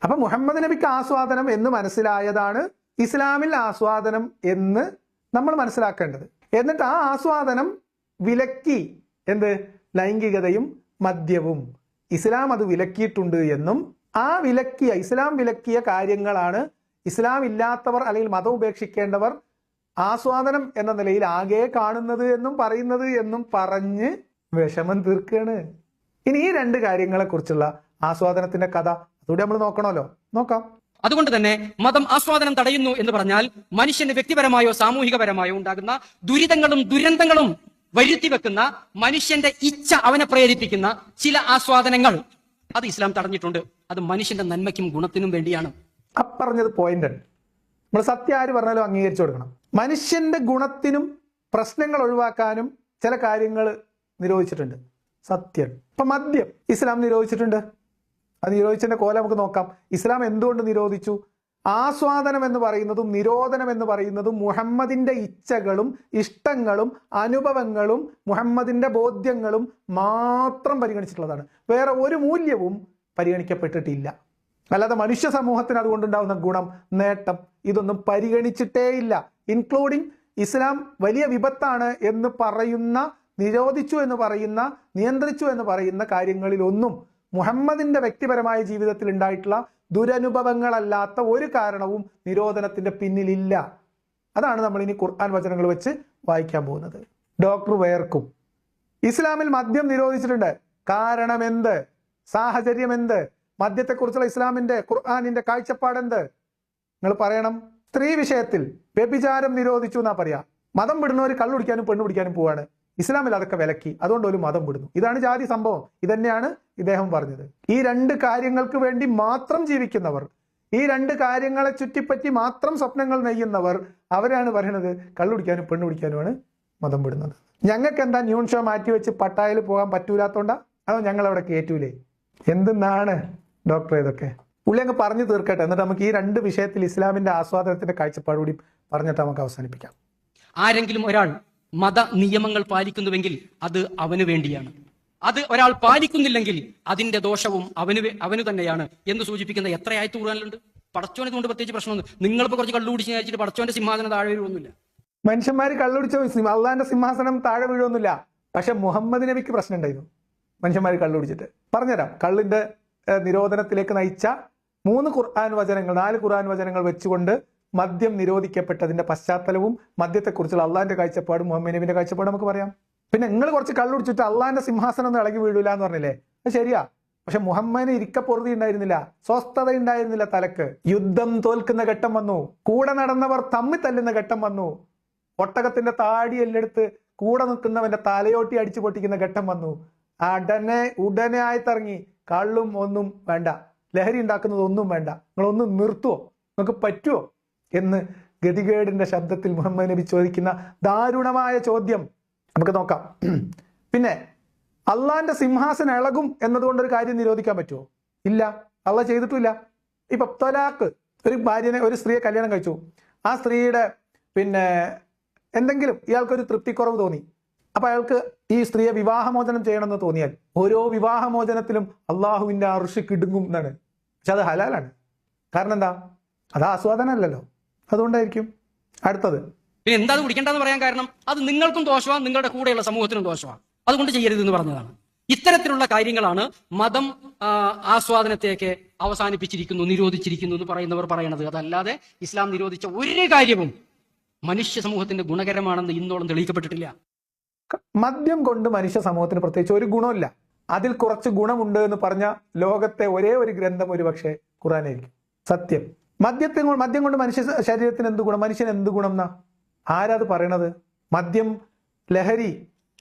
അപ്പൊ മുഹമ്മദ് നബിക്ക് ആസ്വാദനം എന്ന് മനസ്സിലായതാണ് ഇസ്ലാമിൽ ആസ്വാദനം എന്ന് നമ്മൾ മനസ്സിലാക്കേണ്ടത്. എന്നിട്ട് ആ ആസ്വാദനം വിലക്കി. എന്ത്? ലൈംഗികതയും മദ്യവും ഇസ്ലാം അത് വിലക്കിയിട്ടുണ്ട് എന്നും ആ ഇസ്ലാം വിലക്കിയ കാര്യങ്ങളാണ് ഇസ്ലാം ഇല്ലാത്തവർ അല്ലെങ്കിൽ മതം ഉപേക്ഷിക്കേണ്ടവർ ആസ്വാദനം എന്ന നിലയിൽ ആകെ കാണുന്നത് എന്നും പറയുന്നത് എന്നും പറഞ്ഞ് വിഷമം തീർക്കുകയാണ്. ഇനി ഈ 2 കാര്യങ്ങളെ കുറിച്ചുള്ള ആസ്വാദനത്തിന്റെ കഥ അതുകൂടി നമ്മൾ നോക്കണമല്ലോ. നോക്കാം. അതുകൊണ്ട് തന്നെ മതം ആസ്വാദനം തടയുന്നു എന്ന് പറഞ്ഞാൽ മനുഷ്യന് വ്യക്തിപരമായോ സാമൂഹികപരമായോ ഉണ്ടാകുന്ന ദുരിതങ്ങളും ദുരന്തങ്ങളും വരുത്തി വെക്കുന്ന, മനുഷ്യന്റെ ഇച്ഛ അവനെ പ്രേരിപ്പിക്കുന്ന ചില ആസ്വാദനങ്ങൾ അത് ഇസ്ലാം തടഞ്ഞിട്ടുണ്ട്. അത് മനുഷ്യന്റെ നന്മയ്ക്കും ഗുണത്തിനും വേണ്ടിയാണ്. പറഞ്ഞത് പോയിന്റ്. നമ്മൾ സത്യം ആര് പറഞ്ഞാലും അംഗീകരിച്ചു കൊടുക്കണം. മനുഷ്യന്റെ ഗുണത്തിനും പ്രശ്നങ്ങൾ ഒഴിവാക്കാനും ചില കാര്യങ്ങൾ നിരോധിച്ചിട്ടുണ്ട്. സത്യം. ഇപ്പൊ മദ്യം ഇസ്ലാം നിരോധിച്ചിട്ടുണ്ട്. അത് നിരോധിച്ചതിന്റെ കോലം നമുക്ക് നോക്കാം. ഇസ്ലാം എന്തുകൊണ്ട് നിരോധിച്ചു? ആസ്വാദനം എന്ന് പറയുന്നതും നിരോധനം എന്ന് പറയുന്നതും മുഹമ്മദിന്റെ ഇച്ഛകളും ഇഷ്ടങ്ങളും അനുഭവങ്ങളും മുഹമ്മദിന്റെ ബോധ്യങ്ങളും മാത്രം പരിഗണിച്ചിട്ടുള്ളതാണ്. വേറെ ഒരു മൂല്യവും പരിഗണിക്കപ്പെട്ടിട്ടില്ല. അല്ലാതെ മനുഷ്യ സമൂഹത്തിന് അതുകൊണ്ടുണ്ടാകുന്ന ഗുണം, നേട്ടം ഇതൊന്നും പരിഗണിച്ചിട്ടേയില്ല. ഇൻക്ലൂഡിങ് ഇസ്ലാം വലിയ വിപത്താണ് എന്ന് പറയുന്ന, നിരോധിച്ചു എന്ന് പറയുന്ന, നിയന്ത്രിച്ചു എന്ന് പറയുന്ന കാര്യങ്ങളിലൊന്നും മുഹമ്മദിന്റെ വ്യക്തിപരമായ ജീവിതത്തിൽ ഉണ്ടായിട്ടുള്ള ദുരനുഭവങ്ങളല്ലാത്ത ഒരു കാരണവും നിരോധനത്തിന്റെ പിന്നിലില്ല. അതാണ് നമ്മൾ ഇനി ഖുർആൻ വചനങ്ങൾ വെച്ച് വായിക്കാൻ പോകുന്നത്. ഡോക്ടർ വേർക്കും. ഇസ്ലാമിൽ മദ്യം നിരോധിച്ചിട്ടുണ്ട്. കാരണം എന്ത്? സാഹചര്യം എന്ത്? മദ്യത്തെക്കുറിച്ചുള്ള ഇസ്ലാമിന്റെ ഖുർആനിന്റെ കാഴ്ചപ്പാട് എന്ത്? നിങ്ങൾ പറയണം. സ്ത്രീ വിഷയത്തിൽ വ്യഭിചാരം നിരോധിച്ചു എന്നാ പറയാ. മതം വിടുന്നവർ കള്ളു കുടിക്കാനും പെണ്ണു പിടിക്കാനും പോവാണ്. ഇസ്ലാമിൽ അതൊക്കെ വിലക്കി, അതുകൊണ്ട് ഒരു മതം വിടുന്നു. ഇതാണ് ജാതി സംഭവം. ഇതന്നെയാണ് ഇദ്ദേഹം പറഞ്ഞത്. ഈ രണ്ട് കാര്യങ്ങൾക്ക് വേണ്ടി മാത്രം ജീവിക്കുന്നവർ, ഈ രണ്ട് കാര്യങ്ങളെ ചുറ്റിപ്പറ്റി മാത്രം സ്വപ്നങ്ങൾ നെയ്യുന്നവർ, അവരാണ് പറയുന്നത് കള്ളുടിക്കാനും പെണ്ണു പിടിക്കാനുമാണ് മതം വിടുന്നത്. ഞങ്ങൾക്ക് എന്താ ന്യൂൺ ഷോ മാറ്റിവെച്ച് പട്ടായയിൽ പോകാൻ പറ്റൂലാത്തോണ്ടാ? അതോ ഞങ്ങൾ അവിടെ കയറ്റൂലേ? എന്തെന്നാണ് ഡോക്ടർ ഇതൊക്കെ? പുള്ളി അങ്ങ് പറഞ്ഞു തീർക്കട്ടെ, എന്നിട്ട് നമുക്ക് ഈ രണ്ട് വിഷയത്തിൽ ഇസ്ലാമിന്റെ ആസ്വാദനത്തിന്റെ കാഴ്ചപ്പാട് കൂടി പറഞ്ഞിട്ട് നമുക്ക് അവസാനിപ്പിക്കാം. ആരെങ്കിലും ഒരാൾ മത നിയമങ്ങൾ പാലിക്കുന്നുവെങ്കിൽ അത് അവന് വേണ്ടിയാണ്. അത് ഒരാൾ പാലിക്കുന്നില്ലെങ്കിൽ അതിന്റെ ദോഷവും അവന് തന്നെയാണ് എന്ന് സൂചിപ്പിക്കുന്ന എത്ര ആയത്ത് ഖുർആനിലുണ്ട്. പടച്ചോനെ കൊണ്ട് പ്രത്യേകിച്ച് പ്രശ്നമൊന്നും, നിങ്ങളിപ്പോ കുറച്ച് കള്ളു കുടിച്ച് കഴിച്ചിട്ട് പടച്ചോന്റെ സിംഹാസനം താഴെ വീഴുമൊന്നുമില്ല. മനുഷ്യന്മാർ കള്ളുടിച്ചോ അള്ളാന്റെ സിംഹാസനം താഴെ വീഴുമൊന്നുമില്ല. പക്ഷെ മുഹമ്മദ് നബിക്ക് പ്രശ്നം ഉണ്ടായിരുന്നു മനുഷ്യന്മാർ കള്ളുടിച്ചിട്ട്. പറഞ്ഞുതരാം. കള്ളിന്റെ നിരോധനത്തിലേക്ക് നയിച്ച 4 ഖുർആൻ വചനങ്ങൾ വെച്ചുകൊണ്ട് മദ്യം നിരോധിക്കപ്പെട്ടതിന്റെ പശ്ചാത്തലവും മദ്യത്തെക്കുറിച്ചുള്ള അള്ളാന്റെ കാഴ്ചപ്പാടും മുഹമ്മദ് നബിന്റെ കാഴ്ചപ്പാടും നമുക്ക് പറയാം. പിന്നെ നിങ്ങൾ കുറച്ച് കള്ളുടിച്ചിട്ട് അള്ളാന്റെ സിംഹാസനം ഒന്നും ഇളകി വീഴൂല എന്ന് പറഞ്ഞില്ലേ, അത് ശരിയാ. പക്ഷെ മുഹമ്മദിന് ഇരിക്കപ്പൊറുതി ഉണ്ടായിരുന്നില്ല, സ്വസ്ഥത ഉണ്ടായിരുന്നില്ല തലക്ക്. യുദ്ധം തോൽക്കുന്ന ഘട്ടം വന്നു, കൂടെ നടന്നവർ തമ്മിൽ തല്ലുന്ന ഘട്ടം വന്നു, ഒട്ടകത്തിന്റെ താടി എല്ലെടുത്ത് കൂടെ നിൽക്കുന്നവന്റെ തലയോട്ടി അടിച്ചു പൊട്ടിക്കുന്ന ഘട്ടം വന്നു. ഉടനെ ആയിത്തിറങ്ങി കള്ളും ഒന്നും വേണ്ട, ലഹരി ഉണ്ടാക്കുന്നത് ഒന്നും വേണ്ട, നിങ്ങളൊന്നും നിർത്തുവോ, നിങ്ങൾക്ക് പറ്റുമോ എന്ന് ഗതികേടിന്റെ ശബ്ദത്തിൽ മുഹമ്മദ് നബി ചോദിക്കുന്ന ദാരുണമായ ചോദ്യം നമുക്ക് നോക്കാം. പിന്നെ അള്ളാന്റെ സിംഹാസനം ഇളകും എന്നതുകൊണ്ടൊരു കാര്യം നിരോധിക്കാൻ പറ്റുമോ? ഇല്ല, അള്ളാഹ് ചെയ്തിട്ടില്ല. ഇപ്പൊ ത്വലാഖ്, ഒരു സ്ത്രീയെ കല്യാണം കഴിച്ചു, ആ സ്ത്രീയുടെ എന്തെങ്കിലും ഇയാൾക്കൊരു തൃപ്തിക്കുറവ് തോന്നി, അപ്പൊ അയാൾക്ക് ഈ സ്ത്രീയെ വിവാഹമോചനം ചെയ്യണമെന്ന് തോന്നിയാൽ ഓരോ വിവാഹമോചനത്തിലും അള്ളാഹുവിന്റെ അർശ് കിടുങ്ങും എന്നാണ്. പക്ഷെ അത് ഹലാലാണ്. കാരണം എന്താ? അത് ആസ്വാദനമല്ലല്ലോ, അതുകൊണ്ടായിരിക്കും. അടുത്തത് പിന്നെ എന്താ കുടിക്കേണ്ടെന്ന് പറയാൻ കാരണം അത് നിങ്ങൾക്കും ദോഷമാണ്, നിങ്ങളുടെ കൂടെയുള്ള സമൂഹത്തിനും ദോഷമാണ്, അതുകൊണ്ട് ചെയ്യരുതെന്ന് പറഞ്ഞതാണ്. ഇത്തരത്തിലുള്ള കാര്യങ്ങളാണ് മതം ആസ്വാദനത്തെയൊക്കെ അവസാനിപ്പിച്ചിരിക്കുന്നു, നിരോധിച്ചിരിക്കുന്നു എന്ന് പറയുന്നവർ പറയണത്. അതല്ലാതെ ഇസ്ലാം നിരോധിച്ച ഒരു കാര്യവും മനുഷ്യ സമൂഹത്തിന്റെ ഗുണകരമാണെന്ന് ഇന്നോളം തെളിയിക്കപ്പെട്ടിട്ടില്ല. മദ്യം കൊണ്ട് മനുഷ്യ സമൂഹത്തിന് പ്രത്യേകിച്ച് ഒരു ഗുണമില്ല. അതിൽ കുറച്ച് ഗുണമുണ്ട് എന്ന് പറഞ്ഞ ലോകത്തെ ഒരേ ഒരു ഗ്രന്ഥം ഒരുപക്ഷെ ഖുർആനായിരിക്കും. സത്യം. മദ്യം കൊണ്ട് മനുഷ്യ ശരീരത്തിന് എന്ത് ഗുണം, മനുഷ്യന് എന്ത് ഗുണം എന്നാ ആരാത് പറയണത്? മദ്യം, ലഹരി,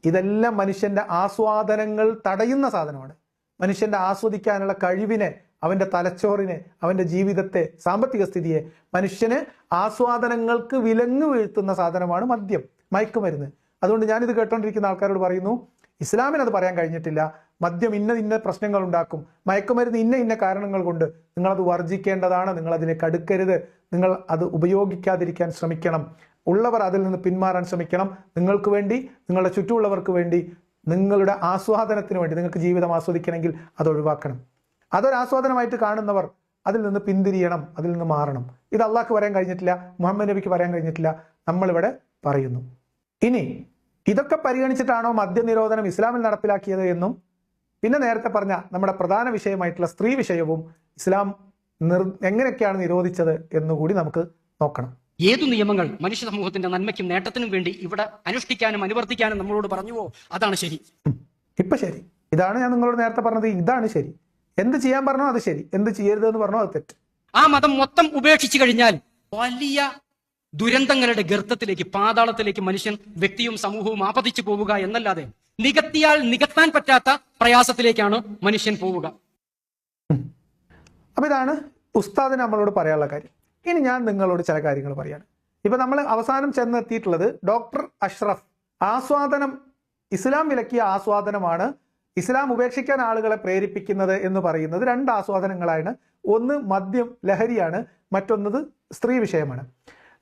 ഇതെല്ലാം മനുഷ്യന്റെ ആസ്വാദനങ്ങൾ തടയുന്ന സാധനമാണ്. മനുഷ്യന്റെ ആസ്വദിക്കാനുള്ള കഴിവിനെ, അവന്റെ തലച്ചോറിനെ, അവന്റെ ജീവിതത്തെ, സാമ്പത്തിക സ്ഥിതിയെ, മനുഷ്യന് ആസ്വാദനങ്ങൾക്ക് വിലങ്ങ് വീഴ്ത്തുന്ന സാധനമാണ് മദ്യം, മയക്കുമരുന്ന്. അതുകൊണ്ട് ഞാനിത് കേട്ടോണ്ടിരിക്കുന്ന ആൾക്കാരോട് പറയുന്നു, ഇസ്ലാമിന് അത് പറയാൻ കഴിഞ്ഞിട്ടില്ല. മദ്യം ഇന്ന പ്രശ്നങ്ങൾ ഉണ്ടാക്കും, മയക്കുമരുന്ന് ഇന്ന കാരണങ്ങൾ കൊണ്ട് നിങ്ങളത് വർജിക്കേണ്ടതാണ്, നിങ്ങൾ അതിലേക്ക് അടുക്കരുത്, നിങ്ങൾ അത് ഉപയോഗിക്കാതിരിക്കാൻ ശ്രമിക്കണം, ഉള്ളവർ അതിൽ നിന്ന് പിന്മാറാൻ ശ്രമിക്കണം, നിങ്ങൾക്ക് വേണ്ടി, നിങ്ങളുടെ ചുറ്റുമുള്ളവർക്ക് വേണ്ടി, നിങ്ങളുടെ ആസ്വാദനത്തിന് വേണ്ടി, നിങ്ങൾക്ക് ജീവിതം ആസ്വദിക്കണമെങ്കിൽ അത് ഒഴിവാക്കണം. അതൊരു ആസ്വാദനമായിട്ട് കാണുന്നവർ അതിൽ നിന്ന് പിന്തിരിയണം, അതിൽ നിന്ന് മാറണം. ഇത് അള്ളാഹ്ക്ക് പറയാൻ കഴിഞ്ഞിട്ടില്ല, മുഹമ്മദ് നബിക്ക് പറയാൻ കഴിഞ്ഞിട്ടില്ല, നമ്മളിവിടെ പറയുന്നു. ഇനി ഇതൊക്കെ പരിഗണിച്ചിട്ടാണോ മദ്യനിരോധനം ഇസ്ലാമിൽ നടപ്പിലാക്കിയത് എന്നും, പിന്നെ നേരത്തെ പറഞ്ഞ നമ്മുടെ പ്രധാന വിഷയമായിട്ടുള്ള സ്ത്രീ വിഷയവും ഇസ്ലാം എങ്ങനെയൊക്കെയാണ് നിരോധിച്ചത് എന്നുകൂടി നമുക്ക് നോക്കണം. ഏതു നിയമങ്ങൾ മനുഷ്യ സമൂഹത്തിന്റെ നന്മയ്ക്കും നേട്ടത്തിനും വേണ്ടി ഇവിടെ അനുഷ്ഠിക്കാനും അനുവർത്തിക്കാനും നമ്മളോട് പറഞ്ഞുവോ അതാണ് ശരി. ഇപ്പൊ ശരി. ഇതാണ് ഞാൻ നിങ്ങളോട് നേരത്തെ പറഞ്ഞത്, ഇതാണ് ശരി. എന്ത് ചെയ്യാൻ പറഞ്ഞോ അത് ശരി, എന്ത് ചെയ്യരുത് എന്ന് പറഞ്ഞോ അത് തെറ്റ്. ആ മതം മൊത്തം ഉപേക്ഷിച്ചു കഴിഞ്ഞാൽ വലിയ ദുരന്തങ്ങളുടെ ഗർത്തത്തിലേക്ക്, പാതാളത്തിലേക്ക് മനുഷ്യൻ, വ്യക്തിയും സമൂഹവും ആപതിച്ചു പോവുക എന്നല്ലാതെ നികത്തിയാൽ നികത്താൻ പറ്റാത്ത പ്രയാസത്തിലേക്കാണ് മനുഷ്യൻ പോവുക. അപ്പൊ ഇതാണ് ഉസ്താദിന് നമ്മളോട് പറയാനുള്ള കാര്യം. ഇനി ഞാൻ നിങ്ങളോട് ചില കാര്യങ്ങൾ പറയാണ്. ഇപ്പൊ നമ്മൾ അവസാനം ചെന്നെത്തിയിട്ടുള്ളത് ഡോക്ടർ അഷ്റഫ്, ആസ്വാദനം, ഇസ്ലാം വിലക്കിയ ആസ്വാദനമാണ് ഇസ്ലാം ഉപേക്ഷിക്കാൻ ആളുകളെ പ്രേരിപ്പിക്കുന്നത് എന്ന് പറയുന്നത് 2 ആസ്വാദനങ്ങളാണ്. ഒന്ന് മദ്യം, ലഹരിയാണ്, മറ്റൊന്നത് സ്ത്രീ വിഷയമാണ്.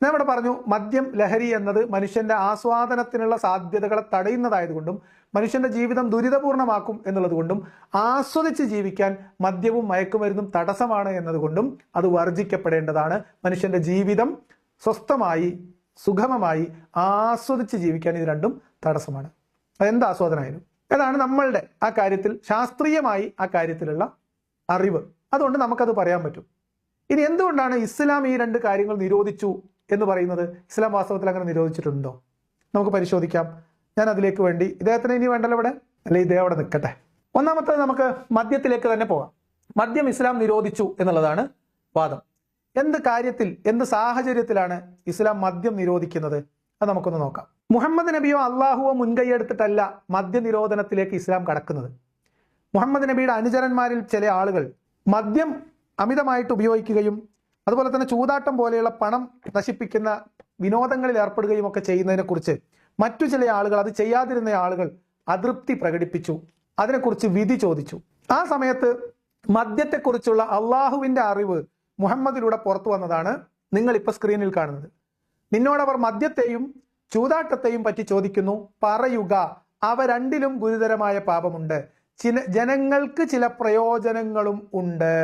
ഞാൻ ഇവിടെ പറഞ്ഞു, മദ്യം, ലഹരി എന്നത് മനുഷ്യന്റെ ആസ്വാദനത്തിനുള്ള സാധ്യതകളെ തടയുന്നതായതുകൊണ്ടും മനുഷ്യന്റെ ജീവിതം ദുരിതപൂർണമാക്കും എന്നുള്ളത് കൊണ്ടും ആസ്വദിച്ച് ജീവിക്കാൻ മദ്യവും മയക്കുമരുന്നും തടസ്സമാണ് എന്നതുകൊണ്ടും അത് വർജിക്കപ്പെടേണ്ടതാണ്. മനുഷ്യന്റെ ജീവിതം സ്വസ്ഥമായി, സുഗമമായി ആസ്വദിച്ച് ജീവിക്കാൻ ഇത് രണ്ടും തടസ്സമാണ്. അതെന്ത് ആസ്വാദനമായാലും. അതാണ് നമ്മളുടെ ആ കാര്യത്തിൽ, ശാസ്ത്രീയമായി ആ കാര്യത്തിലുള്ള അറിവ്. അതുകൊണ്ട് നമുക്കത് പറയാൻ പറ്റും. ഇനി എന്തുകൊണ്ടാണ് ഇസ്ലാം ഈ 2 കാര്യങ്ങൾ നിരോധിച്ചു എന്ന് പറയുന്നത്? ഇസ്ലാം വാസ്തവത്തിൽ അങ്ങനെ നിരോധിച്ചിട്ടുണ്ടോ? നമുക്ക് പരിശോധിക്കാം. ഞാൻ അതിലേക്ക് വേണ്ടി, ഇദ്ദേഹത്തിന് ഇനി വേണ്ടല്ലോ ഇവിടെ, അല്ലെ ഇതേ അവിടെ നിൽക്കട്ടെ. ഒന്നാമത്തേത് നമുക്ക് മദ്യത്തിലേക്ക് തന്നെ പോകാം. മദ്യം ഇസ്ലാം നിരോധിച്ചു എന്നുള്ളതാണ് വാദം. എന്ത് കാര്യത്തിൽ, എന്ത് സാഹചര്യത്തിലാണ് ഇസ്ലാം മദ്യം നിരോധിക്കുന്നത്? അത് നമുക്കൊന്ന് നോക്കാം. മുഹമ്മദ് നബിയോ അള്ളാഹുവോ മുൻകൈയെടുത്തിട്ടല്ല മദ്യനിരോധനത്തിലേക്ക് ഇസ്ലാം കടക്കുന്നത്. മുഹമ്മദ് നബിയുടെ അനുചരന്മാരിൽ ചില ആളുകൾ മദ്യം അമിതമായിട്ട് ഉപയോഗിക്കുകയും അതുപോലെ തന്നെ ചൂതാട്ടം പോലെയുള്ള പണം നശിപ്പിക്കുന്ന വിനോദങ്ങളിൽ ഏർപ്പെടുകയും ഒക്കെ ചെയ്യുന്നതിനെ കുറിച്ച് മറ്റു ചില ആളുകൾ, അത് ചെയ്യാതിരുന്ന ആളുകൾ അതൃപ്തി പ്രകടിപ്പിച്ചു. അതിനെക്കുറിച്ച് വിധി ചോദിച്ചു. ആ സമയത്ത് മദ്യത്തെക്കുറിച്ചുള്ള അള്ളാഹുവിന്റെ അറിവ് മുഹമ്മദിലൂടെ പുറത്തു വന്നതാണ് നിങ്ങൾ ഇപ്പൊ സ്ക്രീനിൽ കാണുന്നത്. നിന്നോടവർ മദ്യത്തെയും ചൂതാട്ടത്തെയും പറ്റി ചോദിക്കുന്നു. പറയുക, അവ രണ്ടിലും ഗുരുതരമായ പാപമുണ്ട്. ജനങ്ങൾക്ക് ചില പ്രയോജനങ്ങളും ഉണ്ട്.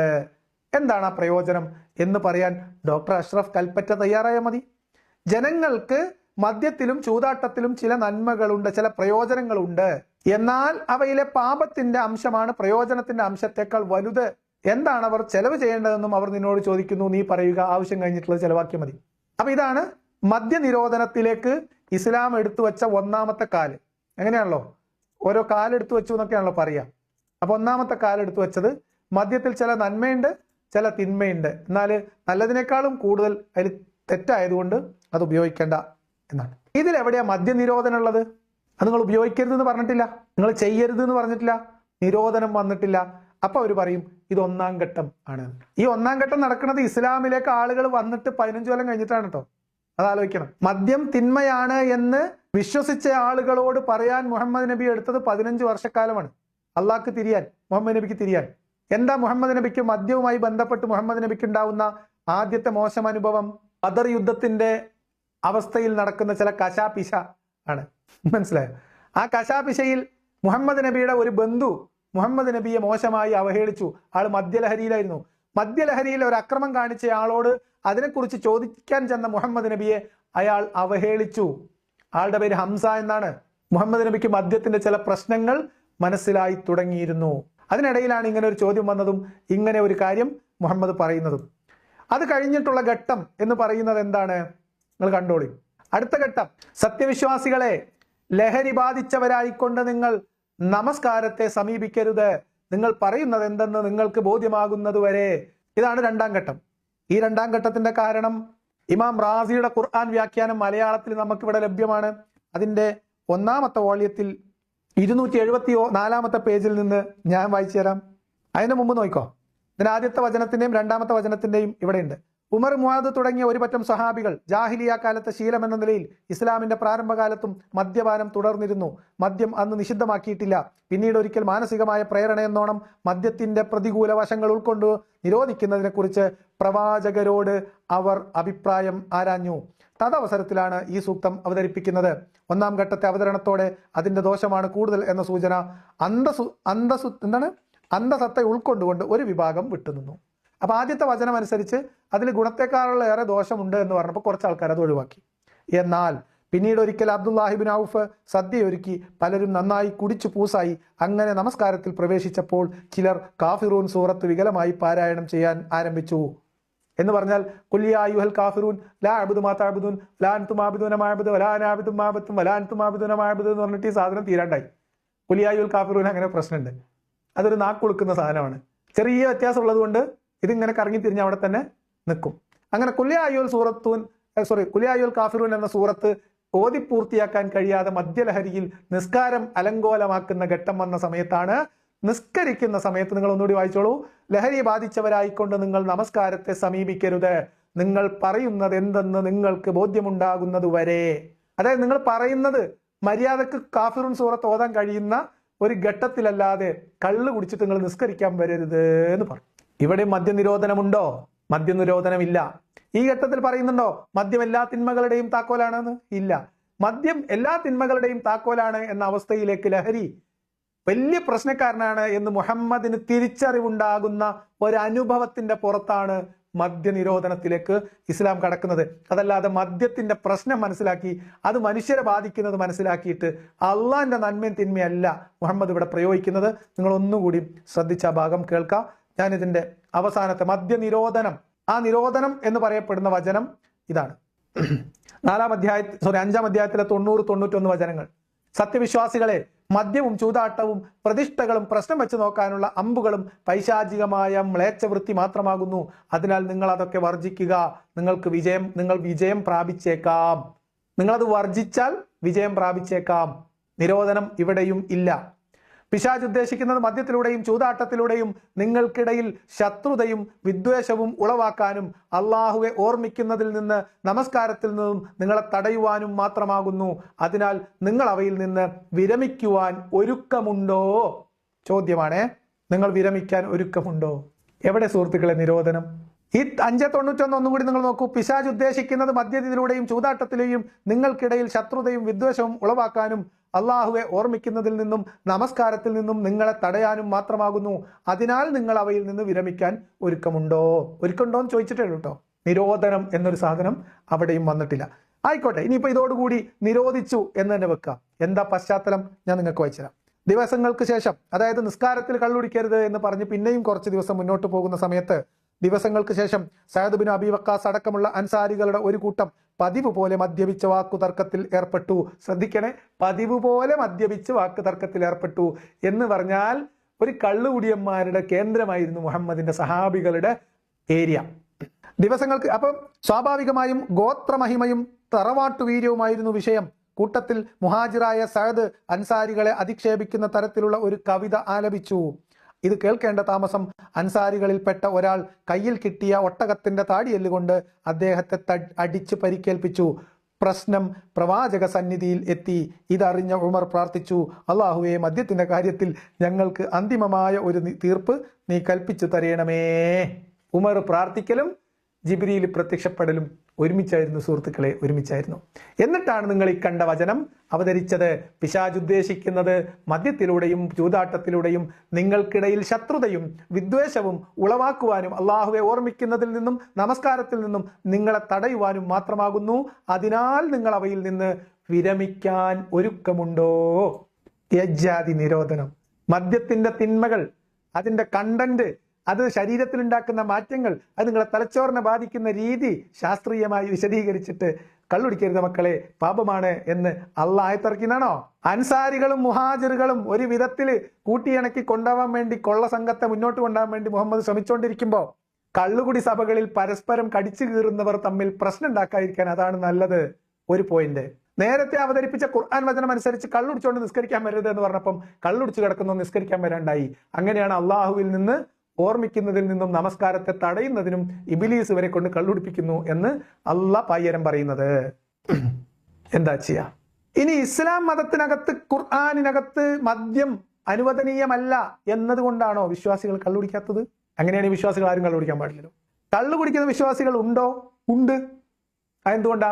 എന്താണ് ആ പ്രയോജനം എന്ന് പറയാൻ ഡോക്ടർ അഷ്റഫ് കൽപ്പറ്റ തയ്യാറായാൽ മതി. ജനങ്ങൾക്ക് മദ്യത്തിലും ചൂതാട്ടത്തിലും ചില നന്മകളുണ്ട്, ചില പ്രയോജനങ്ങളുണ്ട്. എന്നാൽ അവയിലെ പാപത്തിന്റെ അംശമാണ് പ്രയോജനത്തിന്റെ അംശത്തെക്കാൾ വലുത്. എന്താണ് അവർ ചെലവ് ചെയ്യേണ്ടതെന്നും അവർ നിന്നോട് ചോദിക്കുന്നു. നീ പറയുക, ആവശ്യം കഴിഞ്ഞിട്ടുള്ളത് ചെലവാക്കിയാൽ മതി. അപ്പൊ ഇതാണ് മദ്യനിരോധനത്തിലേക്ക് ഇസ്ലാം എടുത്തു വെച്ച ഒന്നാമത്തെ കാല്. എങ്ങനെയാണല്ലോ ഓരോ കാലെടുത്തു വെച്ചു എന്നൊക്കെയാണല്ലോ പറയാ. അപ്പൊ ഒന്നാമത്തെ കാലെടുത്തു വെച്ചത് മദ്യത്തിൽ ചില നന്മയുണ്ട്, ചില തിന്മയുണ്ട്. എന്നാൽ നല്ലതിനേക്കാളും കൂടുതൽ അതിൽ തെറ്റായതുകൊണ്ട് അത് ഉപയോഗിക്കേണ്ട എന്നാണ്. ഇതിലെവിടെയാ മദ്യനിരോധനം ഉള്ളത്? അത് നിങ്ങൾ ഉപയോഗിക്കരുതെന്ന് പറഞ്ഞിട്ടില്ല, നിങ്ങൾ ചെയ്യരുത് എന്ന് പറഞ്ഞിട്ടില്ല, നിരോധനം വന്നിട്ടില്ല. അപ്പൊ അവർ പറയും ഇത് ഒന്നാം ഘട്ടം ആണ്. ഈ ഒന്നാം ഘട്ടം നടക്കുന്നത് ഇസ്ലാമിലേക്ക് ആളുകൾ വന്നിട്ട് 15 കൊല്ലം കഴിഞ്ഞിട്ടാണ് കേട്ടോ. അതാലോചിക്കണം. മദ്യം തിന്മയാണ് എന്ന് വിശ്വസിച്ച ആളുകളോട് പറയാൻ മുഹമ്മദ് നബി എടുത്തത് 15 വർഷക്കാലമാണ്. അള്ളാഹ്ക്ക് തിരിയാൻ, മുഹമ്മദ് നബിക്ക് തിരിയാൻ. എന്താ മുഹമ്മദ് നബിക്ക് മദ്യവുമായി ബന്ധപ്പെട്ട് മുഹമ്മദ് നബിക്ക് ഉണ്ടാവുന്ന ആദ്യത്തെ മോശം അനുഭവം? ബദർ യുദ്ധത്തിന്റെ അവസ്ഥയിൽ നടക്കുന്ന ചില കശാപിശ ആണ്. മനസ്സിലായോ? ആ കശാപിശയിൽ മുഹമ്മദ് നബിയുടെ ഒരു ബന്ധു മുഹമ്മദ് നബിയെ മോശമായി അവഹേളിച്ചു. ആൾ മദ്യലഹരിയിലായിരുന്നു. മദ്യലഹരിയിൽ ഒരു അക്രമം കാണിച്ച ആളോട് അതിനെക്കുറിച്ച് ചോദിക്കാൻ ചെന്ന മുഹമ്മദ് നബിയെ അയാൾ അവഹേളിച്ചു. ആളുടെ പേര് ഹംസ എന്നാണ്. മുഹമ്മദ് നബിക്ക് മദ്യത്തിന്റെ ചില പ്രശ്നങ്ങൾ മനസ്സിലായി തുടങ്ങിയിരുന്നു. അതിനിടയിലാണ് ഇങ്ങനെ ഒരു ചോദ്യം വന്നതും ഇങ്ങനെ ഒരു കാര്യം മുഹമ്മദ് പറയുന്നതും. അത് കഴിഞ്ഞിട്ടുള്ള ഘട്ടം എന്ന് പറയുന്നത് എന്താണ്? നിങ്ങൾ കണ്ടോളി. അടുത്ത ഘട്ടം, സത്യവിശ്വാസികളെ, ലഹരി ബാധിച്ചവരായിക്കൊണ്ട് നിങ്ങൾ നമസ്കാരത്തെ സമീപിക്കരുത്. നിങ്ങൾ പറയുന്നത് എന്തെന്ന് നിങ്ങൾക്ക് ബോധ്യമാകുന്നത് വരെ. ഇതാണ് രണ്ടാം ഘട്ടം. ഈ രണ്ടാം ഘട്ടത്തിന്റെ കാരണം ഇമാം റാസിയുടെ ഖുർആൻ വ്യാഖ്യാനം മലയാളത്തിൽ നമുക്കിവിടെ ലഭ്യമാണ്. അതിന്റെ ഒന്നാമത്തെ വോള്യത്തിൽ 274 പേജിൽ നിന്ന് ഞാൻ വായിച്ചു തരാം. അതിന് മുമ്പ് നോക്കിക്കോ. ഇതിന് ആദ്യത്തെ വചനത്തിന്റെയും രണ്ടാമത്തെ വചനത്തിന്റെയും ഇവിടെയുണ്ട്. ഉമർ, മുആദ് തുടങ്ങിയ ഒരു പറ്റം സഹാബികൾ ജാഹിലിയ കാലത്തെ ശീലം എന്ന നിലയിൽ ഇസ്ലാമിന്റെ പ്രാരംഭകാലത്തും മദ്യപാനം തുടർന്നിരുന്നു. മദ്യം അന്ന് നിഷിദ്ധമാക്കിയിട്ടില്ല. പിന്നീട് ഒരിക്കൽ മാനസികമായ പ്രേരണയെന്നോണം മദ്യത്തിന്റെ പ്രതികൂല വശങ്ങൾ ഉൾക്കൊണ്ട് നിരോധിക്കുന്നതിനെ കുറിച്ച് പ്രവാചകരോട് അവർ അഭിപ്രായം ആരാഞ്ഞു. തദവസരത്തിലാണ് ഈ സൂക്തം അവതരിപ്പിക്കുന്നത്. ഒന്നാം ഘട്ടത്തെ അവതരണത്തോടെ അതിന്റെ ദോഷമാണ് കൂടുതൽ എന്ന സൂചന അന്തസത്ത ഉൾക്കൊണ്ടുകൊണ്ട് ഒരു വിഭാഗം വിട്ടുനിന്നു. അപ്പൊ ആദ്യത്തെ വചനം അനുസരിച്ച് അതിൽ ഗുണത്തെക്കാളുള്ള ഏറെ ദോഷമുണ്ട് എന്ന് പറഞ്ഞപ്പോൾ കുറച്ച് ആൾക്കാർ അത് ഒഴിവാക്കി. എന്നാൽ പിന്നീട് ഒരിക്കൽ അബ്ദുല്ലാഹിബിൻ ഔഫ് സദ്യയൊരുക്കി പലരും നന്നായി കുടിച്ചു പൂസായി. അങ്ങനെ നമസ്കാരത്തിൽ പ്രവേശിച്ചപ്പോൾ ചിലർ കാഫിറൂൻ സൂറത്ത് വികലമായി പാരായണം ചെയ്യാൻ ആരംഭിച്ചു. എന്ന് പറഞ്ഞാൽ കുല്യായുഹൽ കാഫിറൂൻ ലാ അബ്ദു മാ തഅബ്ദുൻ ലാ അൻതും ആബിദൂന മാ അബ്ദു വലാ അന ആബിദും മാ അബ്ദും വലാ അൻതും ആബിദൂന മാ അബ്ദു എന്ന് പറഞ്ഞിട്ട് ഈ സാധനം തീരാണ്ടായി. കുല്യായുൽ കാഫിറൂൻ അങ്ങനെ പ്രശ്നമുണ്ട്. അതൊരു നാക്കുളുക്കുന്ന സാധനമാണ്. ചെറിയ വ്യത്യാസം ഉള്ളത് കൊണ്ട് ഇതിങ്ങനെ കറങ്ങി തിരിഞ്ഞ് അവിടെ തന്നെ നിൽക്കും. അങ്ങനെ കുല്യായുൽ കാഫിറൂൻ എന്ന സൂറത്ത് ഓതി പൂർത്തിയാക്കാൻ കഴിയാതെ മദ്യലഹരിയിൽ നിസ്കാരം അലങ്കോലമാക്കുന്ന ഘട്ടം വന്ന സമയത്താണ്, നിസ്കരിക്കുന്ന സമയത്ത് നിങ്ങൾ ഒന്നുകൂടി വായിച്ചോളൂ, ലഹരി ബാധിച്ചവരായിക്കൊണ്ട് നിങ്ങൾ നമസ്കാരത്തെ സമീപിക്കരുത്. നിങ്ങൾ പറയുന്നത് എന്തെന്ന് നിങ്ങൾക്ക് ബോധ്യമുണ്ടാകുന്നത് വരെ. അതായത് നിങ്ങൾ പറയുന്നത് മര്യാദക്ക് കാഫിറൂൻ സൂറത്ത് ഓതാൻ കഴിയുന്ന ഒരു ഘട്ടത്തിലല്ലാതെ കള്ള് കുടിച്ചിട്ട് നിങ്ങൾ നിസ്കരിക്കാൻ വരരുത് എന്ന് പറഞ്ഞു. ഇവിടെ മദ്യനിരോധനമുണ്ടോ? മദ്യനിരോധനമില്ല. ഈ ഘട്ടത്തിൽ പറയുന്നുണ്ടോ മദ്യം എല്ലാ തിന്മകളുടെയും താക്കോലാണെന്ന്? ഇല്ല. മദ്യം എല്ലാ തിന്മകളുടെയും താക്കോലാണ് എന്ന അവസ്ഥയിലേക്ക് ലഹരി വലിയ പ്രശ്നക്കാരനാണ് എന്ന് മുഹമ്മദിന് തിരിച്ചറിവുണ്ടാകുന്ന ഒരനുഭവത്തിന്റെ പുറത്താണ് മദ്യനിരോധനത്തിലേക്ക് ഇസ്ലാം കടക്കുന്നത്. അതല്ലാതെ മദ്യത്തിന്റെ പ്രശ്നം മനസ്സിലാക്കി അത് മനുഷ്യരെ ബാധിക്കുന്നത് മനസ്സിലാക്കിയിട്ട് അള്ളാന്റെ നന്മയും തിന്മയല്ല മുഹമ്മദ് ഇവിടെ പ്രയോഗിക്കുന്നത്. നിങ്ങൾ ഒന്നുകൂടി ശ്രദ്ധിച്ച ഭാഗം കേൾക്കാം. ഞാനിതിന്റെ അവസാനത്തെ മദ്യനിരോധനം, ആ നിരോധനം എന്ന് പറയപ്പെടുന്ന വചനം ഇതാണ്. 5-ാം അധ്യായത്തിലെ 90-91 വചനങ്ങൾ. സത്യവിശ്വാസികളെ, മദ്യവും ചൂതാട്ടവും പ്രതിഷ്ഠകളും പ്രശ്നം വെച്ച് നോക്കാനുള്ള അമ്പുകളും പൈശാചികമായ മ്ലേച്ഛവൃത്തി മാത്രമാകുന്നു. അതിനാൽ നിങ്ങൾ അതൊക്കെ വർജിക്കുക. നിങ്ങൾ വിജയം പ്രാപിച്ചേക്കാം. നിങ്ങളത് വർജിച്ചാൽ വിജയം പ്രാപിച്ചേക്കാം. നിരോധനം ഇവിടെയും ഇല്ല. പിശാച് ഉദ്ദേശിക്കുന്നത് മദ്യത്തിലൂടെയും ചൂതാട്ടത്തിലൂടെയും നിങ്ങൾക്കിടയിൽ ശത്രുതയും വിദ്വേഷവും ഉളവാക്കാനും അള്ളാഹുവെ ഓർമ്മിക്കുന്നതിൽ നിന്ന് നമസ്കാരത്തിൽ നിന്നും നിങ്ങളെ തടയുവാനും മാത്രമാകുന്നു. അതിനാൽ നിങ്ങൾ അവയിൽ നിന്ന് വിരമിക്കുവാൻ ഒരുക്കമുണ്ടോ? ചോദ്യമാണേ, നിങ്ങൾ വിരമിക്കാൻ ഒരുക്കമുണ്ടോ? എവിടെ സുഹൃത്തുക്കളെ നിരോധനം? ഈ 591 ഒന്നും കൂടി നിങ്ങൾ നോക്കൂ. പിശാച് ഉദ്ദേശിക്കുന്നത് മദ്യത്തിലൂടെയും ചൂതാട്ടത്തിലെയും നിങ്ങൾക്കിടയിൽ ശത്രുതയും വിദ്വേഷവും ഉളവാക്കാനും അള്ളാഹുവെ ഓർമ്മിക്കുന്നതിൽ നിന്നും നമസ്കാരത്തിൽ നിന്നും നിങ്ങളെ തടയാനും മാത്രമാകുന്നു. അതിനാൽ നിങ്ങൾ അവയിൽ നിന്ന് വിരമിക്കാൻ ഒരുക്കമുണ്ടോ? ഒരുക്കമുണ്ടോ എന്ന് ചോദിച്ചിട്ടേ ഉള്ളൂ കേട്ടോ. നിരോധനം എന്നൊരു സാധനം അവിടെയും വന്നിട്ടില്ല. ആയിക്കോട്ടെ, ഇനിയിപ്പോ ഇതോടുകൂടി നിരോധിച്ചു എന്ന് തന്നെ വെക്കാം. എന്താ പശ്ചാത്തലം ഞാൻ നിങ്ങൾക്ക് വായിച്ചുതരാം. ദിവസങ്ങൾക്ക് ശേഷം, അതായത് നിസ്കാരത്തിൽ കള്ളുടിക്കരുത് എന്ന് പറഞ്ഞ് പിന്നെയും കുറച്ച് ദിവസം മുന്നോട്ട് പോകുന്ന സമയത്ത്, ദിവസങ്ങൾക്ക് ശേഷം സഅദ് ബിൻ അബി വക്കാസ് അടക്കമുള്ള അൻസാരികളുടെ ഒരു കൂട്ടം പതിവ് പോലെ മദ്യപിച്ച വാക്കുതർക്കത്തിൽ ഏർപ്പെട്ടു. ശ്രദ്ധിക്കണേ, പതിവ് പോലെ മദ്യപിച്ച് വാക്കുതർക്കത്തിൽ ഏർപ്പെട്ടു എന്ന് പറഞ്ഞാൽ ഒരു കള്ളുകുടിയന്മാരുടെ കേന്ദ്രമായിരുന്നു മുഹമ്മദിന്റെ സഹാബികളുടെ ഏരിയ. ദിവസങ്ങൾക്ക് അപ്പം സ്വാഭാവികമായും ഗോത്രമഹിമയും തറവാട്ടു വീര്യവുമായിരുന്നു വിഷയം. കൂട്ടത്തിൽ മുഹാജിറായ സഅദ് അൻസാരികളെ അധിക്ഷേപിക്കുന്ന തരത്തിലുള്ള ഒരു കവിത ആലപിച്ചു. ഇത് കേൾക്കേണ്ട താമസം അൻസാരികളിൽപ്പെട്ട ഒരാൾ കയ്യിൽ കിട്ടിയ ഒട്ടകത്തിന്റെ താടിയെല്ലുകൊണ്ട് അദ്ദേഹത്തെ അടിച്ച് പരിക്കേൽപ്പിച്ചു. പ്രശ്നം പ്രവാചക സന്നിധിയിൽ എത്തി. ഇതറിഞ്ഞ ഉമർ പ്രാർത്ഥിച്ചു, അള്ളാഹുവേ, മദ്യത്തിന്റെ കാര്യത്തിൽ ഞങ്ങൾക്ക് അന്തിമമായ ഒരു തീർപ്പ് നീ കൽപ്പിച്ചു തരയണമേ. ഉമർ പ്രാർത്ഥിക്കലും ജിബ്രീൽ പ്രത്യക്ഷപ്പെടലും ഒരുമിച്ചായിരുന്നു സുഹൃത്തുക്കളെ, ഒരുമിച്ചായിരുന്നു. എന്നിട്ടാണ് നിങ്ങൾ ഈ കണ്ട വചനം അവതരിച്ചത്. പിശാച് ഉദ്ദേശിക്കുന്നത് മദ്യത്തിലൂടെയും ചൂതാട്ടത്തിലൂടെയും നിങ്ങൾക്കിടയിൽ ശത്രുതയും വിദ്വേഷവും ഉളവാക്കുവാനും അള്ളാഹുവെ ഓർമ്മിക്കുന്നതിൽ നിന്നും നമസ്കാരത്തിൽ നിന്നും നിങ്ങളെ തടയുവാനും മാത്രമാകുന്നു. അതിനാൽ നിങ്ങൾ അവയിൽ നിന്ന് വിരമിക്കാൻ ഒരുക്കമുണ്ടോ? യജ്ജാതി നിരോധനം. മദ്യത്തിന്റെ തിന്മകൾ, അതിന്റെ കണ്ടന്റ്, അത് ശരീരത്തിൽ ഉണ്ടാക്കുന്ന മാറ്റങ്ങൾ, അത് നിങ്ങളെ തലച്ചോറിനെ ബാധിക്കുന്ന രീതി ശാസ്ത്രീയമായി വിശദീകരിച്ചിട്ട് കള്ളുടിക്കരുത് മക്കളെ, പാപമാണ് എന്ന് അള്ളാഹ് ആയത്തിറക്കിനാണോ? അൻസാരികളും മുഹാജിറുകളും ഒരു വിധത്തിൽ കൂട്ടിയിണക്കി കൊണ്ടുപോകാൻ വേണ്ടി, കൊള്ള സംഘത്തെ മുന്നോട്ട് കൊണ്ടുപോകാൻ വേണ്ടി മുഹമ്മദ് ശ്രമിച്ചുകൊണ്ടിരിക്കുമ്പോൾ കള്ളുകുടി സഭകളിൽ പരസ്പരം കടിച്ചു കീറുന്നവർ തമ്മിൽ പ്രശ്നം ഉണ്ടാക്കാതിരിക്കാൻ അതാണ് നല്ലത്. ഒരു പോയിന്റ്. നേരത്തെ അവതരിപ്പിച്ച ഖുർആൻ വചനം അനുസരിച്ച് കള്ളുടിച്ചുകൊണ്ട് നിസ്കരിക്കാൻ വരരുത് എന്ന് പറഞ്ഞപ്പം കള്ളുടിച്ചു കിടക്കുന്നു നിസ്കരിക്കാൻ വരാണ്ടായി. അങ്ങനെയാണ് അള്ളാഹുവിൽ നിന്ന് ഓർമ്മിക്കുന്നതിൽ നിന്നും നമസ്കാരത്തെ തടയുന്നതിനും ഇബിലീസ് വരെ കൊണ്ട് കള്ളുടിപ്പിക്കുന്നു എന്ന് അള്ളാഹ് പായ്യരം പറയുന്നത്. എന്താ ചെയ്യാ? ഇനി ഇസ്ലാം മതത്തിനകത്ത്, ഖുർആനിനകത്ത് മദ്യം അനുവദനീയമല്ല എന്നതുകൊണ്ടാണോ വിശ്വാസികൾ കള്ളുടിക്കാത്തത്? അങ്ങനെയാണ് വിശ്വാസികൾ ആരും കള്ളുടിക്കാൻ പാടില്ലല്ലോ. കള്ളുകുടിക്കുന്ന വിശ്വാസികൾ ഉണ്ടോ? ഉണ്ട്. അതെന്തുകൊണ്ടാ?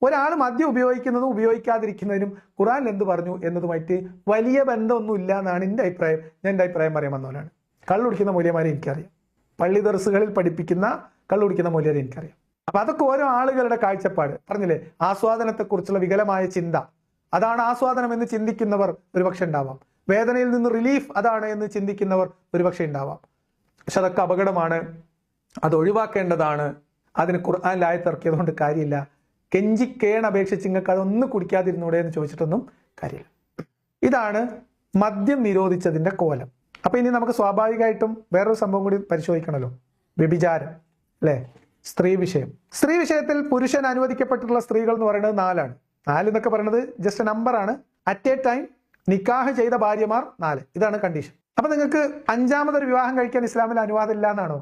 ഒരാൾ മദ്യം ഉപയോഗിക്കുന്നതും ഉപയോഗിക്കാതിരിക്കുന്നതിനും ഖുർആൻ എന്ത് പറഞ്ഞു എന്നതുമായിട്ട് വലിയ ബന്ധമൊന്നും ഇല്ല എന്നാണ് എൻ്റെ അഭിപ്രായം. ഞാൻ എൻ്റെ അഭിപ്രായം പറയാൻ വന്നവനാണ്. കള്ളുടിക്കുന്ന മൂല്യമാരെ എനിക്കറിയാം. പള്ളി ദർസുകളിൽ പഠിപ്പിക്കുന്ന കള്ളുടിക്കുന്ന മൂല്യരെ എനിക്കറിയാം. അപ്പൊ അതൊക്കെ ഓരോ ആളുകളുടെ കാഴ്ചപ്പാട്. പറഞ്ഞില്ലേ, ആസ്വാദനത്തെക്കുറിച്ചുള്ള വികലമായ ചിന്ത, അതാണ് ആസ്വാദനം എന്ന് ചിന്തിക്കുന്നവർ ഒരുപക്ഷെ ഉണ്ടാവാം. വേദനയിൽ നിന്ന് റിലീഫ് അതാണ് എന്ന് ചിന്തിക്കുന്നവർ ഒരുപക്ഷെ ഉണ്ടാവാം. പക്ഷെ അതൊക്കെ അപകടമാണ്, അത് ഒഴിവാക്കേണ്ടതാണ്. അതിന് ഖുർആനിൽ ആയത്തിറക്കിയത് കൊണ്ട് കാര്യമില്ല. അപേക്ഷിച്ച് നിങ്ങൾക്ക് അതൊന്നും കുടിക്കാതിരുന്നൂടെ എന്ന് ചോദിച്ചിട്ടൊന്നും കാര്യമില്ല. ഇതാണ് മദ്യം നിരോധിച്ചതിന്റെ കോലം. അപ്പൊ ഇനി നമുക്ക് സ്വാഭാവികമായിട്ടും വേറൊരു സംഭവം കൂടി പരിശോധിക്കണമല്ലോ. വ്യഭിചാരം, അല്ലെ? സ്ത്രീ വിഷയം. സ്ത്രീ വിഷയത്തിൽ പുരുഷൻ അനുവദിക്കപ്പെട്ടിട്ടുള്ള സ്ത്രീകൾ എന്ന് പറയുന്നത് 4 ആണ്. 4 എന്നൊക്കെ പറയുന്നത് ജസ്റ്റ് നമ്പറാണ്. അറ്റ് എ ടൈം നിക്കാഹ് ചെയ്ത ഭാര്യമാർ 4. ഇതാണ് കണ്ടീഷൻ. അപ്പൊ നിങ്ങൾക്ക് 5ാമതൊരു വിവാഹം കഴിക്കാൻ ഇസ്ലാമിൽ അനുവാദം ഇല്ല എന്നാണോ?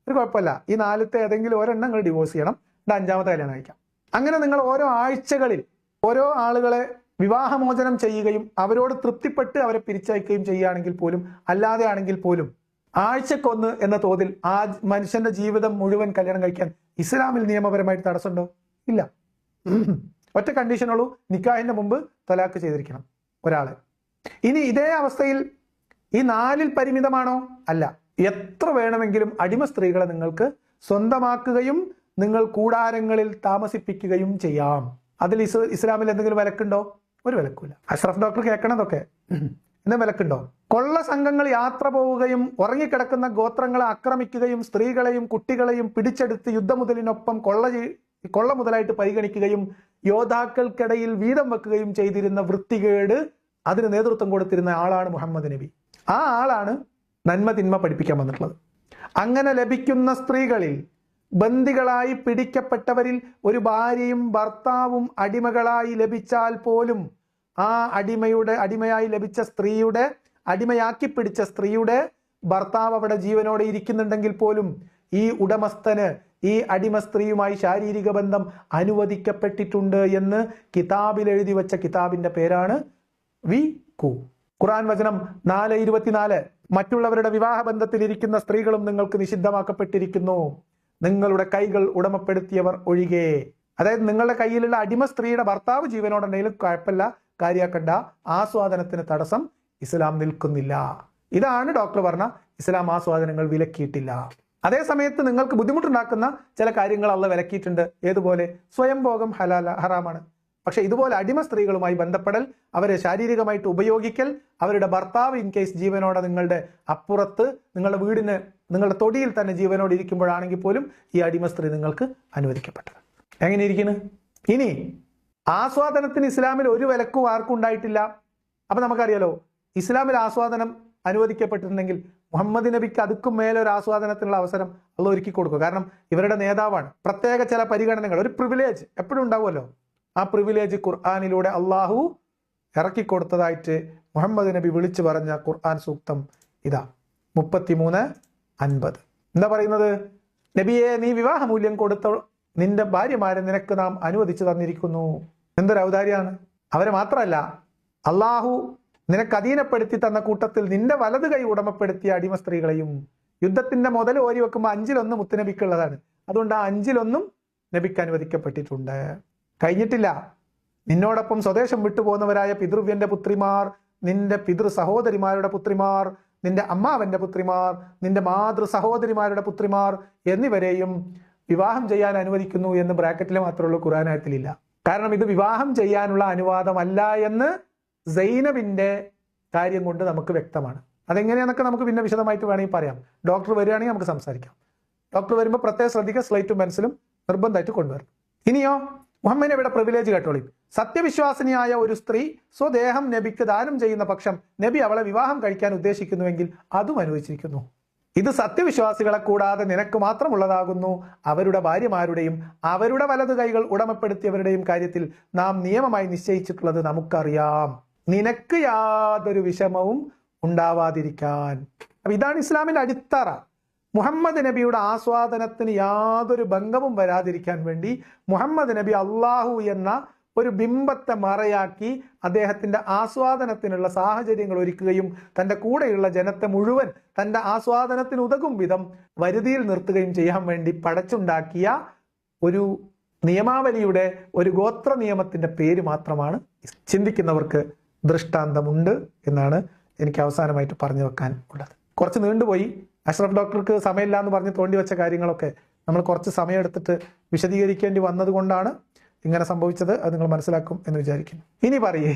ഒരു കുഴപ്പമില്ല. ഈ 4ത്തെ ഏതെങ്കിലും ഒരെണ്ണം നിങ്ങൾ ഡിവോഴ്സ് ചെയ്യണം, 5ാമത്തെ കല്യാണം കഴിക്കാം. അങ്ങനെ നിങ്ങൾ ഓരോ ആഴ്ചകളിൽ ഓരോ ആളുകളെ വിവാഹമോചനം ചെയ്യുകയും അവരോട് തൃപ്തിപ്പെട്ട് അവരെ പിരിച്ചയക്കുകയും ചെയ്യുകയാണെങ്കിൽ പോലും, അല്ലാതെ ആണെങ്കിൽ പോലും ആഴ്ചക്കൊന്ന് എന്ന തോതിൽ ആ മനുഷ്യന്റെ ജീവിതം മുഴുവൻ കല്യാണം കഴിക്കാൻ ഇസ്ലാമിൽ നിയമപരമായിട്ട് തടസ്സമുണ്ടോ? ഇല്ല. ഒറ്റ കണ്ടീഷനുള്ളൂ, നിക്കാഹിന്റെ മുമ്പ് തലാക്ക് ചെയ്തിരിക്കണം ഒരാളെ. ഇനി ഇതേ അവസ്ഥയിൽ ഈ 4ൽ പരിമിതമാണോ? അല്ല. എത്ര വേണമെങ്കിലും അടിമ സ്ത്രീകളെ നിങ്ങൾക്ക് സ്വന്തമാക്കുകയും നിങ്ങൾ കൂടാരങ്ങളിൽ താമസിപ്പിക്കുകയും ചെയ്യാം. അതിൽ ഇസ്ലാമിൽ എന്തെങ്കിലും വിലക്കുണ്ടോ? ഒരു വിലക്കില്ല. അഷ്റഫ് ഡോക്ടർ കേൾക്കണതൊക്കെ എന്നെ വിലക്കുണ്ടോ? കൊള്ള സംഘങ്ങൾ യാത്ര പോവുകയും ഉറങ്ങിക്കിടക്കുന്ന ഗോത്രങ്ങളെ ആക്രമിക്കുകയും സ്ത്രീകളെയും കുട്ടികളെയും പിടിച്ചെടുത്ത് യുദ്ധമുതലിനൊപ്പം കൊള്ള മുതലായിട്ട് പരിഗണിക്കുകയും യോദ്ധാക്കൾക്കിടയിൽ വീതം വെക്കുകയും ചെയ്തിരുന്ന വൃത്തികേട് അതിന് നേതൃത്വം കൊടുത്തിരുന്ന ആളാണ് മുഹമ്മദ് നബി. ആ ആളാണ് നന്മ തിന്മ പഠിപ്പിക്കാൻ വന്നിട്ടുള്ളത്. അങ്ങനെ ലഭിക്കുന്ന സ്ത്രീകളിൽ ബന്ദികളായി പിടിക്കപ്പെട്ടവരിൽ ഒരു ഭാര്യയും ഭർത്താവും അടിമകളായി ലഭിച്ചാൽ പോലും ആ അടിമയായി ലഭിച്ച സ്ത്രീയുടെ, അടിമയാക്കി പിടിച്ച സ്ത്രീയുടെ ഭർത്താവ് അവിടെ ജീവനോടെ ഇരിക്കുന്നുണ്ടെങ്കിൽ പോലും ഈ ഉടമസ്ഥന് ഈ അടിമ സ്ത്രീയുമായി ശാരീരിക ബന്ധം അനുവദിക്കപ്പെട്ടിട്ടുണ്ട് എന്ന് കിതാബിൽ എഴുതി വെച്ച കിതാബിന്റെ പേരാണ് വിഖു. ഖുർആൻ വചനം 4:24, മറ്റുള്ളവരുടെ വിവാഹ ബന്ധത്തിൽ ഇരിക്കുന്ന സ്ത്രീകളും നിങ്ങൾക്ക് നിഷിദ്ധമാക്കപ്പെട്ടിരിക്കുന്നു, നിങ്ങളുടെ കൈകൾ ഉടമപ്പെടുത്തിയവർ ഒഴികെ. അതായത് നിങ്ങളുടെ കയ്യിലുള്ള അടിമ സ്ത്രീയുടെ ഭർത്താവ് ജീവനോടുണ്ടെങ്കിലും കുഴപ്പമില്ല, കാര്യാക്കണ്ട, ആസ്വാദനത്തിന് തടസ്സം ഇസ്ലാം നിൽക്കുന്നില്ല. ഇതാണ് ഡോക്ടർ പറഞ്ഞ ഇസ്ലാം ആസ്വാദനങ്ങൾ വിലക്കിയിട്ടില്ല. അതേ സമയത്ത് നിങ്ങൾക്ക് ബുദ്ധിമുട്ടുണ്ടാക്കുന്ന ചില കാര്യങ്ങൾ അള്ളാഹ് വിലക്കിയിട്ടുണ്ട്. ഏതുപോലെ? സ്വയംഭോഗം ഹറാമാണ്. പക്ഷെ ഇതുപോലെ അടിമ സ്ത്രീകളുമായി ബന്ധപ്പെടൽ, അവരെ ശാരീരികമായിട്ട് ഉപയോഗിക്കൽ, അവരുടെ ഭർത്താവ് ഇൻ കേസ് ജീവനോടെ നിങ്ങളുടെ അപ്പുറത്ത്, നിങ്ങളുടെ വീടിന്, നിങ്ങളുടെ തൊടിയിൽ തന്നെ ജീവനോട് ഇരിക്കുമ്പോഴാണെങ്കിൽ പോലും ഈ അടിമ സ്ത്രീ നിങ്ങൾക്ക് അനുവദിക്കപ്പെട്ടത്. എങ്ങനെ ഇരിക്കുന്നു? ഇനി ആസ്വാദനത്തിന് ഇസ്ലാമിൽ ഒരു വിലക്കും ആർക്കും ഉണ്ടായിട്ടില്ല. അപ്പൊ നമുക്കറിയാലോ, ഇസ്ലാമിൽ ആസ്വാദനം അനുവദിക്കപ്പെട്ടിട്ടുണ്ടെങ്കിൽ മുഹമ്മദ് നബിക്ക് അതുക്കും മേലെ ഒരു ആസ്വാദനത്തിനുള്ള അവസരം അള്ളാഹ് ഒരുക്കി കൊടുക്കും. കാരണം ഇവരുടെ നേതാവാണ്. പ്രത്യേക ചില പരിഗണനകൾ, ഒരു പ്രിവിലേജ് എപ്പോഴും ഉണ്ടാവുമല്ലോ. ആ പ്രിവിലേജ് ഖുർആനിലൂടെ അള്ളാഹു ഇറക്കിക്കൊടുത്തതായിട്ട് മുഹമ്മദ് നബി വിളിച്ചു പറഞ്ഞ ഖുർആൻ സൂക്തം ഇതാ 33:50. എന്താ പറയുന്നത്? നബിയെ, നീ വിവാഹമൂല്യം കൊടുത്ത നിന്റെ ഭാര്യമാരെ നിനക്ക് നാം അനുവദിച്ചു തന്നിരിക്കുന്നു. എന്തൊരു ഔദാര്യാണ്! അവരെ മാത്രമല്ല, അള്ളാഹു നിനക്ക് അധീനപ്പെടുത്തി തന്ന കൂട്ടത്തിൽ നിന്റെ വലത് കൈ ഉടമപ്പെടുത്തിയ അടിമ സ്ത്രീകളെയും. യുദ്ധത്തിന്റെ മുതൽ ഓരി വെക്കുമ്പോൾ 5-1 മുത്തുനബിക്കുള്ളതാണ്. അതുകൊണ്ട് ആ 5-1 നബിക്ക് അനുവദിക്കപ്പെട്ടിട്ടുണ്ട്. കഴിഞ്ഞിട്ടില്ല. നിന്നോടൊപ്പം സ്വദേശം വിട്ടുപോകുന്നവരായ പിതൃവ്യന്റെ പുത്രിമാർ, നിന്റെ പിതൃ സഹോദരിമാരുടെ പുത്രിമാർ, നിന്റെ അമ്മാവന്റെ പുത്രിമാർ, നിന്റെ മാതൃ സഹോദരിമാരുടെ പുത്രിമാർ എന്നിവരെയും വിവാഹം ചെയ്യാൻ അനുവദിക്കുന്നു എന്ന് ബ്രാക്കറ്റിൽ മാത്രമേ ഉള്ളൂ, ഖുർആനായത്തിലില്ല. കാരണം ഇത് വിവാഹം ചെയ്യാനുള്ള അനുവാദമല്ല എന്ന് സൈനബിന്റെ കാര്യം കൊണ്ട് നമുക്ക് വ്യക്തമാണ്. അതെങ്ങനെയാണെന്നൊക്കെ നമുക്ക് പിന്നെ വിശദമായിട്ട് വേണമെങ്കിൽ പറയാം. ഡോക്ടർ വരികയാണെങ്കിൽ നമുക്ക് സംസാരിക്കാം. ഡോക്ടർ വരുമ്പോൾ പ്രത്യേകം ശ്രദ്ധിക്കുക, സ്ലേറ്റും പെൻസിലും നിർബന്ധമായിട്ട് കൊണ്ടുവരണം. ഇനിയോ, മുഹമ്മദ് നബിയുടെ പ്രിവിലേജ് കേട്ടോളി. സത്യവിശ്വാസിനിയായ ഒരു സ്ത്രീ സ്വദേഹം നബിക്ക് ദാനം ചെയ്യുന്ന പക്ഷം നബി അവളെ വിവാഹം കഴിക്കാൻ ഉദ്ദേശിക്കുന്നുവെങ്കിൽ അതും അനുവദിച്ചിരിക്കുന്നു. ഇത് സത്യവിശ്വാസികളെ കൂടാതെ നിനക്ക് മാത്രമുള്ളതാകുന്നു. അവരുടെ ഭാര്യമാരുടെയും അവരുടെ വലതു കൈകൾ ഉടമപ്പെടുത്തിയവരുടെയും കാര്യത്തിൽ നാം നിയമമായി നിശ്ചയിച്ചിട്ടുള്ളത് നമുക്കറിയാം, നിനക്ക് യാതൊരു വിഷമവും ഉണ്ടാവാതിരിക്കാൻ. അപ്പൊ ഇതാണ് ഇസ്ലാമിന്റെ അടിത്തറ. മുഹമ്മദ് നബിയുടെ ആസ്വാദനത്തിന് യാതൊരു ഭംഗവും വരാതിരിക്കാൻ വേണ്ടി മുഹമ്മദ് നബി അള്ളാഹു എന്ന ഒരു ബിംബത്തെ മറയാക്കി അദ്ദേഹത്തിന്റെ ആസ്വാദനത്തിനുള്ള സാഹചര്യങ്ങൾ ഒരുക്കുകയും തന്റെ കൂടെയുള്ള ജനത്തെ മുഴുവൻ തന്റെ ആസ്വാദനത്തിന് ഉതകും വിധം വരുതിയിൽ നിർത്തുകയും ചെയ്യാൻ വേണ്ടി പടച്ചുണ്ടാക്കിയ ഒരു നിയമാവലിയുടെ, ഒരു ഗോത്ര നിയമത്തിന്റെ പേര് മാത്രമാണ്. ചിന്തിക്കുന്നവർക്ക് ദൃഷ്ടാന്തമുണ്ട് എന്നാണ് എനിക്ക് അവസാനമായിട്ട് പറഞ്ഞു വെക്കാൻ ഉള്ളത്. കുറച്ച് നീണ്ടുപോയി. അഷ്റഫ് ഡോക്ടർക്ക് സമയമില്ല എന്ന് പറഞ്ഞ് തോണ്ടി വെച്ച കാര്യങ്ങളൊക്കെ നമ്മൾ കുറച്ച് സമയം എടുത്തിട്ട് വിശദീകരിക്കേണ്ടി വന്നതുകൊണ്ടാണ് ഇങ്ങനെ സംഭവിച്ചത്. അത് നിങ്ങൾ മനസ്സിലാക്കും എന്ന് വിചാരിക്കുന്നു. ഇനി പറയേ,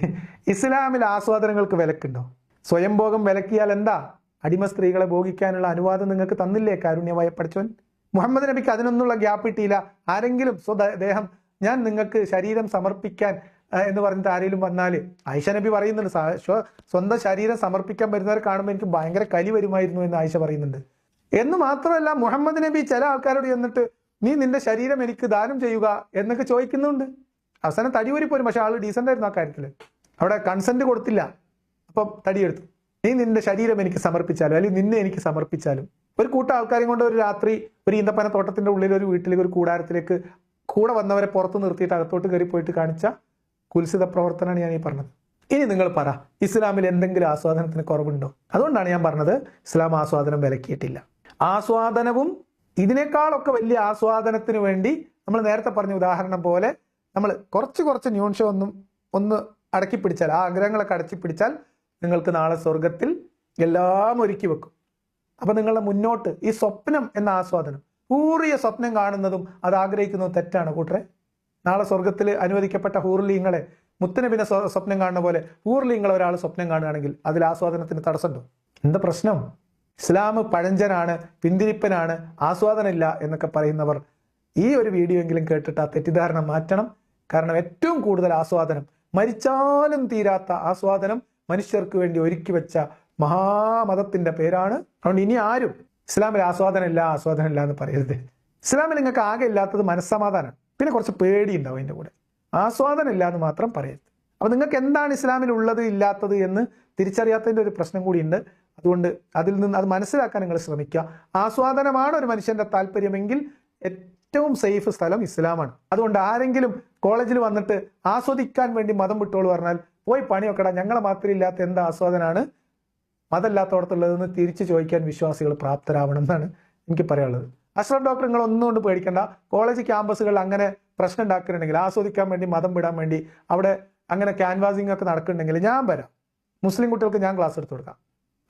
ഇസ്ലാമിൽ ആസ്വാദനങ്ങൾക്ക് വിലക്കുണ്ടോ? സ്വയംഭോഗം വിലക്കിയാൽ എന്താ? അടിമ സ്ത്രീകളെ ഭോഗിക്കാനുള്ള അനുവാദം നിങ്ങൾക്ക് തന്നില്ലേ കാരുണ്യമായ പഠിച്ചവൻ? മുഹമ്മദ് നബിക്ക് അതിനൊന്നുള്ള ഗ്യാപ്പ് കിട്ടിയില്ല. ആരെങ്കിലും സ്വദേഹം, ഞാൻ നിങ്ങൾക്ക് ശരീരം സമർപ്പിക്കാൻ എന്ന് പറഞ്ഞിട്ട് ആരെങ്കിലും വന്നാല്, ആയിഷ നബി പറയുന്നുണ്ട്, സ്വന്തം ശരീരം സമർപ്പിക്കാൻ വരുന്നവരെ കാണുമ്പോൾ എനിക്ക് ഭയങ്കര കലി വരുമായിരുന്നു എന്ന് ആയിഷ പറയുന്നുണ്ട്. എന്ന് മാത്രമല്ല, മുഹമ്മദ് നബി ചില ആൾക്കാരോട് ചെന്നിട്ട് നീ നിന്റെ ശരീരം എനിക്ക് ദാനം ചെയ്യുക എന്നൊക്കെ ചോദിക്കുന്നുണ്ട്. അവസാനം തടിയൂരി പോരും. പക്ഷെ ആള് ഡീസന്റ് ആയിരുന്നു ആ കാര്യത്തില്. അവിടെ കൺസെന്റ് കൊടുത്തില്ല. അപ്പം തടിയെടുത്തു. നീ നിന്റെ ശരീരം എനിക്ക് സമർപ്പിച്ചാലും അല്ലെങ്കിൽ നിന്നെ എനിക്ക് സമർപ്പിച്ചാലും. ഒരു കൂട്ടം ആൾക്കാരെയും കൊണ്ട് ഒരു രാത്രി ഒരു ഈന്തപ്പന തോട്ടത്തിന്റെ ഉള്ളിൽ ഒരു വീട്ടിലേക്ക്, ഒരു കൂടാരത്തിലേക്ക് കൂടെ വന്നവരെ പുറത്ത് നിർത്തിയിട്ട് അകത്തോട്ട് കയറി പോയിട്ട് കാണിച്ച കുൽസിത പ്രവർത്തനമാണ് ഞാൻ ഈ പറഞ്ഞത്. ഇനി നിങ്ങൾ പറ, ഇസ്ലാമിൽ എന്തെങ്കിലും ആസ്വാദനത്തിന് കുറവുണ്ടോ? അതുകൊണ്ടാണ് ഞാൻ പറഞ്ഞത് ഇസ്ലാം ആസ്വാദനം വിലക്കിയിട്ടില്ല. ആസ്വാദനവും ഇതിനേക്കാളൊക്കെ വലിയ ആസ്വാദനത്തിന് വേണ്ടി നമ്മൾ നേരത്തെ പറഞ്ഞ ഉദാഹരണം പോലെ നമ്മൾ കുറച്ച് ന്യൂനശം ഒന്ന് അടക്കി പിടിച്ചാൽ, ആ ആഗ്രഹങ്ങളൊക്കെ അടക്കി പിടിച്ചാൽ നിങ്ങൾക്ക് നാളെ സ്വർഗത്തിൽ എല്ലാം ഒരുക്കി വെക്കും. അപ്പൊ നിങ്ങളുടെ മുന്നോട്ട് ഈ സ്വപ്നം എന്ന ആസ്വാദനം, ഊറിയ സ്വപ്നം കാണുന്നതും അത് ആഗ്രഹിക്കുന്നതും തെറ്റാണ് കൂട്ടരെ. നാളെ സ്വർഗത്തിൽ അനുവദിക്കപ്പെട്ട ഹൂർലീങ്ങളെ മുത്തനബിനെ സ്വപ്നം കാണുന്ന പോലെ ഹൂർലീങ്ങളെ ഒരാൾ സ്വപ്നം കാണുകയാണെങ്കിൽ അതിൽ ആസ്വാദനത്തിന് തടസ്സമുണ്ടോ? എന്താ പ്രശ്നം? ഇസ്ലാം പഴഞ്ചനാണ്, പിന്തിരിപ്പനാണ്, ആസ്വാദനമില്ല എന്നൊക്കെ പറയുന്നവർ ഈ ഒരു വീഡിയോ എങ്കിലും കേട്ടിട്ട് ആ തെറ്റിദ്ധാരണ മാറ്റണം. കാരണം ഏറ്റവും കൂടുതൽ ആസ്വാദനം, മരിച്ചാലും തീരാത്ത ആസ്വാദനം മനുഷ്യർക്ക് വേണ്ടി ഒരുക്കി വെച്ച മഹാമതത്തിന്റെ പേരാണ്. അതുകൊണ്ട് ഇനി ആരും ഇസ്ലാമിൽ ആസ്വാദനമില്ല എന്ന് പറയരുത്. ഇസ്ലാമിൽ നിങ്ങൾക്ക് ആകെ ഇല്ലാത്തത് മനസ്സമാധാനം, പിന്നെ കുറച്ച് പേടി ഉണ്ടാവും അതിൻ്റെ കൂടെ. ആസ്വാദനം ഇല്ല എന്ന് മാത്രം പറയരുത്. അപ്പൊ നിങ്ങൾക്ക് എന്താണ് ഇസ്ലാമിൽ ഉള്ളത് ഇല്ലാത്തത് എന്ന് തിരിച്ചറിയാത്തതിന്റെ ഒരു പ്രശ്നം കൂടിയുണ്ട്. അതുകൊണ്ട് അതിൽ നിന്ന് അത് മനസ്സിലാക്കാൻ നിങ്ങൾ ശ്രമിക്കുക. ആസ്വാദനമാണ് ഒരു മനുഷ്യന്റെ താല്പര്യമെങ്കിൽ ഏറ്റവും സേഫ് സ്ഥലം ഇസ്ലാമാണ്. അതുകൊണ്ട് ആരെങ്കിലും കോളേജിൽ വന്നിട്ട് ആസ്വദിക്കാൻ വേണ്ടി മതം വിട്ടോളൂ പറഞ്ഞാൽ പോയി പണിയൊക്കെടാ, ഞങ്ങളെ മാത്രം ഇല്ലാത്ത എന്താ ആസ്വാദനാണ് മതമില്ലാത്തടത്തുള്ളതെന്ന് തിരിച്ചു ചോദിക്കാൻ വിശ്വാസികൾ പ്രാപ്തരാവണം എന്നാണ് എനിക്ക് പറയാനുള്ളത്. അഷ്റഫ് ഡോക്ടർ നിങ്ങൾ ഒന്നുകൊണ്ട് പേടിക്കേണ്ട. കോളേജ് ക്യാമ്പസുകളിൽ അങ്ങനെ പ്രശ്നം ഉണ്ടാക്കുന്നുണ്ടെങ്കിൽ, ആസ്വദിക്കാൻ വേണ്ടി മതം വിടാൻ വേണ്ടി അവിടെ അങ്ങനെ ക്യാൻവാസിംഗ് ഒക്കെ നടക്കുന്നുണ്ടെങ്കിൽ ഞാൻ വരാം. മുസ്ലിം കുട്ടികൾക്ക് ഞാൻ ക്ലാസ് എടുത്തു കൊടുക്കാം.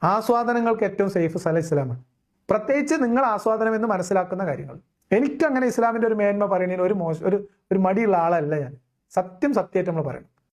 ആസ്വാദനങ്ങൾക്ക് ഏറ്റവും സേഫ് സ്ഥലം ഇസ്ലാമാണ്. പ്രത്യേകിച്ച് നിങ്ങൾ ആസ്വാദനം എന്ന് മനസ്സിലാക്കുന്ന കാര്യങ്ങൾ. എനിക്കങ്ങനെ ഇസ്ലാമിന്റെ ഒരു മേന്മ പറയുന്നതിന് ഒരു മടിയുള്ള ആളല്ല ഞാൻ. സത്യമായിട്ട് നമ്മൾ പറയണം.